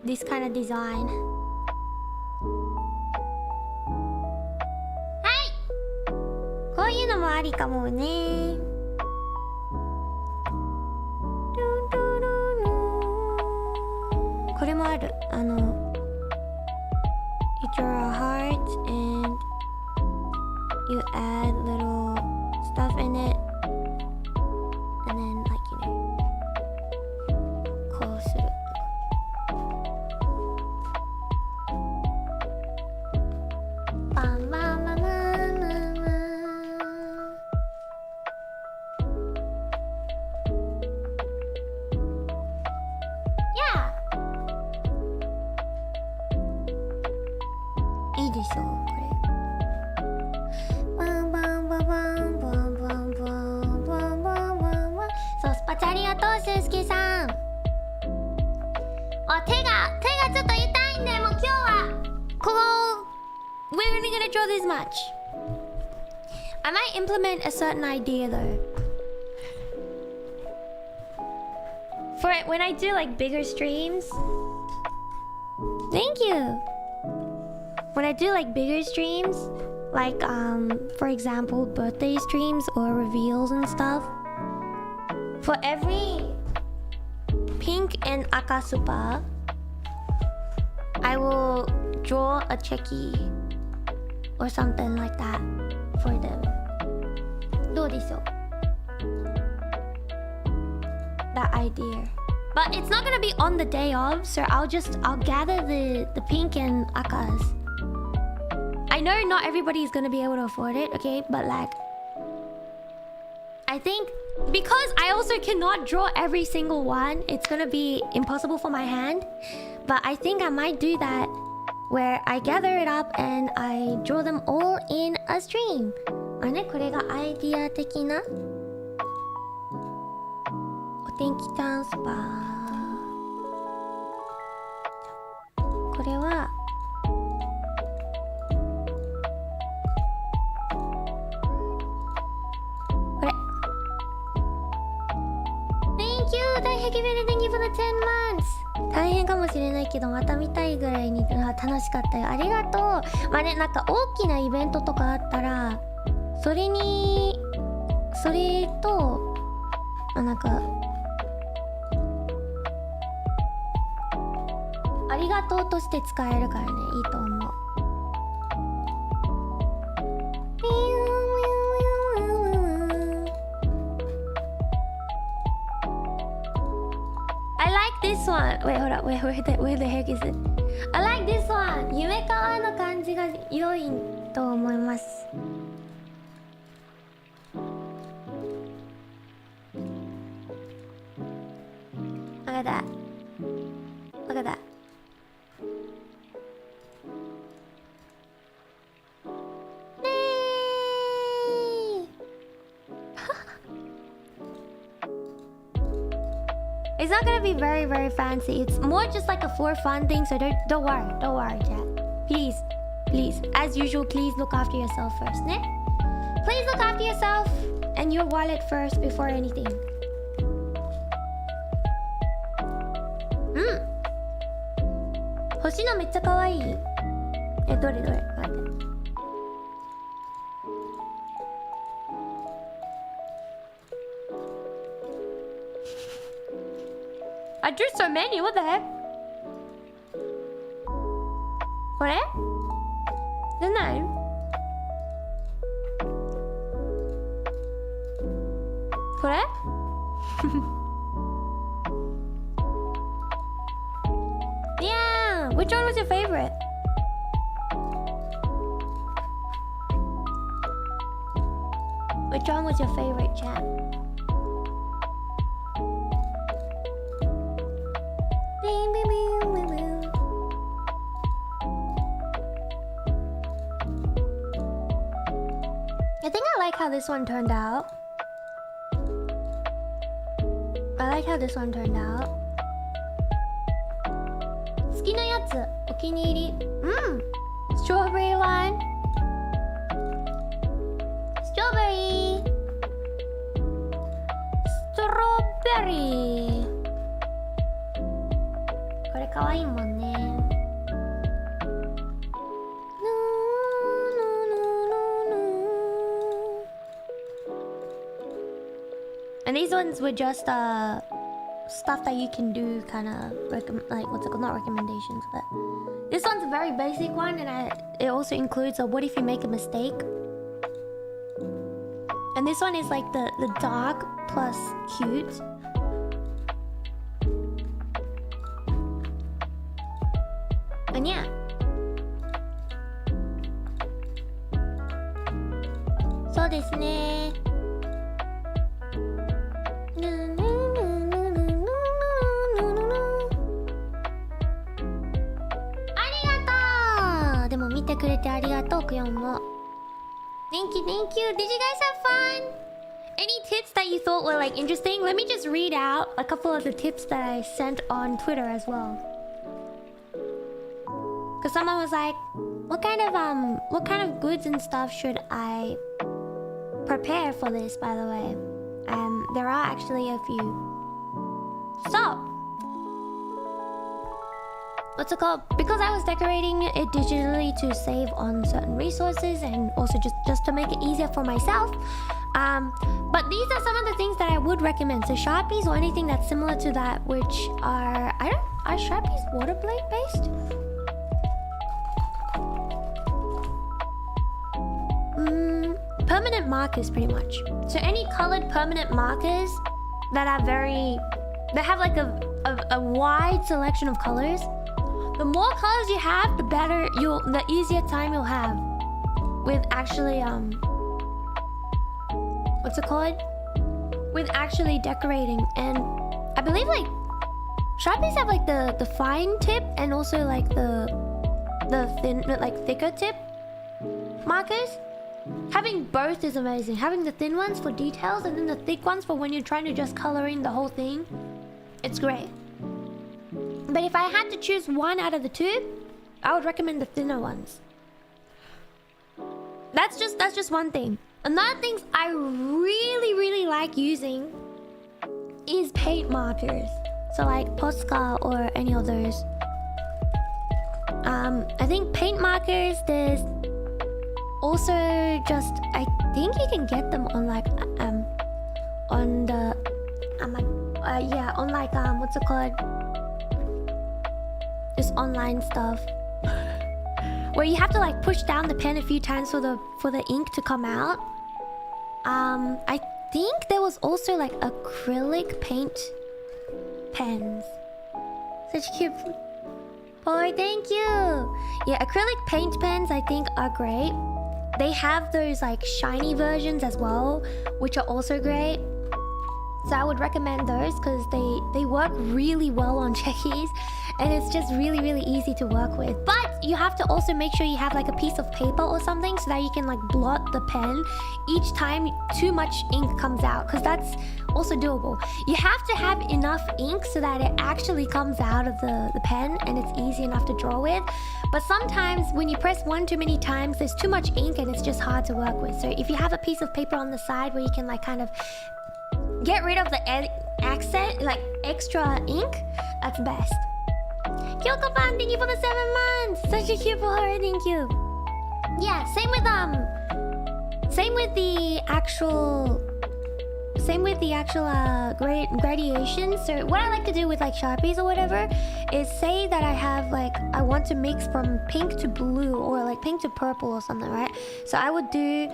This kind of design. はい。こういうのもありかもね。これもある。You draw a heart and you add little stuff in it, and then likeこうする。バンバンバンバンバンバン。Yeah. いいでしょう、これ。バンバンバンバンバンバンバンバンバンバンバンバン。そう、スパチャありがとう、俊介さん。手がちょっと痛いんで、もう今日はここ We're only gonna draw this much. I might implement a certain idea though. For it, when I do like bigger streams. Thank you. When I do like bigger streams, like for example birthday streams or reveals and stuff, for every pink and aka super, I will draw a CHEKI or something like that for them. どうでしょう? That idea. But it's not gonna be on the day of, so I'll gather the pink and akas. I know not everybody is gonna be able to afford it, okay? But like, I think because I also cannot draw every single one, it's gonna be impossible for my hand. But I think I might do that, where I gather it up and I draw them all in a stream. あれね、これがアイディア的なお天気トランスファー。これはこれ。Thank you! 大ヘキベル Thank you for the 10 months! 大変かもしれないけどまた見たいぐらいに楽しかったよ。ありがとう。まあね、なんか大きなイベントとかあったらそれとなんかありがとうとして使えるからね、いいと思う。I like this one. Wait, hold up. Where the heck is it? I like this one. 夢川の感じが良いと思います。Look at that. Look at that. It's not gonna be very, very fancy. It's more just like a for fun thing. So don't worry, chat. Please, as usual, please look after yourself first, ne? Please look after yourself and your wallet first before anything. 星のめっちゃ可愛い。どれ待って。I drew so many. What the heck? これ？じゃない？これ？Yeah. Which one was your favorite? Which one was your favorite, chat? how this one turned out. I like how this one turned out. 好きなやつ、お気に入り。Strawberry one. Strawberry. Strawberry. これ可愛いもんね。And these ones were just stuff that you can do, kind of like what's it called? Not recommendations, but this one's a very basic one, and it also includes a what if you make a mistake. And this one is like the dark plus cute. And yeah. So ですね。でも見てくれてありがとう、クヨンも。Thank you, thank you. Did you guys have fun? Any tips that you thought were like interesting? Let me just read out a couple of the tips that I sent on Twitter as well. Cause someone was like, what kind of goods and stuff should I prepare for this, by the way? There are actually a few. So, what's it called? Because I was decorating it digitally to save on certain resources and also just to make it easier for myself. But these are some of the things that I would recommend. So Sharpies or anything that's similar to that, which are Sharpies water blade based? Permanent markers, pretty much. So any colored permanent markers that are that have like a wide selection of colors. The more colors you have, the better the easier time you'll have with actually what's it called? With actually decorating. And I believe like Sharpies have like the fine tip and also like the thin, like thicker tip markers. Having both is amazing. Having the thin ones for details and then the thick ones for when you're trying to just color in the whole thing. It's great. But if I had to choose one out of the two, I would recommend the thinner ones. That's just one thing. Another thing I really like using is paint markers. So like Posca or any of those. I think paint markers, there's also just, I think you can get them on like on the on like what's it called? Just online stuff where you have to like push down the pen a few times for the ink to come out. I think there was also like acrylic paint pens. Such cute. Polaroid, thank you. Yeah, acrylic paint pens I think are great. They have those like shiny versions as well, which are also great. So I would recommend those because they work really well on CHEKIs and it's just really easy to work with. But you have to also make sure you have like a piece of paper or something so that you can like blot the pen each time too much ink comes out, because that's also doable. You have to have enough ink so that it actually comes out of the pen and it's easy enough to draw with. But sometimes when you press one too many times, there's too much ink and it's just hard to work with. So if you have a piece of paper on the side where you can like kind of get rid of the accent, like extra ink, that's best. Kyoko-pan, thank you for the 7 months! Such a cute Polaroid, thank you. Yeah, same with the actual gradations. So what I like to do with like Sharpies or whatever is say that I have like, I want to mix from pink to blue or like pink to purple or something, right? So I would do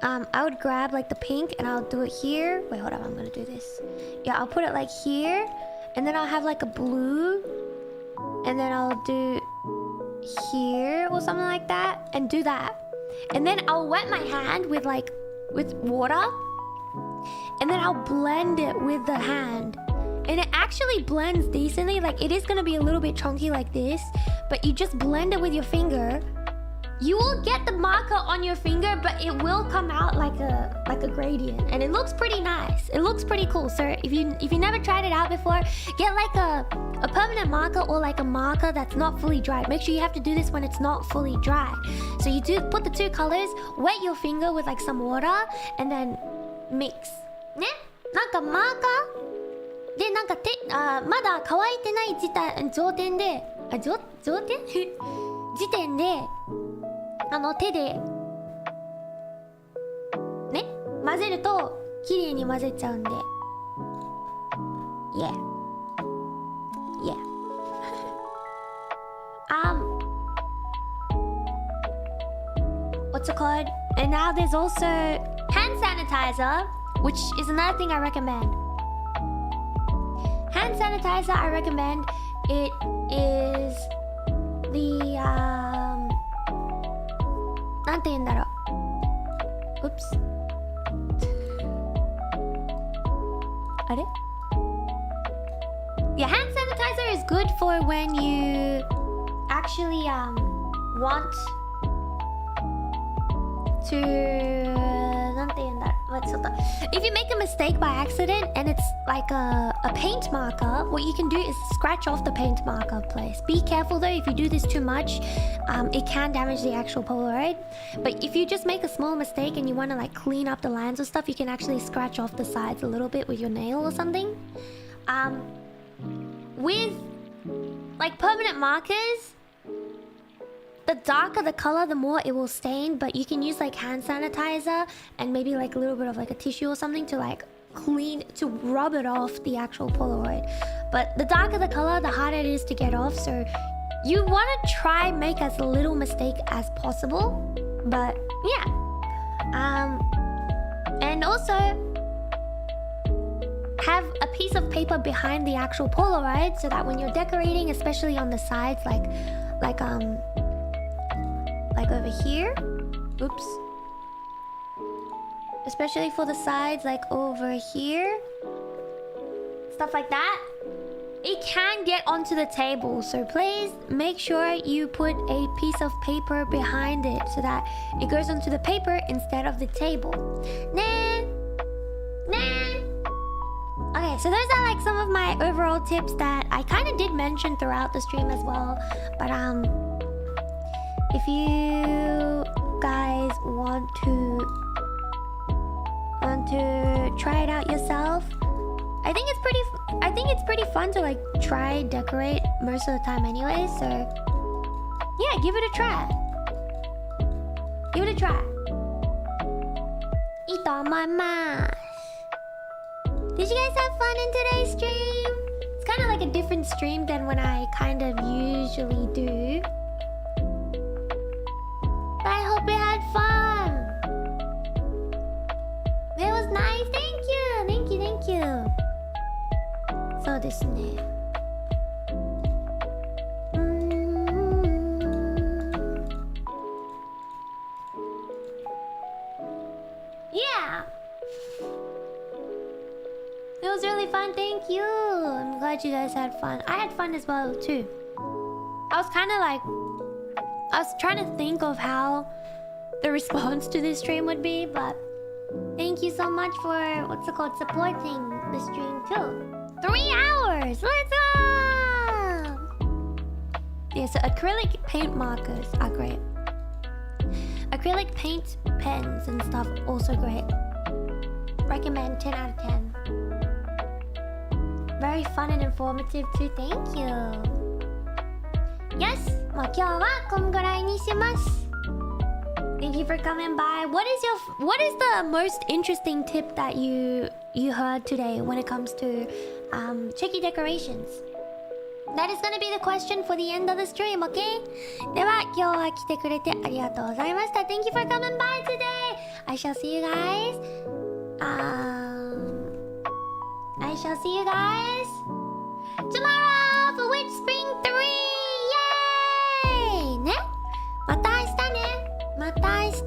I would grab like the pink and I'll do it here. Wait, hold on, I'm gonna do this. Yeah, I'll put it like here and then I'll have like a blue and then I'll do here or something like that and do that. And then I'll wet my hand with water and then I'll blend it with the hand. And it actually blends decently. Like it is gonna be a little bit chunky like this, but you just blend it with your finger you will get the marker on your finger, but it will come out like a gradient, and it looks pretty nice. It looks pretty cool. So if you never tried it out before, get like a permanent marker or like a marker that's not fully dried. Make sure you have to do this when it's not fully dry. So you do put the two colors, wet your finger with like some water, and then mix. ね、なんかマーカーでなんかまだ乾いてない状態で時点で手でね混ぜると綺麗に混ぜちゃうんで Yeah Yeah what's it called? And now there's also hand sanitizer, which is another thing I recommend. Hand sanitizer I recommend. It is the なんて言うんだろう Oops あれ Yeah, hand sanitizer is good for when you actually want to なんて言うんだろう If you make a mistake by accident and it's like a paint marker, what you can do is scratch off the paint marker place. Be careful though, if you do this too much, it can damage the actual Polaroid. But if you just make a small mistake and you want to like clean up the lines or stuff, you can actually scratch off the sides a little bit with your nail or something. With like permanent markers, the darker the color, the more it will stain, but you can use like hand sanitizer and maybe like a little bit of like a tissue or something to like to rub it off the actual Polaroid. But the darker the color, the harder it is to get off, so you want to try make as little mistake as possible. But yeah, and also have a piece of paper behind the actual Polaroid so that when you're decorating, especially on the sides, like over here, oops, especially for the sides, like over here, stuff like that, it can get onto the table. So please make sure you put a piece of paper behind it so that it goes onto the paper instead of the table. Okay, so those are like some of my overall tips that I kind of did mention throughout the stream as well. But if you guys want to try it out yourself, I think it's pretty fun to like try decorate most of the time anyway. So yeah, give it a try. Give it a try. Did you guys have fun in today's stream? It's kind of like a different stream than when I kind of usually do. But I hope you had fun. It was nice. Thank you. Thank you. Thank you. So desu ne. Yeah. It was really fun. Thank you. I'm glad you guys had fun. I had fun as well too. I was trying to think of how the response to this stream would be, but thank you so much for supporting the stream too. 3 hours. Let's go. Yeah, so acrylic paint markers are great. Acrylic paint pens and stuff also great. Recommend 10 out of 10. Very fun and informative too. Thank you. Yes, まあ今日はこんぐらいにします。Thank you for coming by. What is the most interesting tip that you heard today when it comes to CHEKI decorations? That is gonna be the question for the end of the stream, okay? では今日は来てくれてありがとうございました。Thank you for coming by today. I shall see you guys. I shall see you guys tomorrow for Witch Spring 3. Yay! ね? また明日ね。また明日。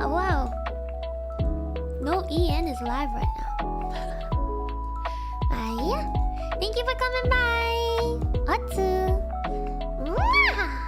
Wow. No EN is live right now. Thank you for coming by. Otsu. Mwah!